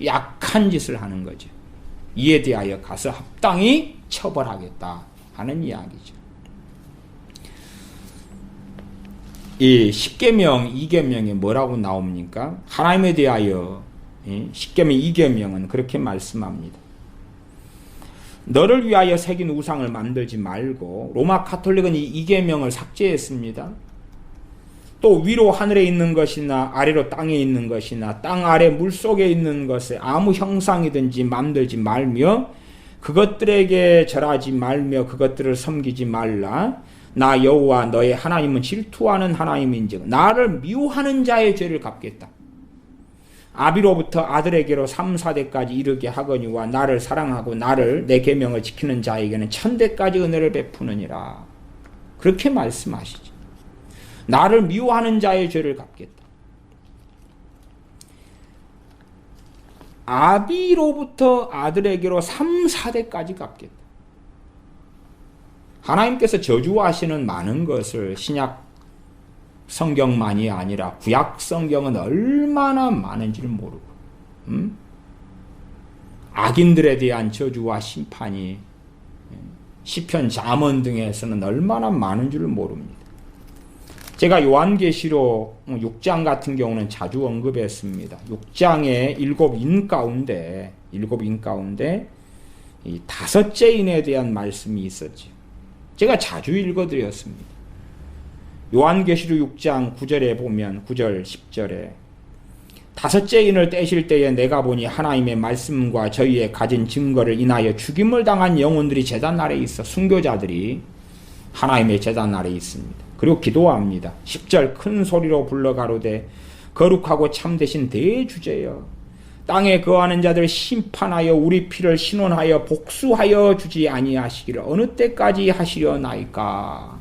약한 짓을 하는 거죠. 이에 대하여 가서 합당히 처벌하겠다 하는 이야기죠. 이 10계명, 2계명에 뭐라고 나옵니까? 하나님에 대하여 10계명, 2계명은 그렇게 말씀합니다. 너를 위하여 새긴 우상을 만들지 말고, 로마 카톨릭은 이 2계명을 삭제했습니다. 또 위로 하늘에 있는 것이나 아래로 땅에 있는 것이나 땅 아래 물속에 있는 것에 아무 형상이든지 만들지 말며 그것들에게 절하지 말며 그것들을 섬기지 말라. 나 여호와 너의 하나님은 질투하는 하나님인즉 나를 미워하는 자의 죄를 갚겠다. 아비로부터 아들에게로 3, 4대까지 이르게 하거니와 나를 사랑하고 나를 내 계명을 지키는 자에게는 1000대까지 은혜를 베푸느니라. 그렇게 말씀하시죠. 나를 미워하는 자의 죄를 갚겠다. 아비로부터 아들에게로 3, 4대까지 갚겠다. 하나님께서 저주하시는 많은 것을 신약 성경만이 아니라 구약 성경은 얼마나 많은지를 모르고 악인들에 대한 저주와 심판이 시편, 잠언 등에서는 얼마나 많은 줄을 모릅니다. 제가 요한계시록 6장 같은 경우는 자주 언급했습니다. 6장의 7인 가운데 이 5째 인에 대한 말씀이 있었죠. 제가 자주 읽어드렸습니다. 요한계시록 6장 9절에 보면 9절 10절에 5째 인을 떼실 때에 내가 보니 하나님의 말씀과 저희의 가진 증거를 인하여 죽임을 당한 영혼들이 제단 아래에 있어 순교자들이 하나님의 제단 아래에 있습니다. 그리고 기도합니다. 10절 큰 소리로 불러 가로되 거룩하고 참되신 대주제여 땅에 거하는 자들 심판하여 우리 피를 신원하여 복수하여 주지 아니하시기를 어느 때까지 하시려나이까.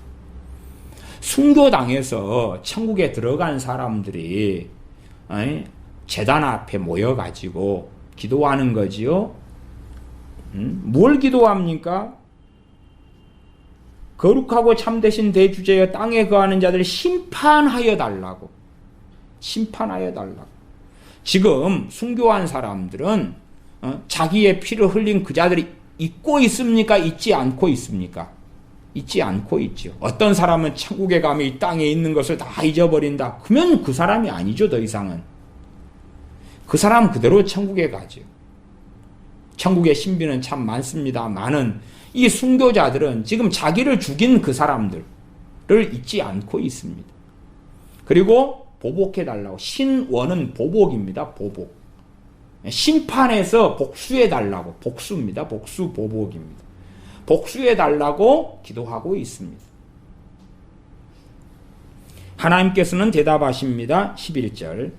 순교당해서 천국에 들어간 사람들이 제단 앞에 모여가지고 기도하는 거지요. 뭘 기도합니까? 거룩하고 참되신 대주제여 땅에 거하는 자들 심판하여 달라고. 심판하여 달라고. 지금 순교한 사람들은 자기의 피를 흘린 그 자들이 잊고 있습니까? 잊지 않고 있습니까? 잊지 않고 있죠. 어떤 사람은 천국에 가면 이 땅에 있는 것을 다 잊어버린다. 그러면 그 사람이 아니죠. 더 이상은. 그 사람 그대로 천국에 가죠. 천국의 신비는 참 많습니다만은 이 순교자들은 지금 자기를 죽인 그 사람들을 잊지 않고 있습니다. 그리고 보복해달라고. 신원은 보복입니다. 보복. 심판에서 복수해달라고. 복수입니다. 복수, 보복입니다. 복수해달라고 기도하고 있습니다. 하나님께서는 대답하십니다. 11절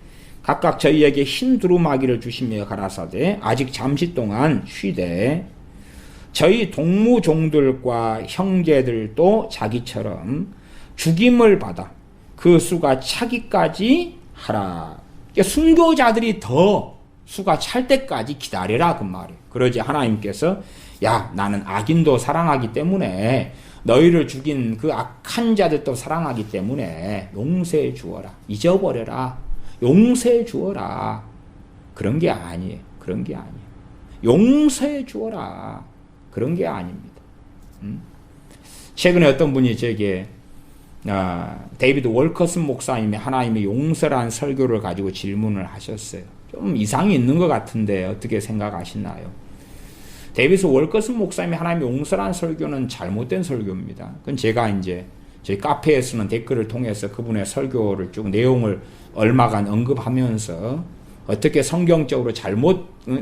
각각 저희에게 흰 두루마기를 주시며 가라사대 아직 잠시 동안 쉬되 저희 동무종들과 형제들도 자기처럼 죽임을 받아 그 수가 차기까지 하라. 그러니까 순교자들이 더 수가 찰 때까지 기다려라 그 말이에요. 그러지 하나님께서 야 나는 악인도 사랑하기 때문에 너희를 죽인 그 악한 자들도 사랑하기 때문에 용서해 주어라. 잊어버려라. 용서해 주어라. 그런 게 아니에요. 그런 게 아니에요. 용서해 주어라. 그런 게 아닙니다. 최근에 어떤 분이 제게 데이비드 월커슨 목사님이 하나님의 용서라는 설교를 가지고 질문을 하셨어요. 좀 이상이 있는 것 같은데 어떻게 생각하시나요? 데이비드 월커슨 목사님이 하나님의 용서라는 설교는 잘못된 설교입니다. 그건 제가 이제 저희 카페에 쓰는 댓글을 통해서 그분의 설교를 쭉 내용을 얼마간 언급하면서 어떻게 성경적으로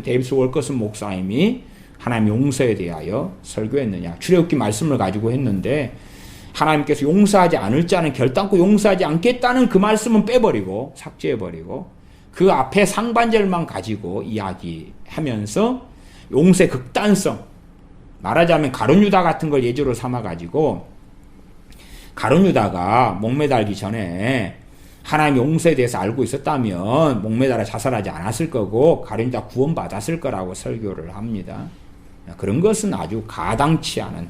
데이비드 월커슨 목사님이 하나님의 용서에 대하여 설교했느냐. 출애굽기 말씀을 가지고 했는데 하나님께서 용서하지 않을 자는 결단코 용서하지 않겠다는 그 말씀은 빼버리고 삭제해버리고 그 앞에 상반절만 가지고 이야기하면서 용서의 극단성, 말하자면 가룟 유다 같은 걸 예조로 삼아가지고 가룟 유다가 목매달기 전에 하나님의 용서에 대해서 알고 있었다면 목매달아 자살하지 않았을 거고 가룟 유다 구원받았을 거라고 설교를 합니다. 그런 것은 아주 가당치 않은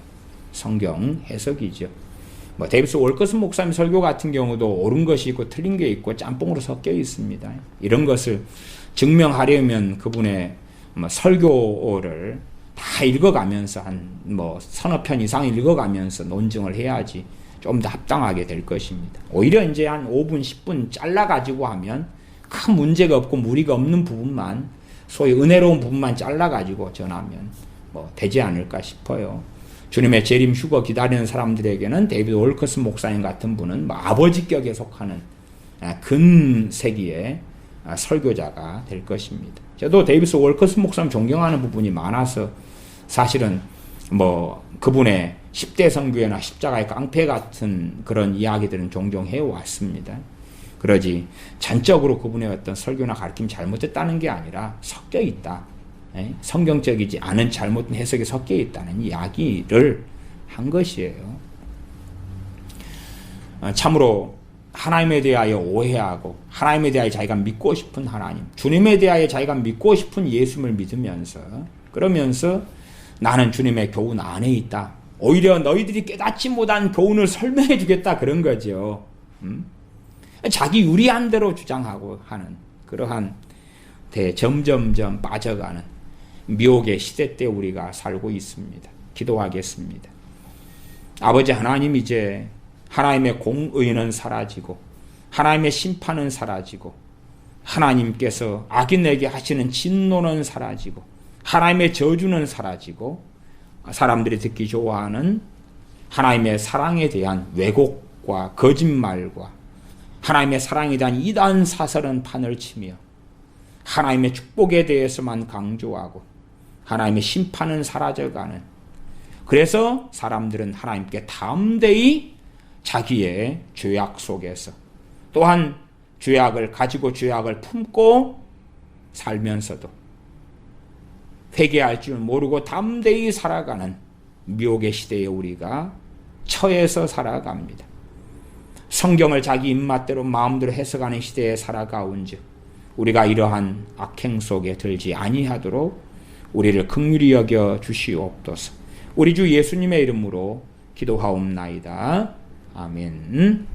성경 해석이죠. 데이비드 월커슨 목사님 설교 같은 경우도 옳은 것이 있고 틀린 게 있고 짬뽕으로 섞여 있습니다. 이런 것을 증명하려면 그분의 설교를 다 읽어가면서 한 서너 편 이상 읽어가면서 논증을 해야지 좀 더 합당하게 될 것입니다. 오히려 이제 한 5분, 10분 잘라가지고 하면 큰 문제가 없고 무리가 없는 부분만 소위 은혜로운 부분만 잘라가지고 전하면 되지 않을까 싶어요. 주님의 재림 휴거 기다리는 사람들에게는 데이비드 월커슨 목사님 같은 분은 아버지격에 속하는 근세기의 설교자가 될 것입니다. 저도 데이비드 월커슨 목사님 존경하는 부분이 많아서 사실은 그분의 10대 선교회나 십자가의 깡패 같은 그런 이야기들은 종종 해왔습니다. 그러지 전적으로 그분의 어떤 설교나 가르침이 잘못됐다는 게 아니라 섞여 있다. 성경적이지 않은 잘못된 해석이 섞여 있다는 이야기를 한 것이에요. 참으로 하나님에 대하여 오해하고 하나님에 대하여 자기가 믿고 싶은 하나님, 주님에 대하여 자기가 믿고 싶은 예수님을 믿으면서 그러면서 나는 주님의 교훈 안에 있다. 오히려 너희들이 깨닫지 못한 교훈을 설명해 주겠다 그런 거죠. 자기 유리한 대로 주장하고 하는 그러한 점점점 빠져가는 미혹의 시대 때 우리가 살고 있습니다. 기도하겠습니다. 아버지 하나님, 이제 하나님의 공의는 사라지고 하나님의 심판은 사라지고 하나님께서 악인에게 하시는 진노는 사라지고 하나님의 저주는 사라지고 사람들이 듣기 좋아하는 하나님의 사랑에 대한 왜곡과 거짓말과 하나님의 사랑에 대한 이단 사설은 판을 치며 하나님의 축복에 대해서만 강조하고 하나님의 심판은 사라져가는, 그래서 사람들은 하나님께 담대히 자기의 죄악 속에서 또한 죄악을 가지고 죄악을 품고 살면서도 회개할 줄 모르고 담대히 살아가는 미혹의 시대에 우리가 처해서 살아갑니다. 성경을 자기 입맛대로 마음대로 해석하는 시대에 살아가온즉 우리가 이러한 악행 속에 들지 아니하도록 우리를 긍휼히 여겨 주시옵소서. 우리 주 예수님의 이름으로 기도하옵나이다. 아멘.